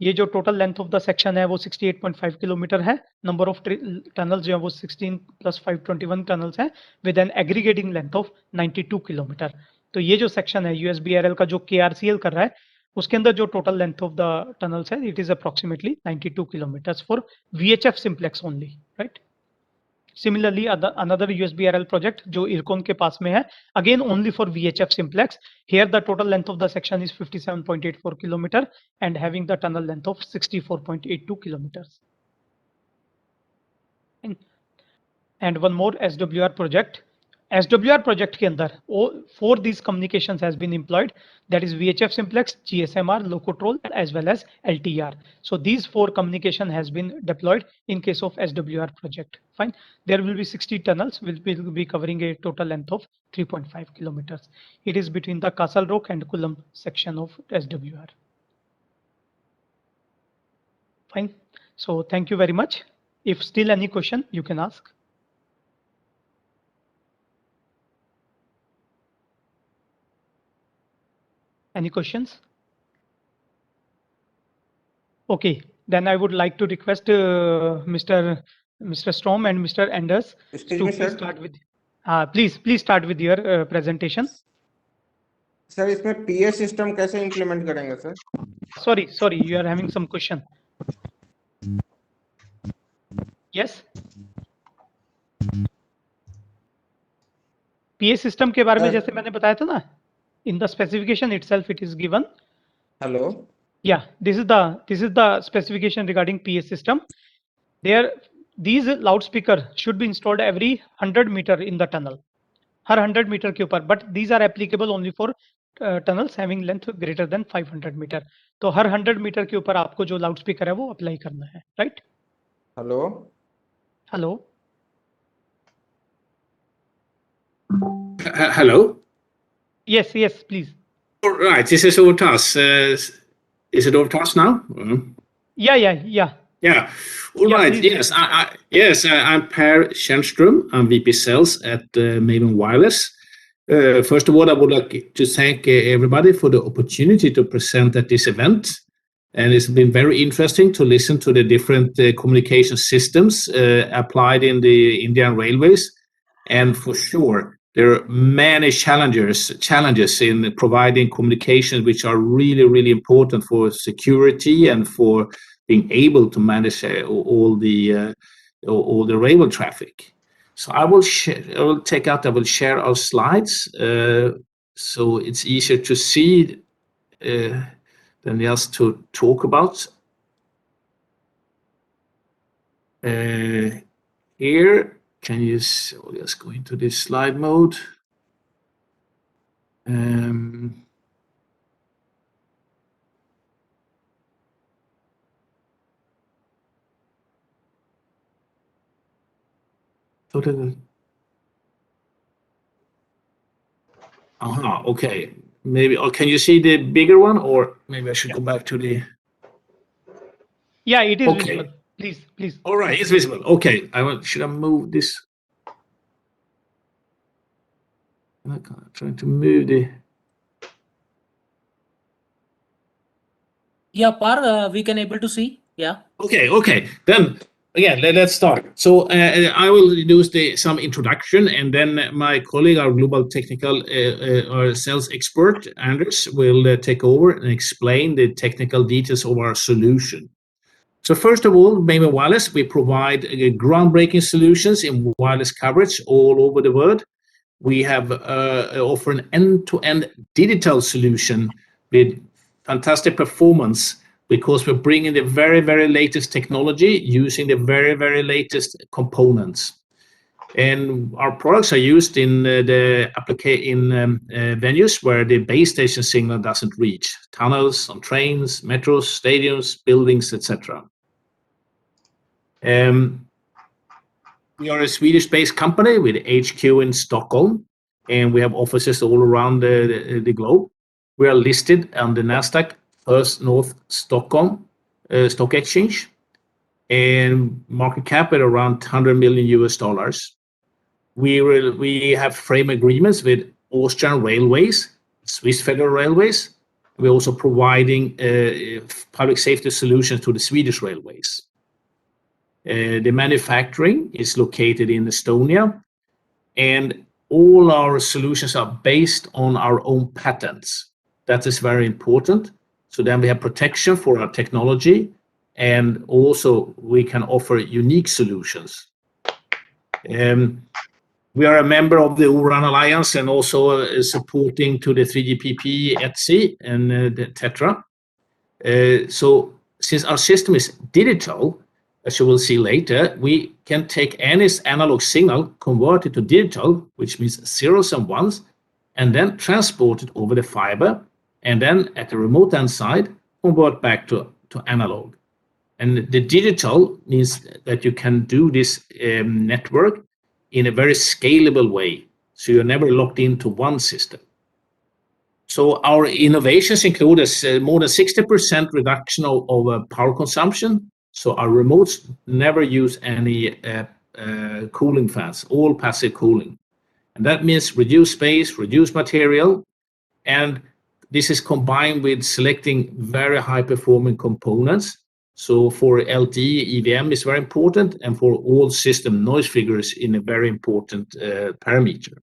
ये जो total length of the section है वो 68.5 किलोमीटर है। नंबर ऑफ टनल्स जो है वो 16 + 5 21 टनल्स हैं with an aggregating length of 92 kilometre. तो ये जो सेक्शन है USBRL का जो KRCL कर रहा है उसके अंदर जो total length of the tunnels है it is approximately 92 kilometres for VHF simplex only, right. Similarly another USBRL project जो इरकोन के पास में है, again only for VHF simplex. Here the total length of the section is 57.84 kilometre and having the tunnel length of 64.82 kilometres. And one more SWR project. SWR project के अंदर for these communications has been employed, that is VHF simplex, GSMR, locotrol as well as LTE-R. So these 4 communication has been deployed in case of SWR project. Fine. There will be 60 tunnels, will be covering a total length of 3.5 kilometers. It is between the Castle Rock and Kulam section of SWR. Fine. So thank you very much. If still any question, you can ask. Any questions? Okay, then I would like to request Mr. Storm and Mr. Anders to please start with. Please start with your presentation. Sir इसमें PS system कैसे implement करेंगे sir? Sorry, you are having some question. Yes. PA system के बारे में जैसे मैंने बताया था ना, in the specification itself it is given. Hello. Yeah, this is the specification regarding PA system. There, these loudspeaker should be installed every 100 meter in the tunnel. हर 100 metre के ऊपर, but these are applicable only for tunnels having length greater than 500 metre. तो हर 100 metre के ऊपर आपको जो loud speaker है वो अप्लाई करना है, right? Hello Hello. Yes, please. All right, this is over task. Is it over task now? Yeah. Yeah. All right. Please. Yes. I'm Per Tjernström. I'm VP Sales at Maven Wireless. First of all, I would like to thank everybody for the opportunity to present at this event. And it's been very interesting to listen to the different communication systems applied in the Indian Railways. And for sure, there are many challenges in providing communication, which are really, really important for security and for being able to manage all the railway traffic. So I will share our slides, so it's easier to see than just to talk about. Here, can you just go into this slide mode? Okay. Maybe, or can you see the bigger one, or maybe I should go back to the... Yeah, it is Okay. visible. Please. All right, it's visible. Okay, should I move this? I'm trying to move the... Yeah, Par, we can able to see. Yeah. Okay. Then again, let's start. So I will do some introduction, and then my colleague, our global technical or sales expert, Anders, will take over and explain the technical details of our solution. So first of all, Maven Wireless, we provide groundbreaking solutions in wireless coverage all over the world. We have offer an end-to-end digital solution with fantastic performance, because we're bringing the very, very latest technology using the very, very latest components. And our products are used in venues where the base station signal doesn't reach, tunnels, on trains, metros, stadiums, buildings, etc. We are a Swedish-based company with HQ in Stockholm, and we have offices all around the globe. We are listed on the Nasdaq First North Stockholm Stock Exchange, and market cap at around $100 million. We have frame agreements with Austrian Railways, Swiss Federal Railways. We're also providing public safety solutions to the Swedish Railways. The manufacturing is located in Estonia, and all our solutions are based on our own patents. That is very important. So then we have protection for our technology, and also we can offer unique solutions. We are a member of the O-RAN Alliance, and also supporting to the 3GPP, ETSI, and the TETRA. So since our system is digital, as you will see later, we can take any analog signal, convert it to digital, which means zeros and ones, and then transport it over the fiber, and then at the remote end side, convert back to analog. And the digital means that you can do this network in a very scalable way, so you're never locked into one system. So our innovations include more than 60% reduction of power consumption. So our remotes never use any cooling fans, all passive cooling. And that means reduce space, reduce material, and this is combined with selecting very high performing components. So for LTE, EVM is very important, and for all system noise figures in a very important parameter.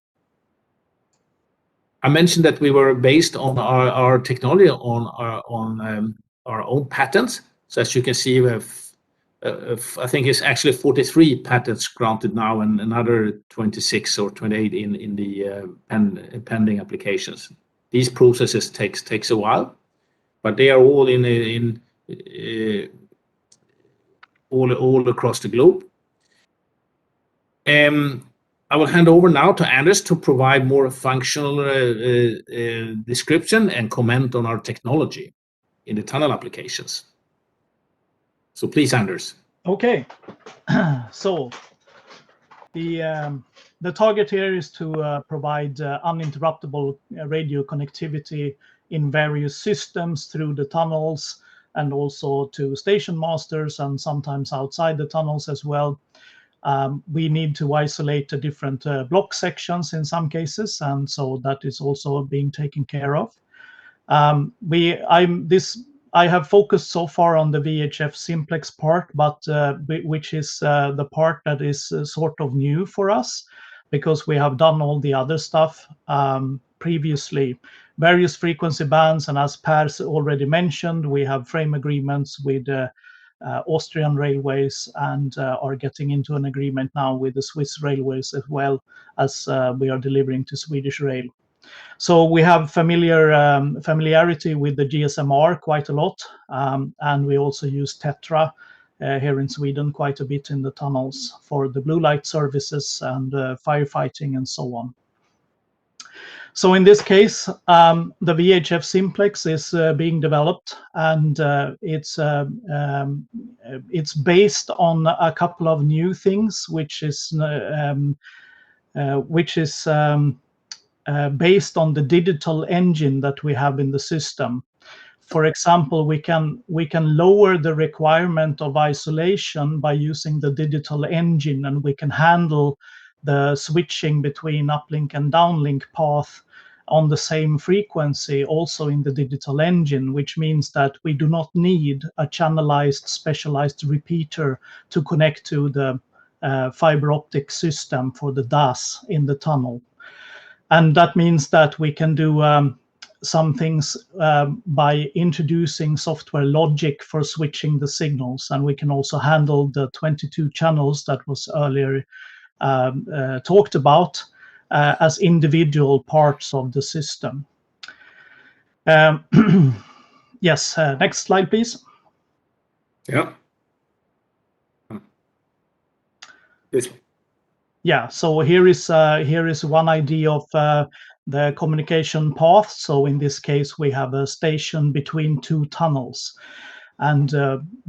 I mentioned that we were based on our technology on our own patents. So as you can see, we have, I think it's actually 43 patents granted now, and another 26 or 28 in the pending applications. These processes takes a while, but they are all all across the globe. I will hand over now to Anders to provide more functional description and comment on our technology in the tunnel applications. So please, Anders. Okay. So the target here is to provide uninterruptible radio connectivity in various systems through the tunnels, and also to station masters, and sometimes outside the tunnels as well. We need to isolate the different block sections in some cases, and so that is also being taken care of. I have focused so far on the VHF simplex part, but which is the part that is sort of new for us, because we have done all the other stuff previously. Various frequency bands, and as Per's already mentioned, we have frame agreements with Austrian Railways, and are getting into an agreement now with the Swiss Railways, as well as we are delivering to Swedish Rail. So we have familiarity with the GSM-R quite a lot, and we also use TETRA here in Sweden quite a bit in the tunnels for the blue light services and firefighting and so on. So in this case, the VHF simplex is being developed, and it's based on a couple of new things, which is based on the digital engine that we have in the system. For example, we can lower the requirement of isolation by using the digital engine, and we can handle the switching between uplink and downlink path on the same frequency also in the digital engine, which means that we do not need a channelized specialized repeater to connect to the fiber optic system for the DAS in the tunnel. And that means that we can do some things by introducing software logic for switching the signals, and we can also handle the 22 channels that was earlier talked about as individual parts of the system. Yes, next slide, please. Yeah. This one. Yeah, so here is one idea of the communication path. So in this case, we have a station between two tunnels. And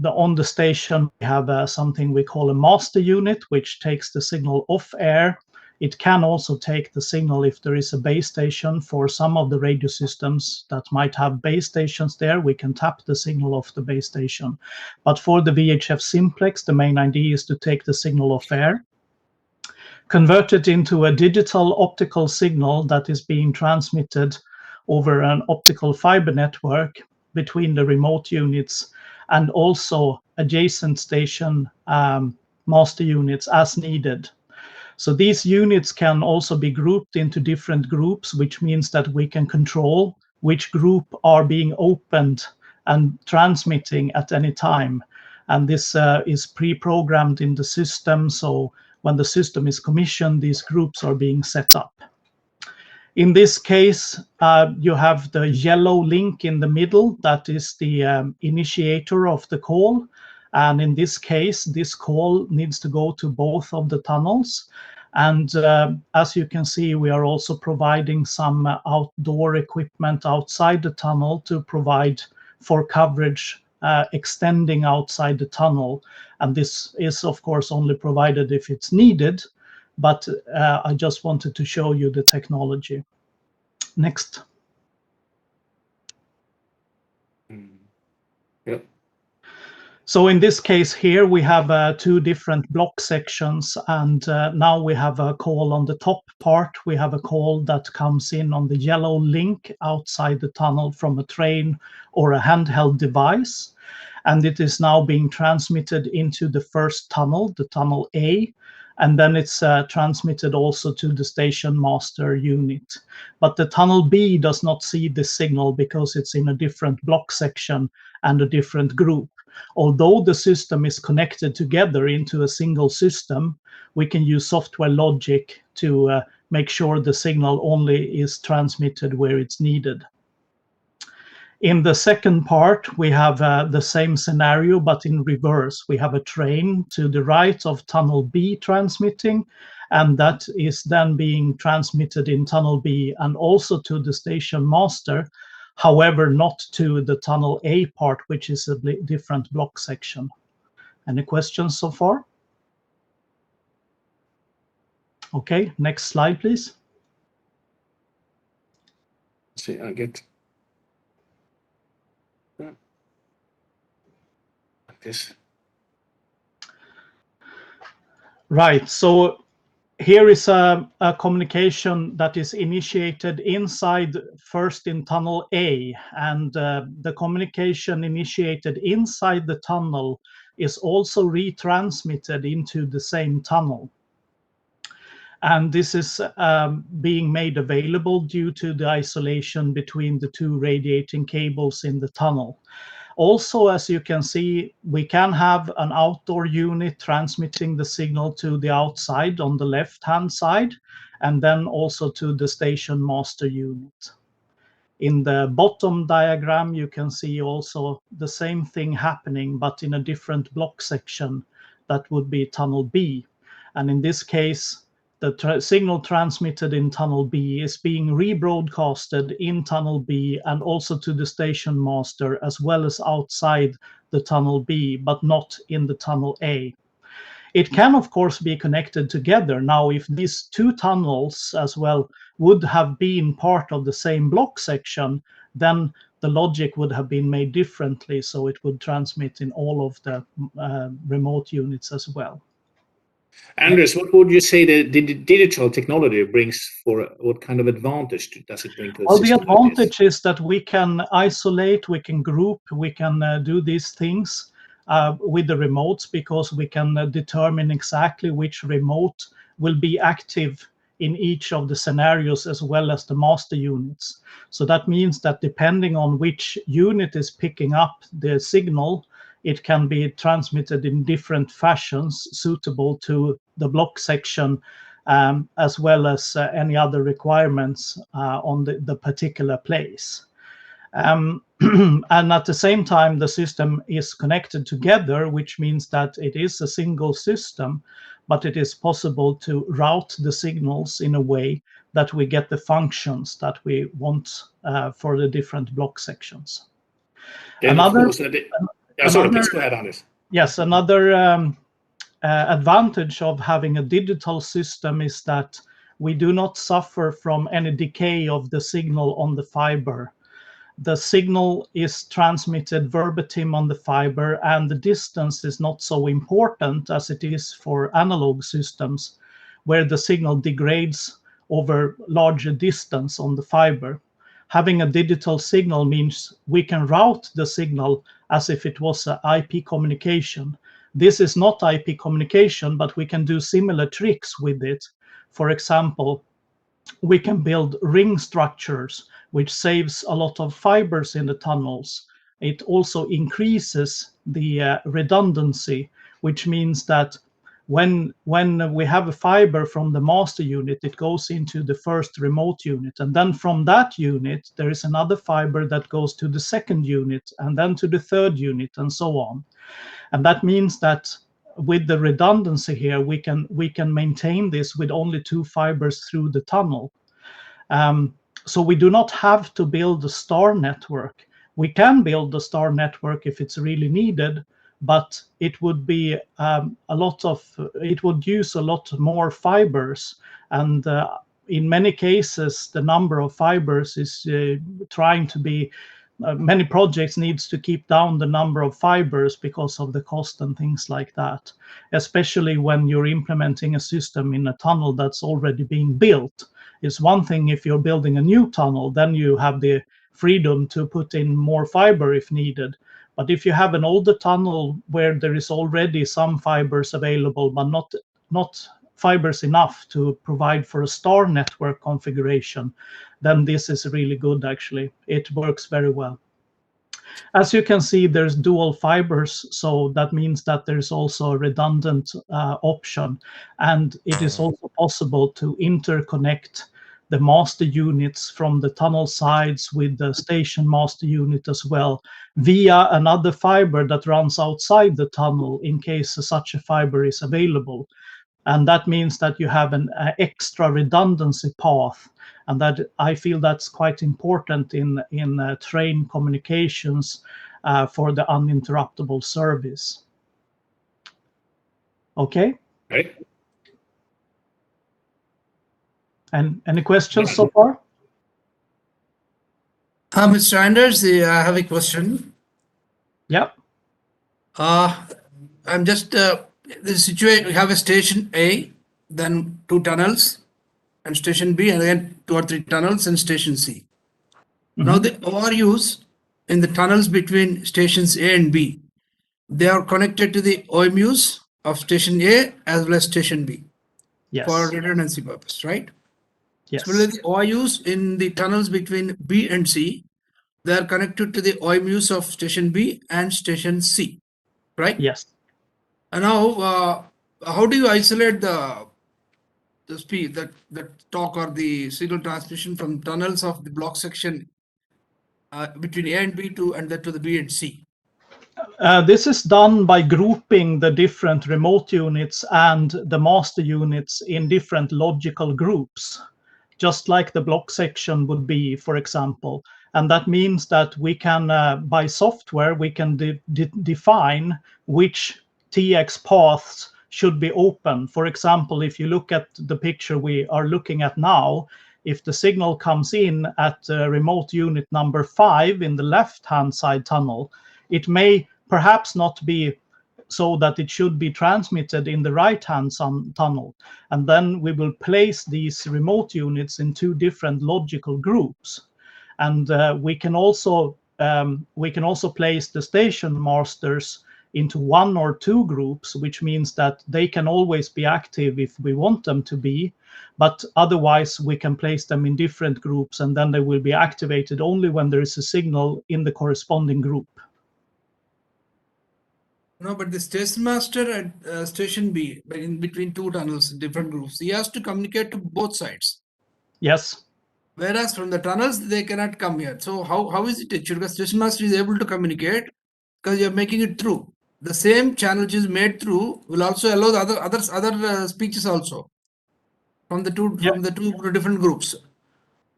on the station, we have something we call a master unit, which takes the signal off air. It can also take the signal if there is a base station. For some of the radio systems that might have base stations there, we can tap the signal off the base station. But for the VHF simplex, the main idea is to take the signal off air, convert it into a digital optical signal that is being transmitted over an optical fiber network between the remote units and also adjacent station master units as needed. So these units can also be grouped into different groups, which means that we can control which group are being opened and transmitting at any time. And this is pre-programmed in the system, so when the system is commissioned, these groups are being set up. In this case, you have the yellow link in the middle, that is the initiator of the call. And in this case, this call needs to go to both of the tunnels. And as you can see, we are also providing some outdoor equipment outside the tunnel to provide for coverage extending outside the tunnel. And this is, of course, only provided if it's needed. But I just wanted to show you the technology. Next. Yep. So in this case here, we have two different block sections, and now we have a call on the top part. We have a call that comes in on the yellow link outside the tunnel from a train or a handheld device, and it is now being transmitted into the first tunnel, the tunnel A, and then it's transmitted also to the station master unit. But the tunnel B does not see this signal because it's in a different block section and a different group. Although the system is connected together into a single system, we can use software logic to make sure the signal only is transmitted where it's needed. In the second part, we have the same scenario, but in reverse. We have a train to the right of tunnel B transmitting, and that is then being transmitted in tunnel B and also to the station master. However, not to the tunnel A part, which is a different block section. Any questions so far? Okay, next slide, please. See, I get this. Right, so here is a communication that is initiated inside first in tunnel A, and the communication initiated inside the tunnel is also retransmitted into the same tunnel. And this is being made available due to the isolation between the two radiating cables in the tunnel. Also, as you can see, we can have an outdoor unit transmitting the signal to the outside on the left-hand side, and then also to the station master unit. In the bottom diagram, you can see also the same thing happening, but in a different block section. That would be tunnel B. And in this case, the signal transmitted in tunnel B is being rebroadcasted in tunnel B and also to the station master, as well as outside the tunnel B, but not in the tunnel A. It can, of course, be connected together. Now, if these two tunnels as well would have been part of the same block section, then the logic would have been made differently, so it would transmit in all of the remote units as well. Anders, what would you say the digital technology brings for what kind of advantage does it bring to a system? The advantage is that we can isolate, we can group, we can do these things with the remotes, because we can determine exactly which remote will be active in each of the scenarios, as well as the master units. So that means that depending on which unit is picking up the signal, it can be transmitted in different fashions suitable to the block section, as well as any other requirements on the particular place. And at the same time, the system is connected together, which means that it is a single system, but it is possible to route the signals in a way that we get the functions that we want for the different block sections. Please go ahead, Anders. Yes, another advantage of having a digital system is that we do not suffer from any decay of the signal on the fiber. The signal is transmitted verbatim on the fiber, and the distance is not so important as it is for analog systems, where the signal degrades over larger distance on the fiber. Having a digital signal means we can route the signal as if it was an IP communication. This is not IP communication, but we can do similar tricks with it. For example, we can build ring structures, which saves a lot of fibers in the tunnels. It also increases the redundancy, which means that when we have a fiber from the master unit, it goes into the first remote unit. And then from that unit, there is another fiber that goes to the second unit, and then to the third unit, and so on. And that means that with the redundancy here, we can maintain this with only 2 fibers through the tunnel. So we do not have to build a star network. We can build the star network if it's really needed, but it would be it would use a lot more fibers, and in many cases the number of fibers is trying to be many projects needs to keep down the number of fibers because of the cost and things like that, especially when you're implementing a system in a tunnel that's already being built. It's one thing if you're building a new tunnel, then you have the freedom to put in more fiber if needed. But if you have an older tunnel where there is already some fibers available, but not fibers enough to provide for a star network configuration, then this is really good, actually. It works very well. As you can see, there's dual fibers, so that means that there's also a redundant option, and it is also possible to interconnect the master units from the tunnel sides with the station master unit as well, via another fiber that runs outside the tunnel in case such a fiber is available. And that means that you have an extra redundancy path, and that I feel that's quite important in train communications for the uninterruptible service. Okay. Right. And any questions so far? Mr. Anders, I have a question. Yeah. I'm just the situation. We have a station A, then 2 tunnels, and station B, and then 2 or 3 tunnels, and station C. Now the ORUs in the tunnels between stations A and B, they are connected to the OMUs of station A as well as station B. Yes. For redundancy purpose, right? Yes. Similarly, the OIUs in the tunnels between B and C, they are connected to the OMUs of station B and station C, right? Yes. And now, how do you isolate the speed, that torque or the signal transmission from tunnels of the block section between A and B to and then to the B and C? This is done by grouping the different remote units and the master units in different logical groups, just like the block section would be, for example. And that means that we can, by software, we can define which TX paths should be open. For example, if you look at the picture we are looking at now, if the signal comes in at remote unit number 5 in the left-hand side tunnel, it may perhaps not be so that it should be transmitted in the right-hand tunnel. And then we will place these remote units in 2 different logical groups. And we can also place the station masters into 1 or 2 groups, which means that they can always be active if we want them to be, but otherwise we can place them in different groups, and then they will be activated only when there is a signal in the corresponding group. No, but the station master at station B, in between 2 tunnels, different groups, he has to communicate to both sides. Yes. Whereas from the tunnels, they cannot come here. So how is it achieved? Because station master is able to communicate because you're making it through. The same channel which is made through will also allow the other speeches also from the two different groups.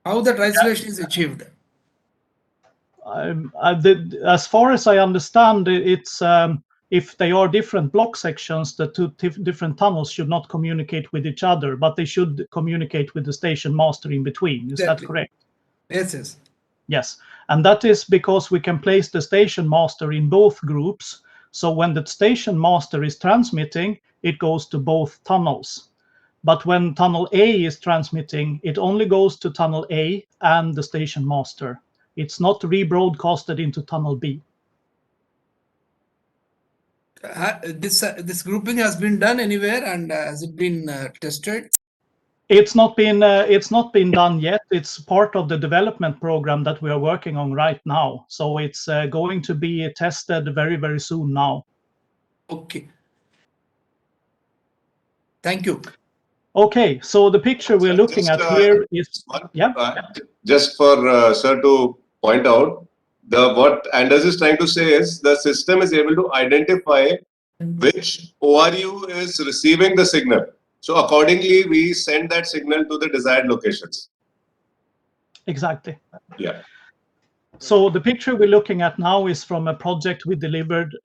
How that isolation is achieved? As far as I understand, it's if they are different block sections, the 2 different tunnels should not communicate with each other, but they should communicate with the station master in between. Is that correct? Yes. Yes, and that is because we can place the station master in both groups. So when the station master is transmitting, it goes to both tunnels. But when tunnel A is transmitting, it only goes to tunnel A and the station master. It's not rebroadcasted into tunnel B. This grouping has been done anywhere, and has it been tested? It's not been done yet. It's part of the development program that we are working on right now. So it's going to be tested very, very soon now. Okay. Thank you. Okay, so the picture we're looking at here is just for sir to point out, what Anders is trying to say is the system is able to identify which ORU is receiving the signal. So accordingly, we send that signal to the desired locations. Exactly. Yeah. So the picture we're looking at now is from a project we delivered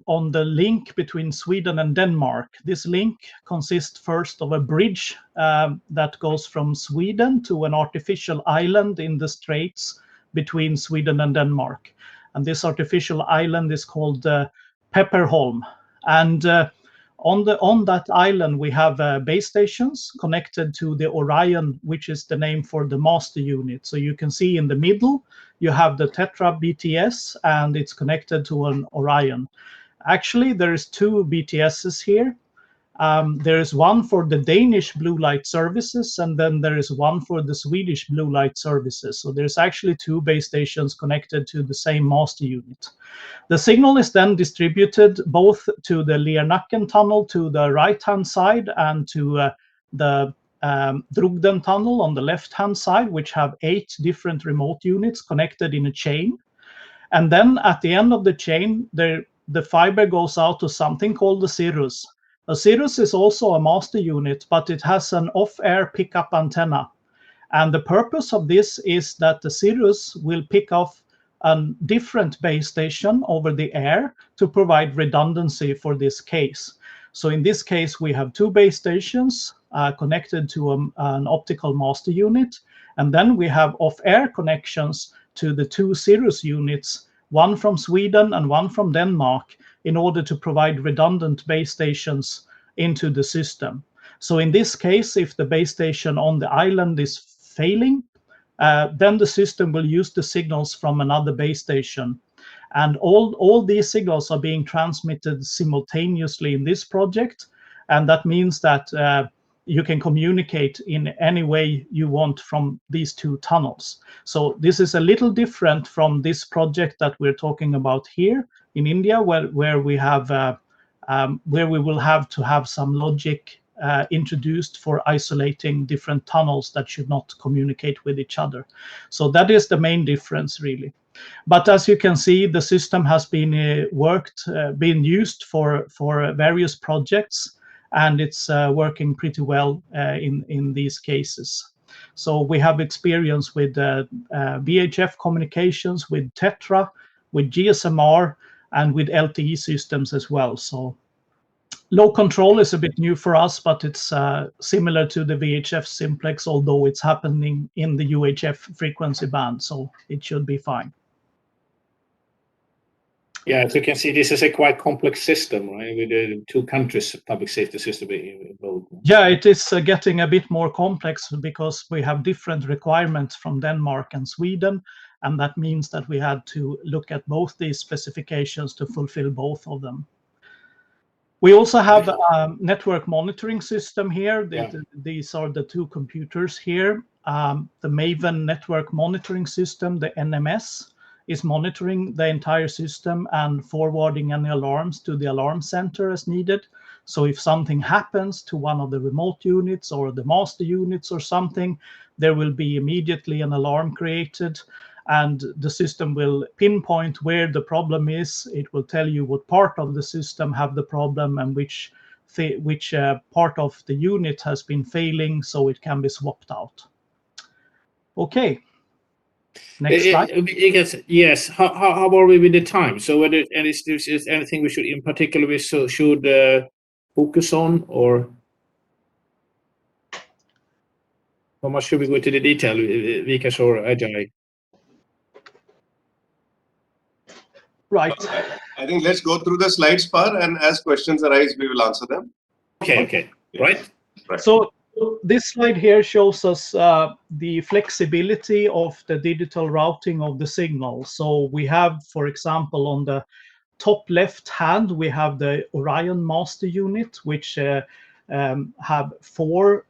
on the link between Sweden and Denmark. This link consists first of a bridge that goes from Sweden to an artificial island in the straits between Sweden and Denmark. And this artificial island is called Pepperholm. And on that island, we have base stations connected to the Orion, which is the name for the master unit. So you can see in the middle, you have the Tetra BTS, and it's connected to an Orion. Actually, there is 2 BTSs here. There is one for the Danish blue light services, and then there is one for the Swedish blue light services. So there's actually 2 base stations connected to the same master unit. The signal is then distributed both to the Lernacken tunnel to the right-hand side and to the Drugden tunnel on the left-hand side, which have 8 different remote units connected in a chain. And then at the end of the chain, the fiber goes out to something called the Cirrus. A Cirrus is also a master unit, but it has an off-air pickup antenna. And the purpose of this is that the Cirrus will pick off a different base station over the air to provide redundancy for this case. So in this case, we have 2 base stations connected to an optical master unit. And then we have off-air connections to the 2 Cirrus units, one from Sweden and one from Denmark, in order to provide redundant base stations into the system. So in this case, if the base station on the island is failing, then the system will use the signals from another base station. And all these signals are being transmitted simultaneously in this project. And that means that you can communicate in any way you want from these 2 tunnels. So this is a little different from this project that we're talking about here in India, where we will have to have some logic introduced for isolating different tunnels that should not communicate with each other. So that is the main difference, really. But as you can see, the system has been been used for various projects, and it's working pretty well in these cases. So we have experience with VHF communications, with Tetra, with GSMR, and with LTE systems as well. So low control is a bit new for us, but it's similar to the VHF simplex, although it's happening in the UHF frequency band, so it should be fine. Yeah, as you can see, this is a quite complex system, right? With the 2 countries' public safety system involved. Yeah, it is getting a bit more complex because we have different requirements from Denmark and Sweden, and that means that we had to look at both these specifications to fulfill both of them. We also have a network monitoring system here. These are the 2 computers here. The Maven network monitoring system, the NMS, is monitoring the entire system and forwarding any alarms to the alarm center as needed. So if something happens to one of the remote units or the master units or something, there will be immediately an alarm created, and the system will pinpoint where the problem is. It will tell you what part of the system have the problem and which part of the unit has been failing, so it can be swapped out. Okay. Next slide. Yes. How are we with the time? So whether is anything we should in particular should focus on, or how much should we go into the detail, Vikas or Ajay? Right. I think let's go through the slides, Par, and as questions arise, we will answer them. Okay. Right. So this slide here shows us the flexibility of the digital routing of the signal. So we have, for example, on the top left hand, we have the Orion master unit, which have 4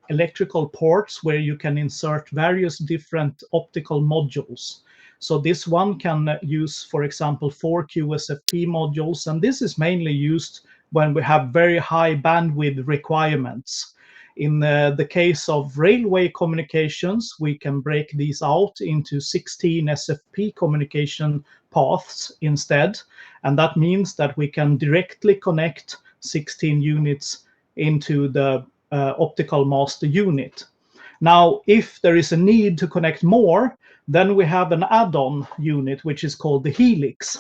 electrical ports where you can insert various different optical modules. So this one can use, for example, 4 QSFP modules, and this is mainly used when we have very high bandwidth requirements. In the case of railway communications, we can break these out into 16 SFP communication paths instead, and that means that we can directly connect 16 units into the optical master unit. Now, if there is a need to connect more, then we have an add-on unit, which is called the Helix.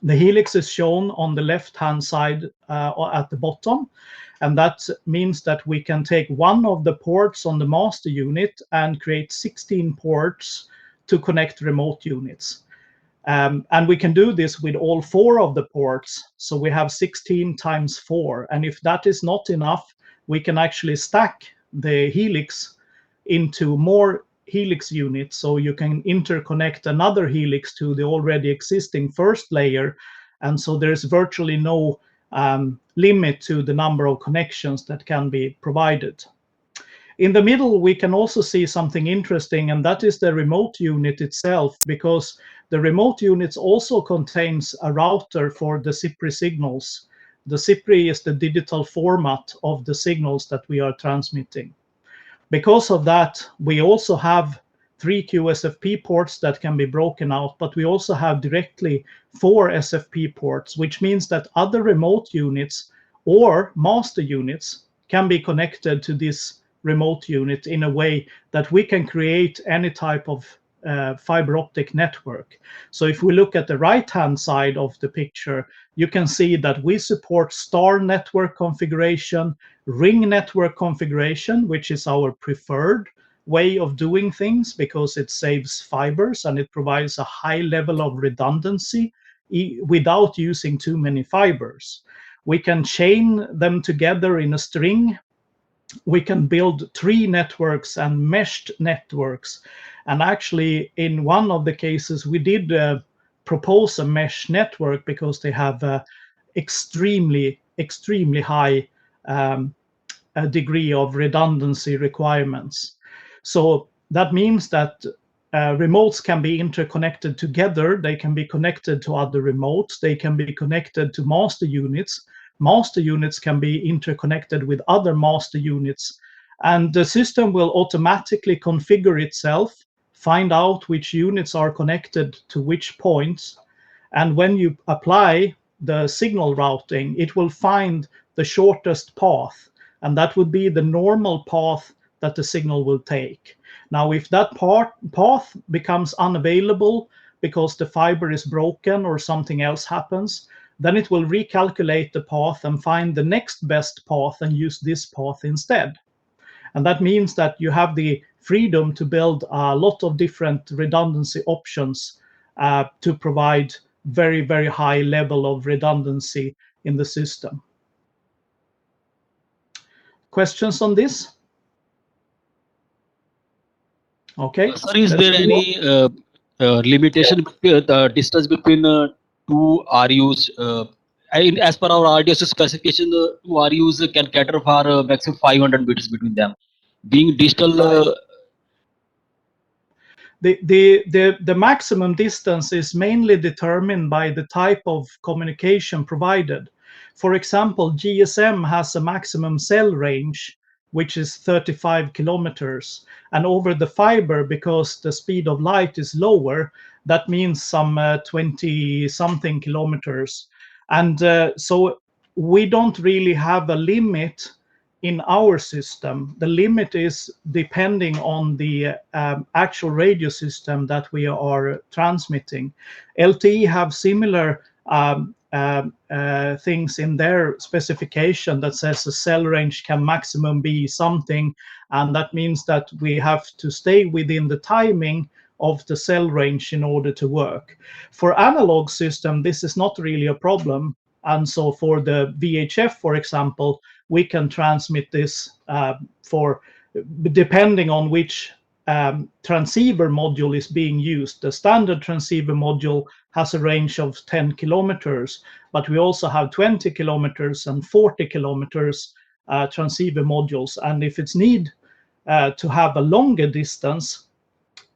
The Helix is shown on the left-hand side at the bottom, and that means that we can take one of the ports on the master unit and create 16 ports to connect remote units. And we can do this with all 4 of the ports, so we have 16 times 4. And if that is not enough, we can actually stack the Helix into more Helix units, so you can interconnect another Helix to the already existing first layer, and so there's virtually no limit to the number of connections that can be provided. In the middle, we can also see something interesting, and that is the remote unit itself, because the remote unit also contains a router for the CPRI signals. The CPRI is the digital format of the signals that we are transmitting. Because of that, we also have 3 QSFP ports that can be broken out, but we also have directly 4 SFP ports, which means that other remote units or master units can be connected to this remote unit in a way that we can create any type of fiber optic network. So if we look at the right-hand side of the picture, you can see that we support star network configuration, ring network configuration, which is our preferred way of doing things because it saves fibers and it provides a high level of redundancy without using too many fibers. We can chain them together in a string. We can build tree networks and meshed networks. And actually, in one of the cases, we did propose a mesh network because they have extremely high degree of redundancy requirements. So that means that remotes can be interconnected together. They can be connected to other remotes. They can be connected to master units. Master units can be interconnected with other master units. And the system will automatically configure itself find out which units are connected to which points, and when you apply the signal routing, it will find the shortest path, and that would be the normal path that the signal will take. Now, if that path becomes unavailable because the fiber is broken or something else happens, then it will recalculate the path and find the next best path and use this path instead. And that means that you have the freedom to build a lot of different redundancy options to provide very, very high level of redundancy in the system. Questions on this? Okay. Sir, is there any limitation distance between two RUs? As per our RDS specification, two RUs can cater for maximum 500 meters between them. Being digital, the maximum distance is mainly determined by the type of communication provided. For example, GSM has a maximum cell range, which is 35 kilometers. And over the fiber, because the speed of light is lower, that means some 20-something kilometers. And so we don't really have a limit in our system. The limit is depending on the actual radio system that we are transmitting. LTE have similar things in their specification that says the cell range can maximum be something, and that means that we have to stay within the timing of the cell range in order to work. For analog system, this is not really a problem. And so for the VHF, for example, we can transmit this depending on which transceiver module is being used. The standard transceiver module has a range of 10 kilometers, but we also have 20 kilometers and 40 kilometers transceiver modules. And if it's need to have a longer distance,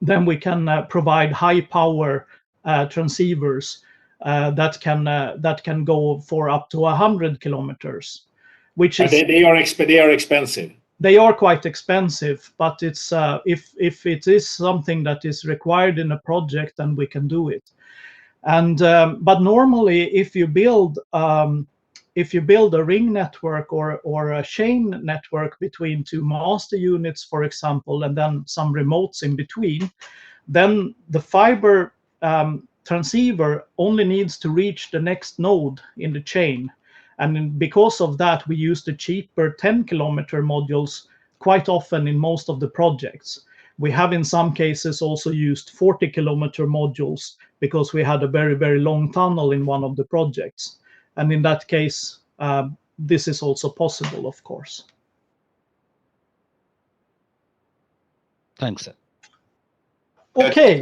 then we can provide high power transceivers that can go for up to 100 kilometers, which is they are expensive. They are quite expensive, but it's if it is something that is required in a project, then we can do it. And but normally, if you build a ring network or a chain network between two master units, for example, and then some remotes in between, then the fiber transceiver only needs to reach the next node in the chain. And because of that, we use the cheaper 10-kilometer modules quite often in most of the projects. We have in some cases also used 40-kilometer modules because we had a very, very long tunnel in one of the projects. And in that case, this is also possible, of course. Thanks, sir. Okay.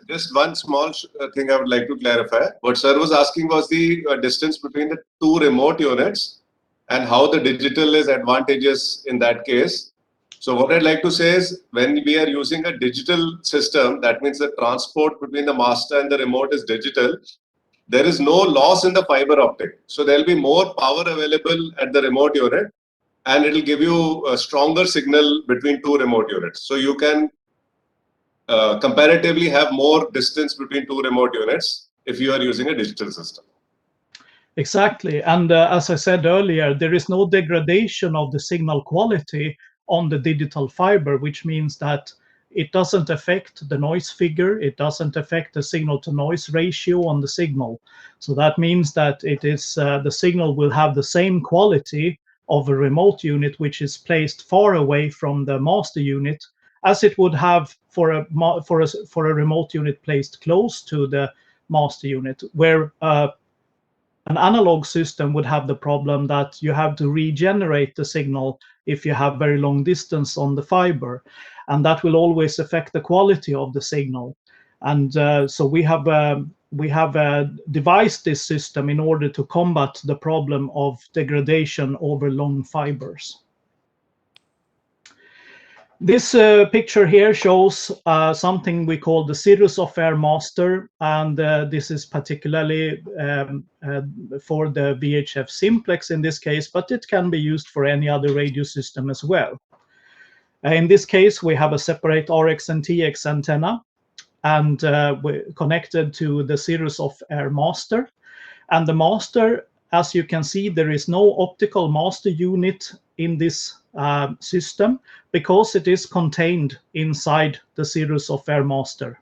Just one small thing I would like to clarify. What sir was asking was the distance between the two remote units and how the digital is advantageous in that case. So what I'd like to say is, when we are using a digital system, that means the transport between the master and the remote is digital. There is no loss in the fiber optic. So there'll be more power available at the remote unit, and it'll give you a stronger signal between two remote units. So you can comparatively have more distance between two remote units if you are using a digital system. Exactly. And as I said earlier, there is no degradation of the signal quality on the digital fiber, which means that it doesn't affect the noise figure. It doesn't affect the signal to noise ratio on the signal. So that means that it is the signal will have the same quality of a remote unit, which is placed far away from the master unit, as it would have for a remote unit placed close to the master unit, where an analog system would have the problem that you have to regenerate the signal if you have very long distance on the fiber, and that will always affect the quality of the signal. And so we have devised this system in order to combat the problem of degradation over long fibers. This picture here shows something we call the Cirrus Off-Air Master, and this is particularly for the VHF simplex in this case, but it can be used for any other radio system as well. In this case, we have a separate RX and TX antenna, and connected to the series of air master. And the master, as you can see, there is no optical master unit in this system because it is contained inside the series of air master.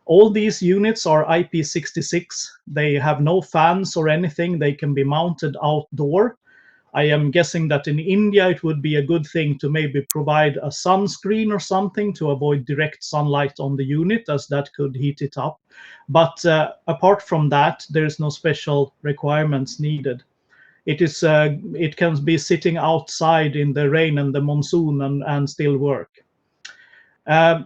All these units are IP66. They have no fans or anything. They can be mounted outdoor. I am guessing that in India it would be a good thing to maybe provide a sunscreen or something to avoid direct sunlight on the unit, as that could heat it up. But apart from that, there's no special requirements needed. It can be sitting outside in the rain and the monsoon and still work.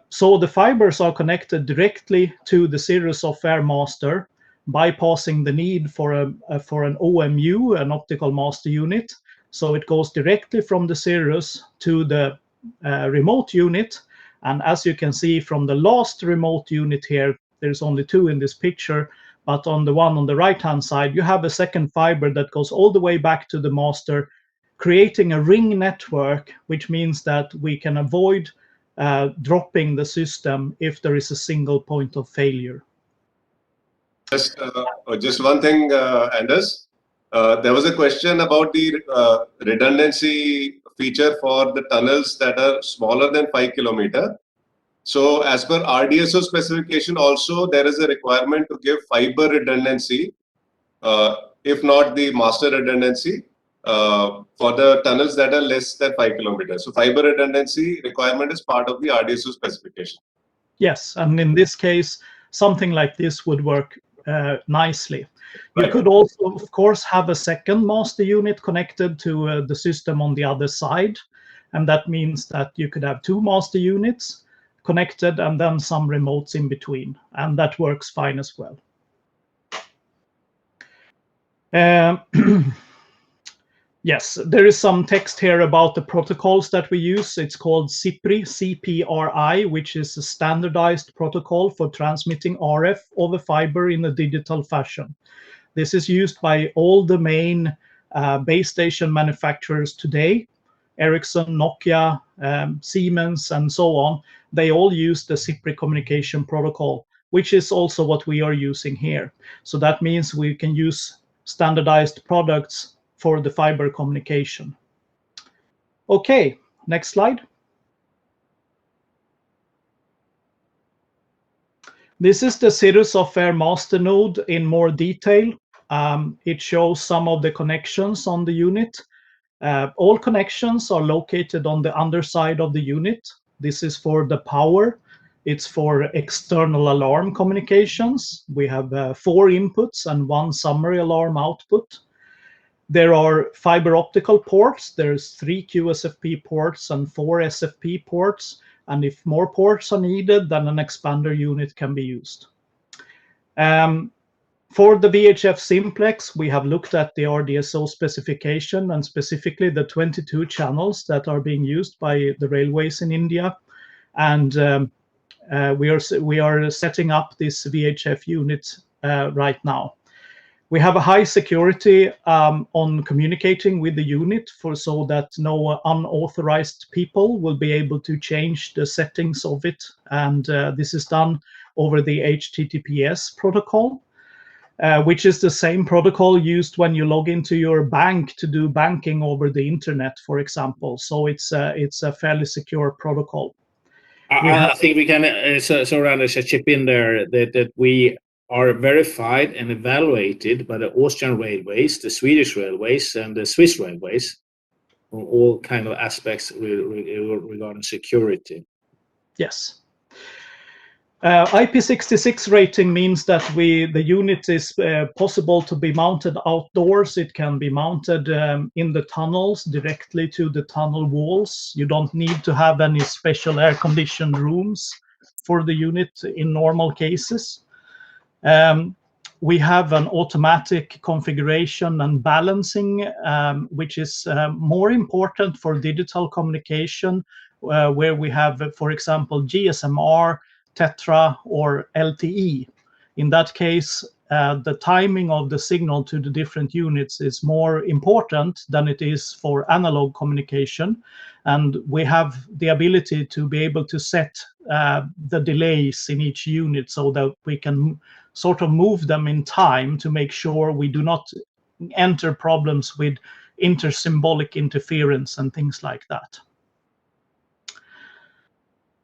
So the fibers are connected directly to the series of air master, bypassing the need for an OMU, an optical master unit. So it goes directly from the series to the remote unit. And as you can see from the last remote unit here, there's only 2 in this picture, but on the one on the right-hand side, you have a second fiber that goes all the way back to the master, creating a ring network, which means that we can avoid dropping the system if there is a single point of failure. Just one thing, Anders. There was a question about the redundancy feature for the tunnels that are smaller than 5 km. So as per RDSO specification also, there is a requirement to give fiber redundancy, if not the master redundancy, for the tunnels that are less than 5 km. So fiber redundancy requirement is part of the RDSO specification. Yes, and in this case, something like this would work nicely. You could also, of course, have a second master unit connected to the system on the other side. And that means that you could have 2 master units connected and then some remotes in between. And that works fine as well. Yes, there is some text here about the protocols that we use. It's called CPRI, CPRI, which is a standardized protocol for transmitting RF over fiber in a digital fashion. This is used by all the main base station manufacturers today. Ericsson, Nokia, Siemens, and so on. They all use the CPRI communication protocol, which is also what we are using here. So that means we can use standardized products for the fiber communication. Okay, next slide. This is the series of air master node in more detail. It shows some of the connections on the unit. All connections are located on the underside of the unit. This is for the power. It's for external alarm communications. We have 4 inputs and 1 summary alarm output. There are fiber optical ports. There's 3 QSFP ports and 4 SFP ports. And if more ports are needed, then an expander unit can be used. For the VHF simplex, we have looked at the RDSO specification and specifically the 22 channels that are being used by the railways in India. And we are setting up this VHF unit right now. We have a high security on communicating with the unit so that no unauthorized people will be able to change the settings of it. And this is done over the HTTPS protocol, which is the same protocol used when you log into your bank to do banking over the internet, for example. So it's a fairly secure protocol. I think we can, so Anders, chip in there that we are verified and evaluated by the Austrian railways, the Swedish railways, and the Swiss railways on all kind of aspects regarding security. Yes. IP66 rating means that the unit is possible to be mounted outdoors. It can be mounted in the tunnels directly to the tunnel walls. You don't need to have any special air-conditioned rooms for the unit in normal cases. We have an automatic configuration and balancing, which is more important for digital communication, where we have, for example, GSM-R, Tetra, or LTE. In that case, the timing of the signal to the different units is more important than it is for analog communication. And we have the ability to be able to set the delays in each unit so that we can sort of move them in time to make sure we do not enter problems with intersymbolic interference and things like that.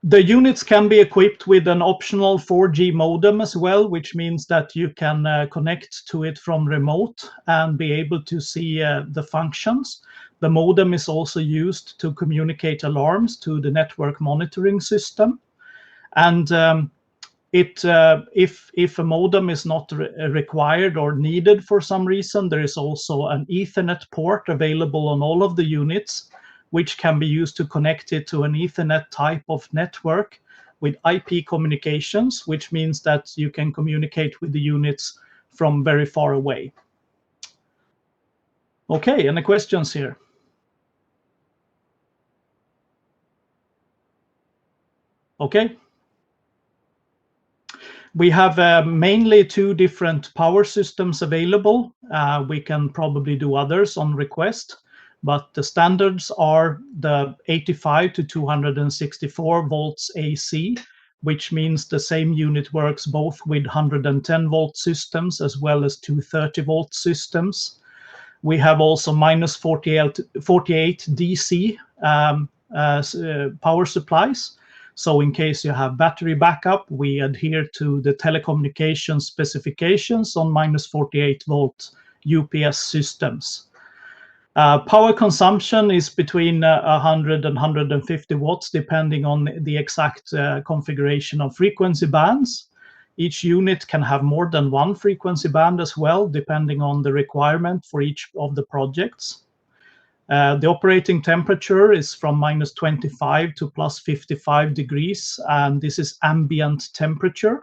The units can be equipped with an optional 4G modem as well, which means that you can connect to it from remote and be able to see the functions. The modem is also used to communicate alarms to the network monitoring system. And if a modem is not required or needed for some reason, there is also an Ethernet port available on all of the units, which can be used to connect it to an Ethernet type of network with IP communications, which means that you can communicate with the units from very far away. Okay, any questions here? Okay. We have mainly two different power systems available. We can probably do others on request, but the standards are the 85 to 264 volts AC, which means the same unit works both with 110 volt systems as well as 230 volt systems. We have also minus 48 DC power supplies. So in case you have battery backup, we adhere to the telecommunications specifications on minus 48 volt UPS systems. Power consumption is between 100 and 150 watts, depending on the exact configuration of frequency bands. Each unit can have more than one frequency band as well, depending on the requirement for each of the projects. The operating temperature is from minus 25 to plus 55 degrees, and this is ambient temperature.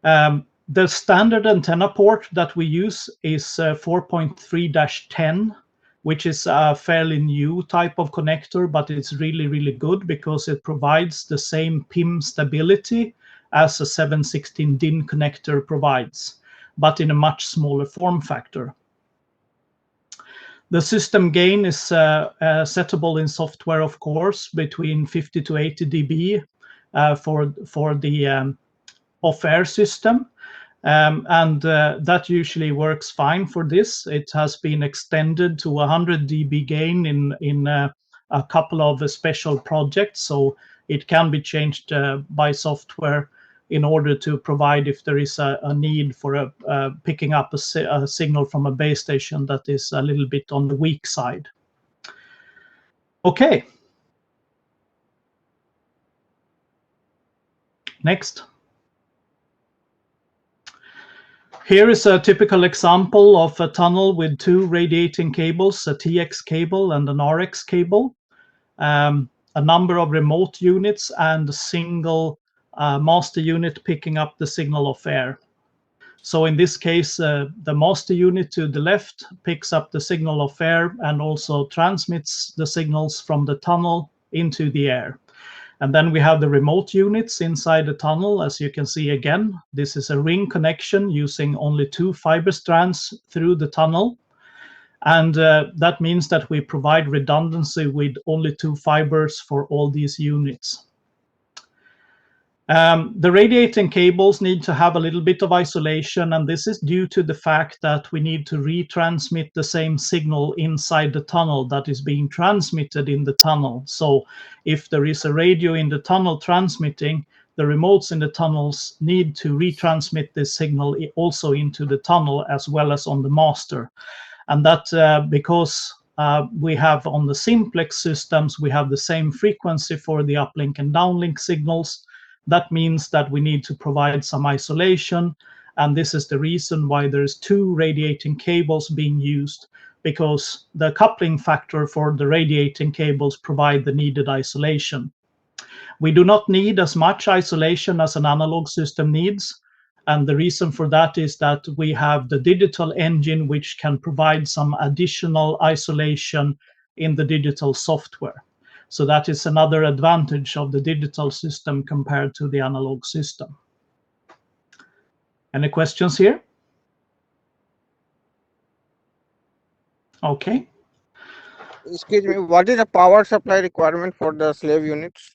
The standard antenna port that we use is 4.3-10, which is a fairly new type of connector, but it's really, really good because it provides the same PIM stability as a 716 DIN connector provides, but in a much smaller form factor. The system gain is settable in software, of course, between 50 to 80 dB for the off-air system. And that usually works fine for this. It has been extended to 100 dB gain in a couple of special projects, so it can be changed by software in order to provide if there is a need for picking up a signal from a base station that is a little bit on the weak side. Okay. Next. Here is a typical example of a tunnel with two radiating cables, a TX cable and an RX cable, a number of remote units, and a single master unit picking up the signal of air. So in this case, the master unit to the left picks up the signal of air and also transmits the signals from the tunnel into the air. And then we have the remote units inside the tunnel. As you can see again, this is a ring connection using only 2 fiber strands through the tunnel. And that means that we provide redundancy with only 2 fibers for all these units. The radiating cables need to have a little bit of isolation, and this is due to the fact that we need to retransmit the same signal inside the tunnel that is being transmitted in the tunnel. So if there is a radio in the tunnel transmitting, the remotes in the tunnels need to retransmit this signal also into the tunnel as well as on the master. And that because we have on the simplex systems, we have the same frequency for the uplink and downlink signals. That means that we need to provide some isolation, and this is the reason why there's 2 radiating cables being used, because the coupling factor for the radiating cables provide the needed isolation. We do not need as much isolation as an analog system needs, and the reason for that is that we have the digital engine which can provide some additional isolation in the digital software. So that is another advantage of the digital system compared to the analog system. Any questions here? Okay. Excuse me, what is the power supply requirement for the slave units?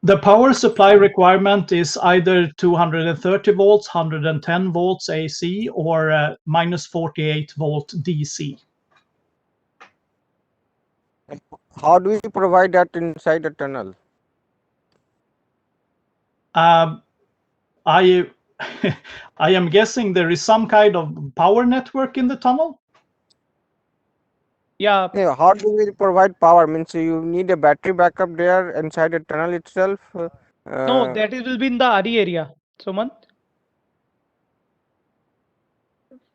The power supply requirement is either 230 volts, 110 volts AC, or minus 48 volt DC. How do we provide that inside the tunnel? I I am guessing there is some kind of power network in the tunnel. Yeah. How do we provide power? Means you need a battery backup there inside the tunnel itself? No, that will be in the RE area, Sumant.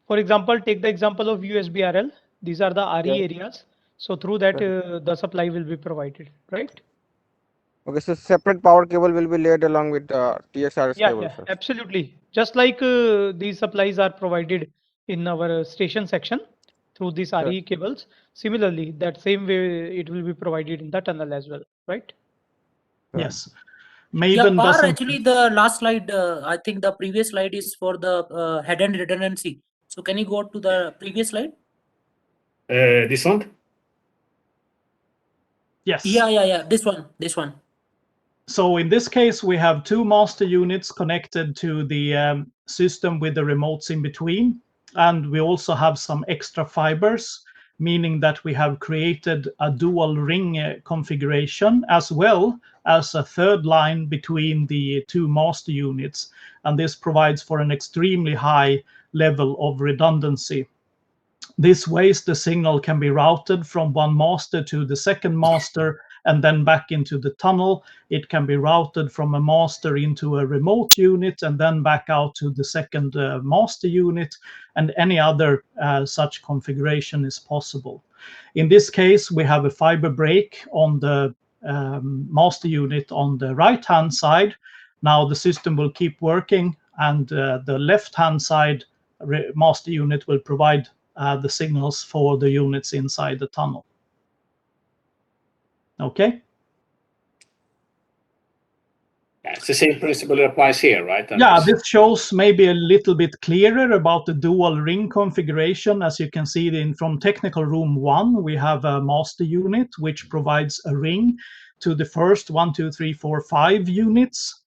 For example, take the example of USB-RL. These are the RE areas. So through that, the supply will be provided, right? Okay, so separate power cable will be laid along with the TSRS cable. Yeah, absolutely. Just like these supplies are provided in our station section through these RE cables. Similarly, that same way it will be provided in the tunnel as well, right? Yes. Maven power, actually, the last slide, I think the previous slide is for the head-end redundancy. So can you go to the previous slide? This one? Yes. Yeah. This one. So in this case, we have two master units connected to the system with the remotes in between. And we also have some extra fibers, meaning that we have created a dual ring configuration as well as a third line between the two master units. And this provides for an extremely high level of redundancy. This way, the signal can be routed from one master to the second master and then back into the tunnel. It can be routed from a master into a remote unit and then back out to the second master unit, and any other such configuration is possible. In this case, we have a fiber break on the master unit on the right-hand side. Now the system will keep working, and the left-hand side master unit will provide the signals for the units inside the tunnel. Okay. It's the same principle that applies here, right? Yeah, this shows maybe a little bit clearer about the dual ring configuration. As you can see from technical room 1, we have a master unit which provides a ring to the first 1, 2, 3, 4, 5 units,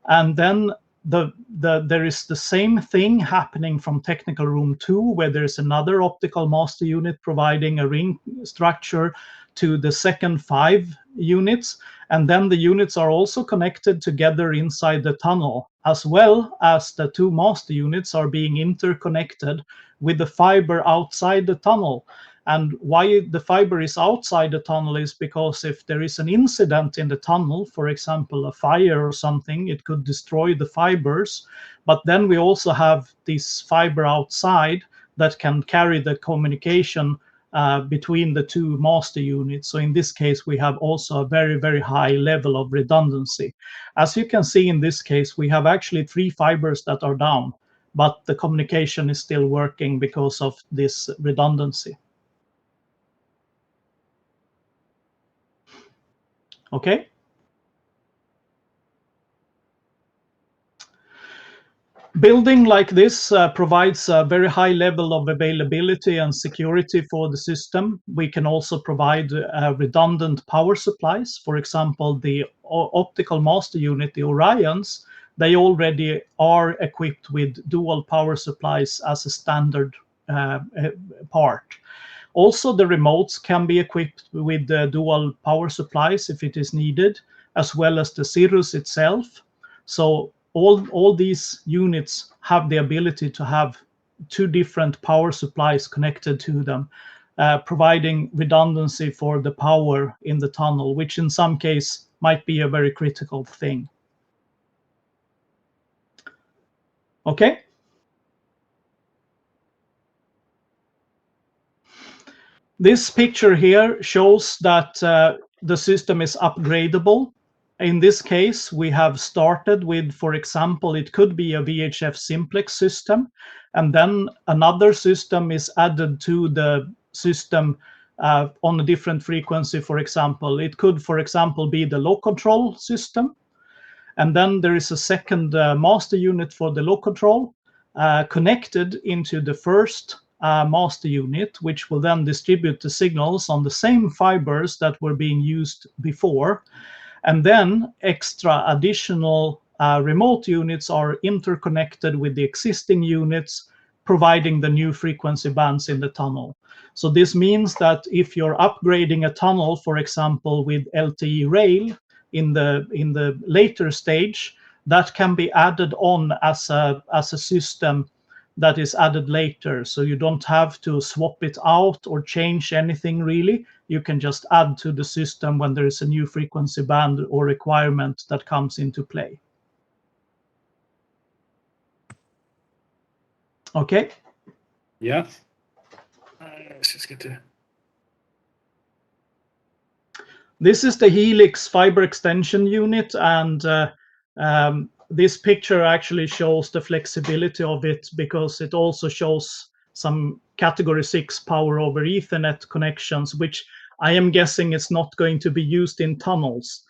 and then there is the same thing happening from technical room 2, where there's another optical master unit providing a ring structure to the second 5 units, and then the units are also connected together inside the tunnel, as well as the 2 master units are being interconnected with the fiber outside the tunnel. And why the fiber is outside the tunnel is because if there is an incident in the tunnel, for example, a fire or something, it could destroy the fibers. But then we also have this fiber outside that can carry the communication between the 2 master units. So in this case, we have also a very, very high level of redundancy. As you can see in this case, we have actually 3 fibers that are down, but the communication is still working because of this redundancy. Okay. Building like this provides a very high level of availability and security for the system. We can also provide redundant power supplies. For example, the optical master unit, the Orions, they already are equipped with dual power supplies as a standard part. Also, the remotes can be equipped with dual power supplies if it is needed, as well as the Cirrus itself. So all these units have the ability to have 2 different power supplies connected to them, providing redundancy for the power in the tunnel, which in some case might be a very critical thing. Okay. This picture here shows that the system is upgradable. In this case, we have started with, for example, it could be a VHF simplex system, and then another system is added to the system on a different frequency, for example. It could, for example, be the low control system, and then there is a second master unit for the low control, connected into the first master unit, which will then distribute the signals on the same fibers that were being used before. And then extra additional remote units are interconnected with the existing units, providing the new frequency bands in the tunnel. So this means that if you're upgrading a tunnel, for example, with LTE rail in the later stage, that can be added on as a system that is added later. So you don't have to swap it out or change anything really. You can just add to the system when there is a new frequency band or requirement that comes into play. Okay. Yeah. Let's just get to... This is the Helix fiber extension unit, and this picture actually shows the flexibility of it, because it also shows some category 6 power over Ethernet connections, which I am guessing is not going to be used in tunnels,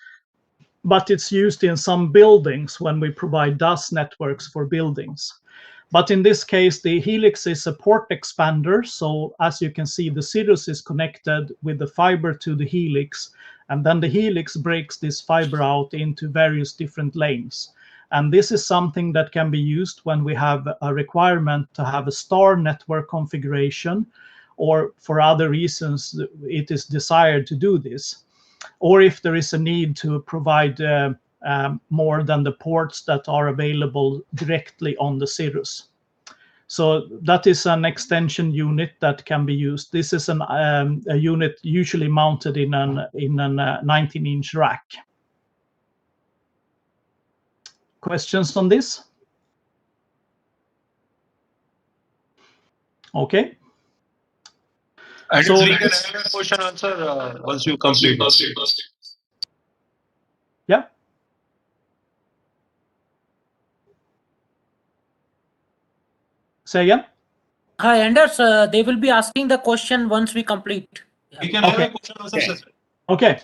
but it's used in some buildings when we provide DAS networks for buildings. But in this case, the Helix is a port expander. So as you can see, the Cirrus is connected with the fiber to the Helix, and then the Helix breaks this fiber out into various different lanes. And this is something that can be used when we have a requirement to have a star network configuration, or for other reasons it is desired to do this, or if there is a need to provide more than the ports that are available directly on the Cirrus. So that is an extension unit that can be used. This is a unit usually mounted in an 19-inch rack. Questions on this? Okay. And so we can have a question answer once you complete. Yeah. Say again. Hi, Anders. They will be asking the question once we complete. We can have a question answer session. Okay,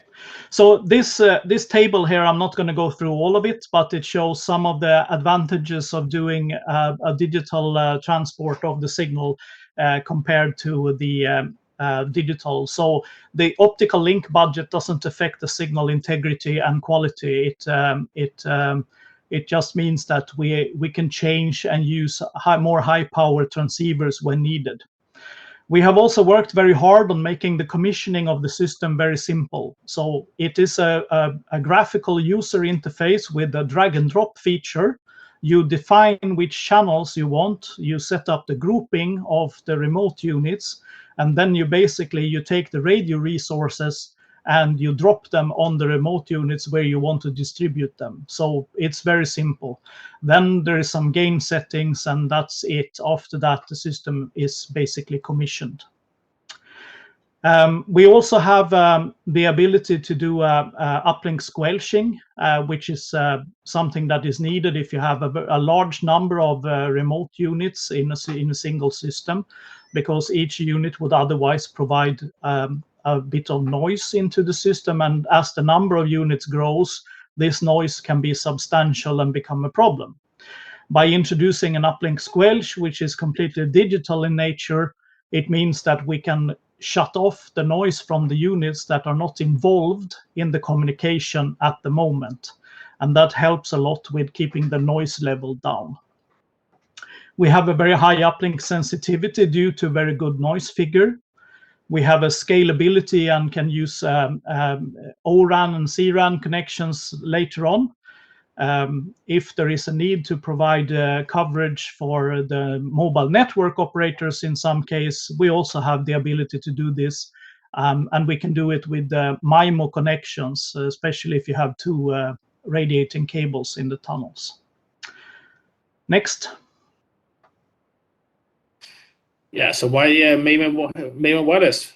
so this table here, I'm not going to go through all of it, but it shows some of the advantages of doing a digital transport of the signal compared to the digital. So the optical link budget doesn't affect the signal integrity and quality. It just means that we can change and use more high power transceivers when needed. We have also worked very hard on making the commissioning of the system very simple. So it is a graphical user interface with a drag and drop feature. You define which channels you want, you set up the grouping of the remote units, and then you take the radio resources and you drop them on the remote units where you want to distribute them. So it's very simple. Then there is some gain settings, and that's it. After that, the system is basically commissioned. We also have the ability to do uplink squelching, which is something that is needed if you have a large number of remote units in a single system, because each unit would otherwise provide a bit of noise into the system, and as the number of units grows, this noise can be substantial and become a problem. By introducing an uplink squelch, which is completely digital in nature, it means that we can shut off the noise from the units that are not involved in the communication at the moment, and that helps a lot with keeping the noise level down. We have a very high uplink sensitivity due to very good noise figure. We have a scalability and can use O-RAN and C-RAN connections later on. If there is a need to provide coverage for the mobile network operators in some case, we also have the ability to do this. And we can do it with MIMO connections, especially if you have two radiating cables in the tunnels. Next. Yeah, so why Maven Wireless?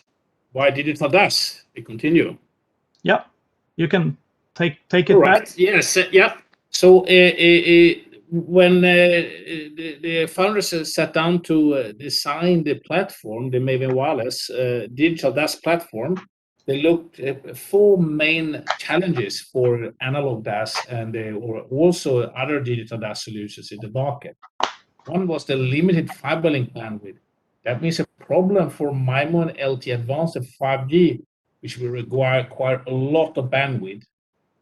Why digital DAS? We continue. Yeah, you can take it back. Yes, yeah. So when the founders sat down to design the platform, the Maven Wireless digital DAS platform, they looked at 4 main challenges for analog DAS and or also other digital DAS solutions in the market. One was the limited fiber link bandwidth. That means a problem for MIMO and LTE Advanced and 5G, which will require a lot of bandwidth.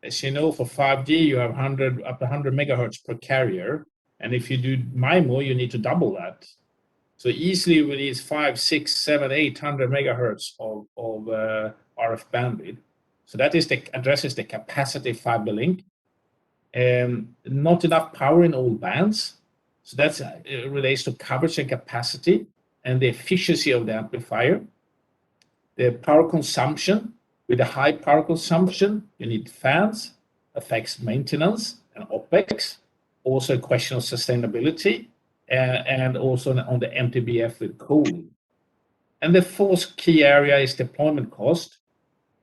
As you know, for 5G, you have up to 100 megahertz per carrier. And if you do MIMO, you need to double that. So easily with these 5, 6, 7, 800 megahertz of RF bandwidth. So that addresses the capacity fiber link. Not enough power in all bands. So that relates to coverage and capacity and the efficiency of the amplifier. The power consumption, with a high power consumption, you need fans, affects maintenance and OPEX, also a question of sustainability, and also on the MTBF with cooling. And the fourth key area is deployment cost.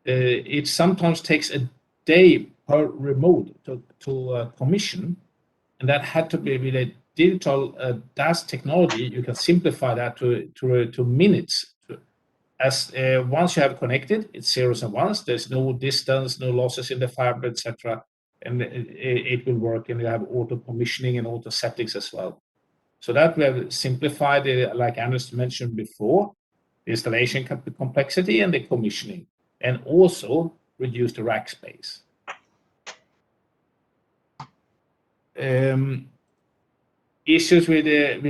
It sometimes takes a day per remote to commission, and that had to be with a digital DAS technology. You can simplify that to minutes. As once you have connected, it's zeros and ones. There's no distance, no losses in the fiber, etc., and it will work. And you have auto commissioning and auto settings as well. So that we have simplified, like Anders mentioned before, the installation complexity and the commissioning, and also reduce the rack space. Issues with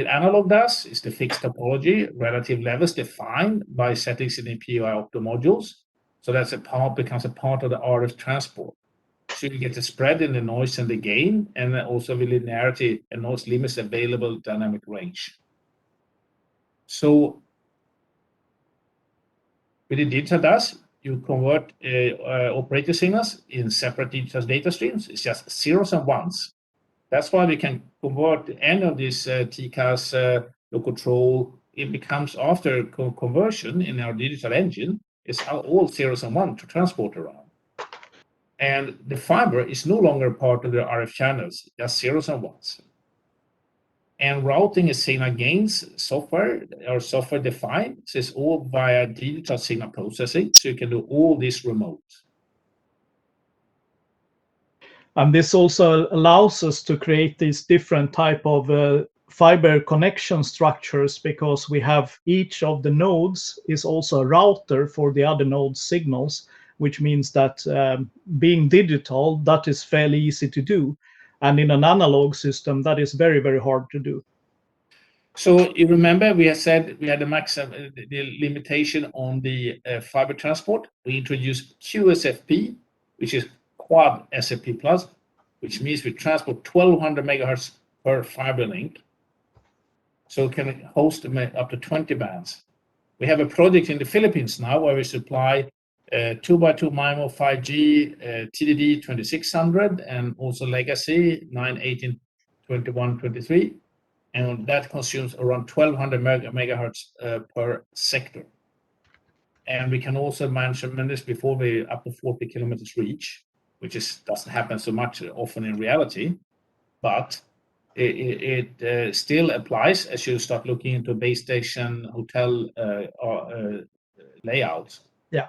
analog DAS is the fixed topology, relative levels defined by settings in the POI opto modules. So that's becomes a part of the RF transport. So you get the spread in the noise and the gain, and also the linearity and noise limits available dynamic range. So with the digital DAS, you convert operator signals in separate digital data streams. It's just zeros and ones. That's why we can convert any of these TCAS, low control. It becomes, after conversion in our digital engine, it's all zeros and ones to transport around. And the fiber is no longer part of the RF channels, just zeros and ones. And routing is signal gains software or software defined. So it's all via digital signal processing. So you can do all this remote. And this also allows us to create these different type of fiber connection structures, because we have each of the nodes is also a router for the other node signals, which means that being digital, that is fairly easy to do. And in an analog system, that is very, very hard to do. So you remember we had said we had the limitation on the fiber transport. We introduced QSFP, which is quad SFP plus, which means we transport 1200 megahertz per fiber link. So it can host up to 20 bands. We have a project in the Philippines now where we supply 2x2 MIMO 5G, TDD 2600, and also legacy 9, 18, 21, 23. And that consumes around 1200 megahertz per sector. And we can also mention this before we up to 40 kilometers reach, which doesn't happen so much often in reality, but it still applies as you start looking into base station, hotel layouts. Yeah,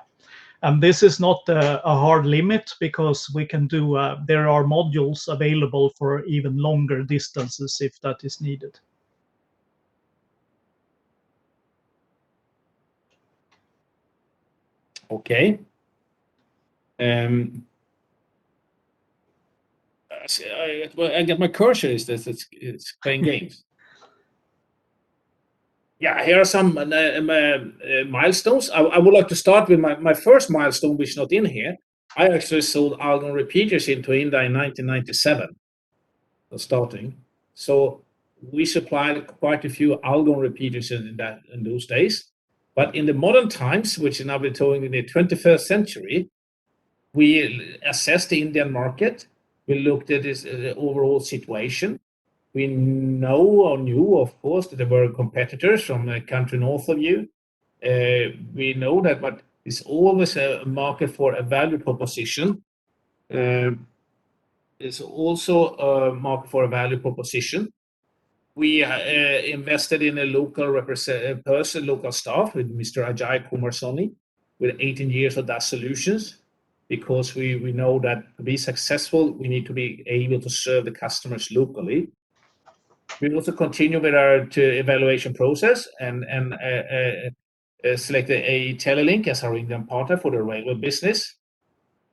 and this is not a hard limit, because we can do, there are modules available for even longer distances if that is needed. Okay. I get my cursor is this. It's playing games. Yeah, here are some milestones. I would like to start with my first milestone, which is not in here. I actually sold Algon repeaters into India in 1997. Starting, so we supplied quite a few Algon repeaters in those days. But in the modern times, which is now we're talking in the 21st century, we assessed the Indian market. We looked at this overall situation. We knew, of course, that there were competitors from the country north of you. We know that, but it's always a market for a value proposition. It's also a market for a value proposition. We invested in a local local staff with Mr. Ajay Kumarsoni, with 18 years of DAS solutions, because we know that to be successful, we need to be able to serve the customers locally. We also continue with our evaluation process and select a Telelink as our Indian partner for the railway business.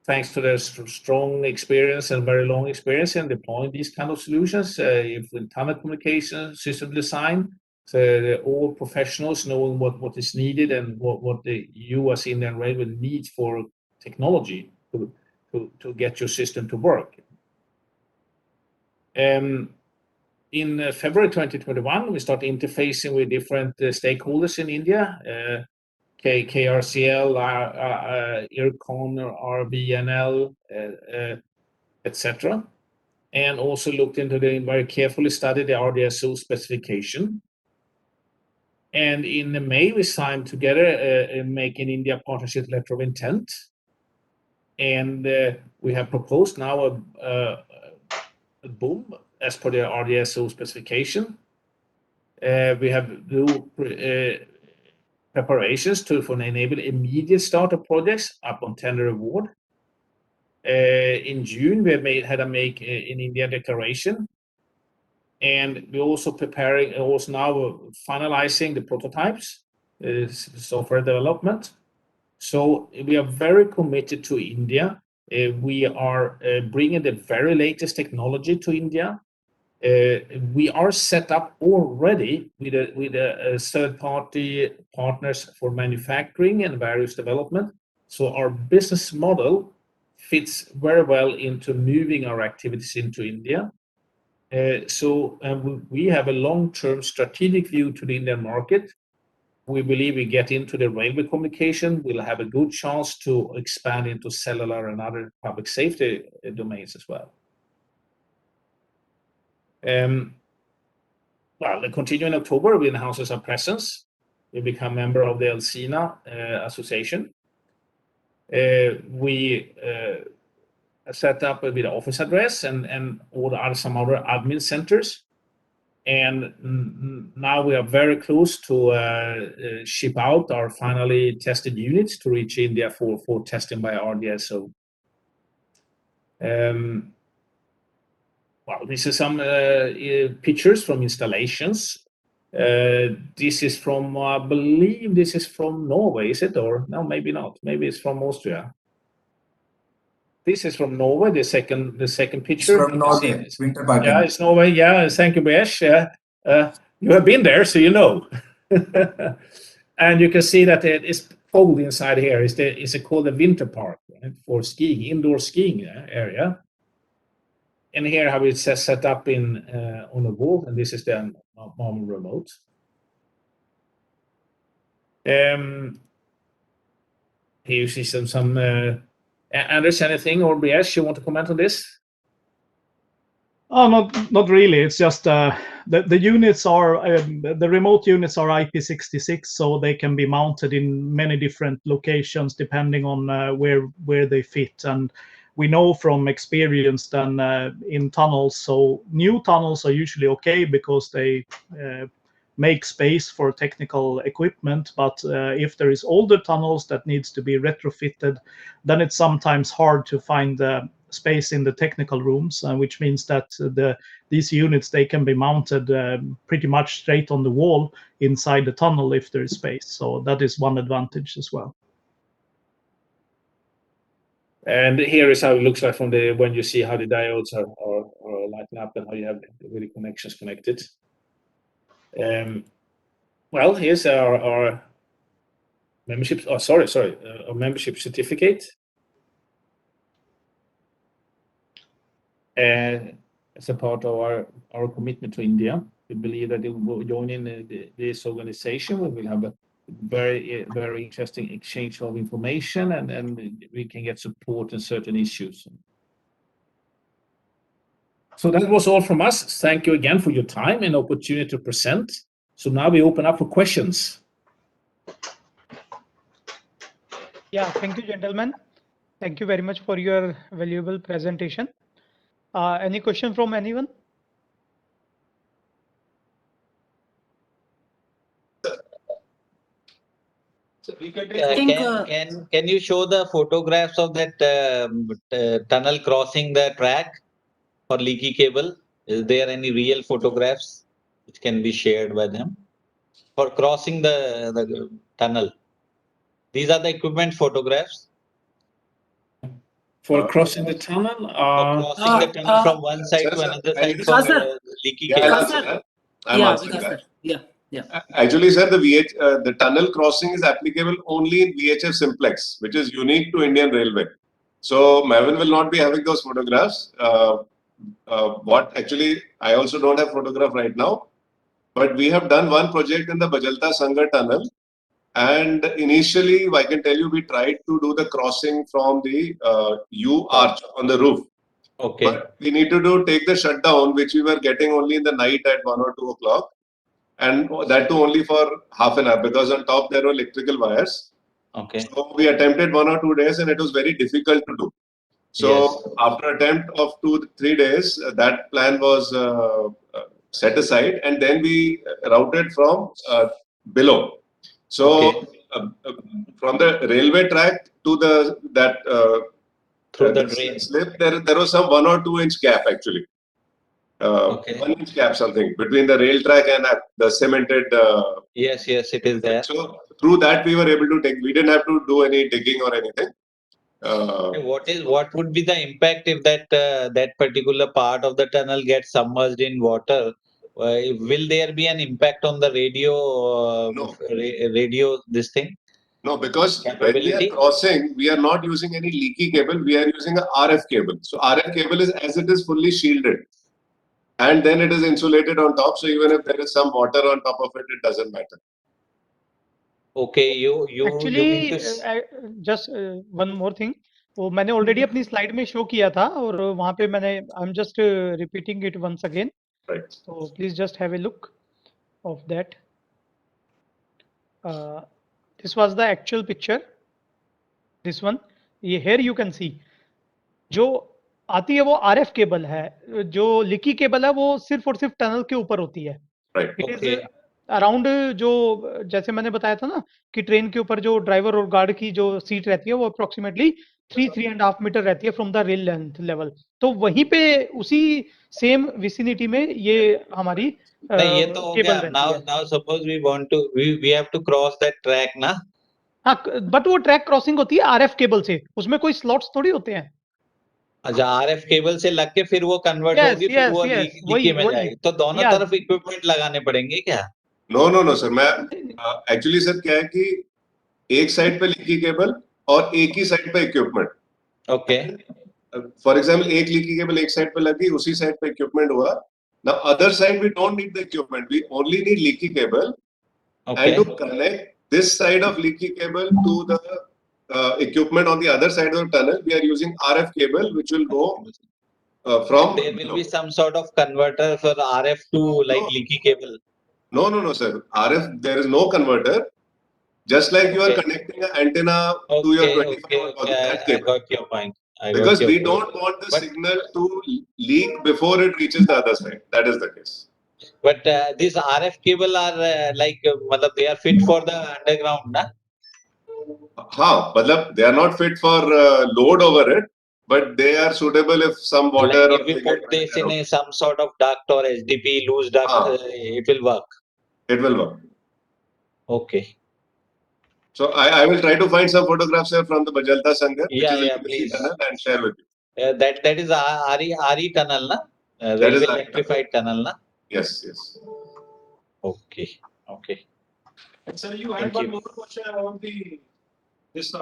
Thanks to their strong experience and very long experience in deploying these kind of solutions, with telecommunications, system design, so they're all professionals knowing what is needed and what the US Indian Railway needs for technology to get your system to work. In February 2021, we start interfacing with different stakeholders in India. KRCL, IRCON, RBNL, etc. And also looked into very carefully studied the RDSO specification. And in May, we signed together a Make in India partnership letter of intent. And we have proposed now a boom as per the RDSO specification. We have do preparations for enable immediate start of projects upon tender award. In June, we had a Make in India declaration, and we're also preparing, also now finalizing the prototypes, software development. So we are very committed to India. We are bringing the very latest technology to India. We are set up already with a third-party partners for manufacturing and various development. So our business model fits very well into moving our activities into India. We have a long-term strategic view to the Indian market. We believe we get into the railway communication, we'll have a good chance to expand into cellular and other public safety domains as well. Well, continue in October, we enhance our presence. We become member of the LCENA association. We set up with the office address and some other admin centers. And now we are very close to ship out our finally tested units to reach India for testing by RDSO. Well, this is some pictures from installations. This is from, I believe this is from Norway, is it? Or no, maybe not. Maybe it's from Austria. This is from Norway, the second picture. It's from Norway, Winterbergen. Yeah, it's Norway. Yeah, thank you, Besh. You have been there, so you know. And you can see that it is cold inside here. It's called the winter park, right, for skiing, indoor skiing area. And here how it's set up on the wall, and this is the normal remote. Here you see some Anders, anything or BS you want to comment on this? Oh, not really. It's just the units are the remote units are IP66, so they can be mounted in many different locations depending on where they fit. And we know from experience that in tunnels, so new tunnels are usually okay because they make space for technical equipment. But if there is older tunnels that needs to be retrofitted, then it's sometimes hard to find space in the technical rooms, which means that these units, they can be mounted pretty much straight on the wall inside the tunnel if there is space. So that is one advantage as well. And here is how it looks like from when you see how the diodes are lighting up and how you have the connections connected. Well, here's our membership. Oh, sorry, our membership certificate. As a part of our commitment to India, we believe that joining this organization, we will have a very interesting exchange of information, and we can get support in certain issues. So that was all from us. Thank you again for your time and opportunity to present. So now we open up for questions. Yeah, thank you, gentlemen. Thank you very much for your valuable presentation. Any question from anyone? So can you show the photographs of that tunnel crossing the track for leaky cable? Is there any real photographs? which can be shared by them for crossing the tunnel. These are the equipment photographs. For crossing the tunnel? For crossing the tunnel from one side to another side for leaky cable. Actually, sir, the tunnel crossing is applicable only in VHF simplex, which is unique to Indian Railway. So Maven will not be having those photographs. Actually, I also don't have photograph right now, but we have done one project in the Bajalta Sangar tunnel. And initially, I can tell you, we tried to do the crossing from the U arch on the roof. Okay. But we need to take the shutdown, which we were getting only in the night at 1 or 2 o'clock. And that too only for half an hour, because on top there were electrical wires. Okay. So we attempted 1 or 2 days and it was very difficult to do. So after attempt of 2-3 days, that plan was set aside, and then we routed from below. So from the railway track to that drain slip, there was some 1 or 2 inch gap actually. 1 inch gap something between the rail track and the cemented. Yes, it is there. So through that we were able to take. We didn't have to do any digging or anything. What would be the impact if that particular part of the tunnel gets submerged in water? Will there be an impact on the radio? No. Radio this thing? No, because when we are crossing, we are not using any leaky cable. We are using a RF cable. So RF cable is as it is fully shielded, and then it is insulated on top. So even if there is some water on top of it, it doesn't matter. Okay, you Actually, mean to... just one more thing. वो मैंने already अपनी slide में show किया था, और वहाँ पे I'm just repeating it once again. Right. So please just have a look of that. This was the actual picture. This one. Here you can see. जो आती है वो RF केबल है, जो लीकी केबल है वो सिर्फ और सिर्फ टनल के ऊपर होती है. Right. अराउंड जो जैसे मैंने बताया था ना कि ट्रेन के ऊपर जो ड्राइवर और गार्ड की जो सीट रहती है वो अप्रोक्सीमेटली 3.5 मीटर रहती है from the rail length level. तो वहीं पे उसी सेम विसिनिटी में ये हमारी नहीं, ये तो हो गया. Now suppose we have to cross that track ना. हाँ, बट वो ट्रैक क्रॉसिंग होती है आरएफ केबल से, उसमें कोई स्लॉट्स थोड़ी होते हैं. अच्छा, आरएफ केबल से लग के फिर वो कन्वर्ट होगी, फिर वो लीकी में जाएगी. तो दोनों तरफ इक्विपमेंट लगाने पड़ेंगे क्या? नो सर, मैं एक्चुअली सर क्या है कि एक साइड पे लीकी केबल और एक ही साइड पे इक्विपमेंट. ओके. फॉर एग्जांपल एक लीकी केबल एक साइड पे लगी, उसी साइड पे इक्विपमेंट हुआ. Now other side we don't need the equipment, we only need leaky cable. And to connect this side of leaky cable to the equipment on the other side of the tunnel, we are using RF cable which will go from. There will be some sort of converter for RF to leaky cable. No, sir. RF, there is no converter. Just like you are connecting an antenna to your 25 volt that cable. I got your point. Because we don't want the signal to leak before it reaches the other side. That is the case. But these RF cable are they are fit for the underground, na? हाँ, मतलब they are not fit for load over it, but they are suitable if some water. Like if we put this in some sort of duct or SDP loose duct, it will work. It will work. Okay. So I will try to find some photographs here from the Bajalta Sangar, which is a please. tunnel, and share with you. That is RE tunnel, na? That is electrified tunnel, na? Yes. Okay. And sir, you had one more question about this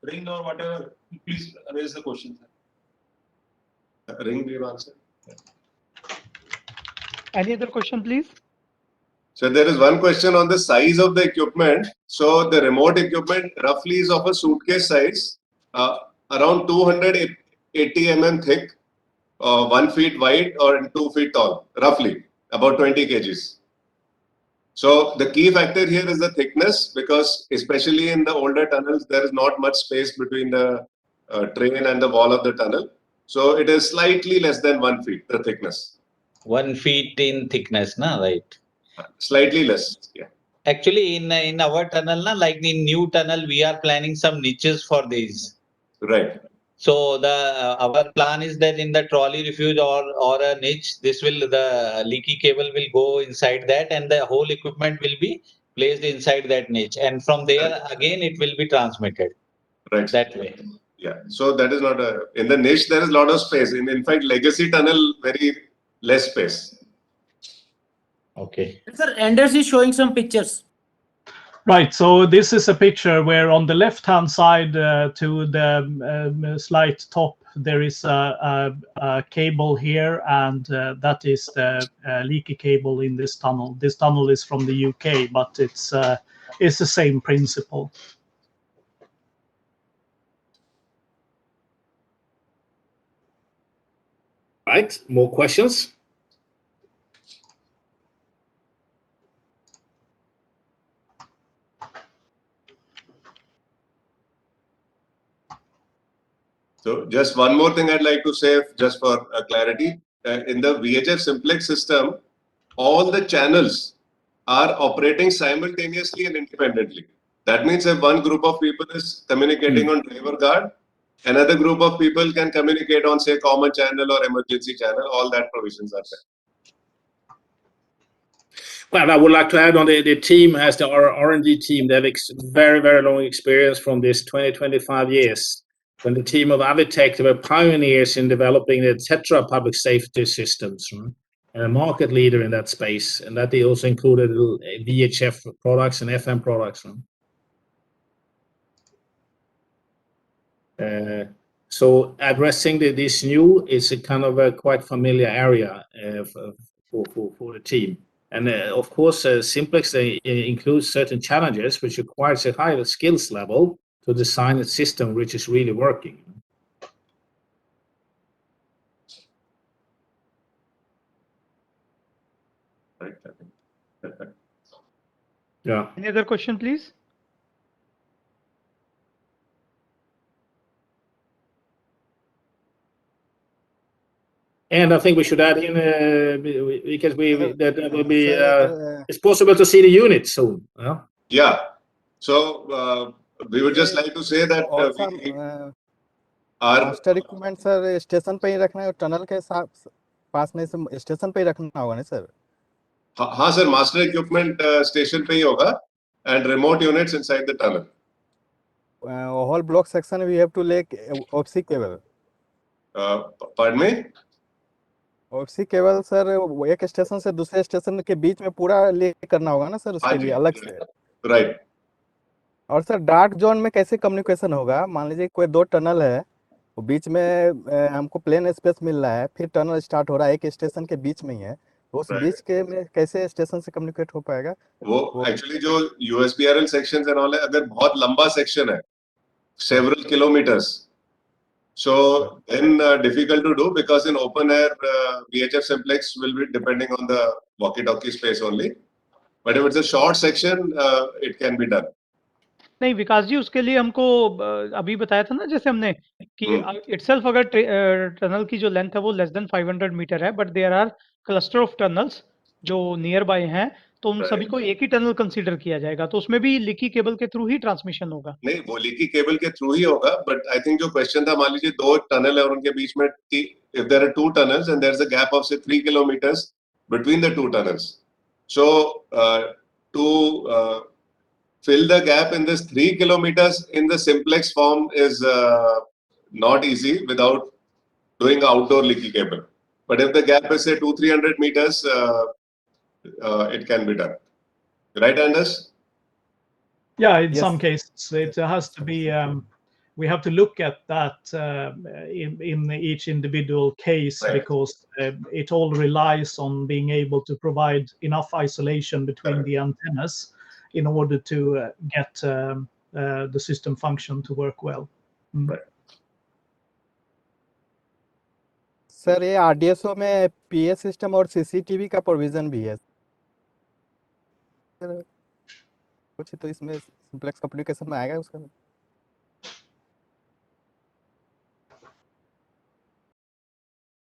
ring or whatever. Please raise the question, sir. Ring we have answered. Any other question, please? So there is one question on the size of the equipment. So the remote equipment roughly is of a suitcase size, around 280 mm thick, 1 feet wide or 2 feet tall, roughly about 20 kgs. So the key factor here is the thickness, because especially in the older tunnels, there is not much space between the train and the wall of the tunnel. So it is slightly less than 1 feet, the thickness. 1 feet in thickness, na? Right. Slightly less, yeah. Actually, in our tunnel, na, like in new tunnel, we are planning some niches for these. Right. So our plan is that in the trolley refuge or a niche, the leaky cable will go inside that, and the whole equipment will be placed inside that niche, and from there again it will be transmitted. Right. That way. Yeah. So that is not in the niche there is a lot of space. In fact, legacy tunnel very less space. Okay. Sir, Anders is showing some pictures. Right, so this is a picture where on the left-hand side to the slight top, there is a cable here, and that is the leaky cable in this tunnel. This tunnel is from the UK, but it's the same principle. Right, more questions? So just one more thing I'd like to say, just for clarity, in the VHF simplex system, all the channels are operating simultaneously and independently. That means if one group of people is communicating on driver guard, another group of people can communicate on, say, common channel or emergency channel. All that provisions are there. Well, I would like to add on the team has the R&D team. They have very, very long experience from this 25 years. When the team of Avitech, they were pioneers in developing the Tetra public safety systems, right? And a market leader in that space. And that they also included VHF products and FM products. Right? So addressing this new is a kind of a quite familiar area for the team. And of course, Simplex includes certain challenges which requires a higher skills level to design a system which is really working. Right. Yeah. Any other question, please? And I think we should add in because that will be it's possible to see the unit soon. Yeah. So we would just like to say that master equipment sir station पे ही रखना है, tunnel के पास नहीं, से station पे ही रखना होगा ना सर? हाँ सर, मास्टर इक्विपमेंट स्टेशन पे ही होगा and remote units inside the tunnel. Whole block section we have to lay OFC cable. Pardon me? OFC cable sir एक स्टेशन से दूसरे स्टेशन के बीच में पूरा ले करना होगा ना सर, उसके लिए अलग से? राइट। और सर डार्क जोन में कैसे कम्युनिकेशन होगा? मान लीजिए कोई दो टनल है, वो बीच में हमको प्लेन स्पेस मिल रहा है, फिर टनल स्टार्ट हो रहा है एक स्टेशन के बीच में ही है, उस बीच के में कैसे स्टेशन से कम्युनिकेट हो पाएगा? वो एक्चुअली जो USBRL सेक्शंस एंड ऑल है, अगर बहुत लंबा सेक्शन है, several kilometers, so then difficult to do, because in open air VHF simplex will be depending on the walkie-talkie space only, but if it's a short section it can be done. नहीं विकास जी, उसके लिए हमको अभी बताया था ना, जैसे हमने कि इटसेल्फ अगर टनल की जो लेंथ है वो लेस देन 500 मीटर है, but there are cluster of tunnels जो नियर बाय हैं, तो उन सभी को एक ही टनल कंसीडर किया जाएगा, तो उसमें भी लीकी केबल के थ्रू ही ट्रांसमिशन होगा? नहीं, वो लीकी केबल के थ्रू ही होगा, बट आई थिंक जो क्वेश्चन था, मान लीजिए दो टनल है और उनके बीच में if there are two tunnels and there is a gap of say 3 kilometers between the two tunnels, so to fill the gap in this 3 kilometers in the simplex form is not easy without doing outdoor leaky cable, but if the gap is say 200-300 meters it can be done, right Anders? Yeah, in some cases it has to be we have to look at that in each individual case, right, because it all relies on being able to provide enough isolation between the antennas in order to get the system function to work well. Sir ये RDSO में PA system और CCTV का provision भी है sir, कुछ तो इसमें simplex communication में आएगा उसका?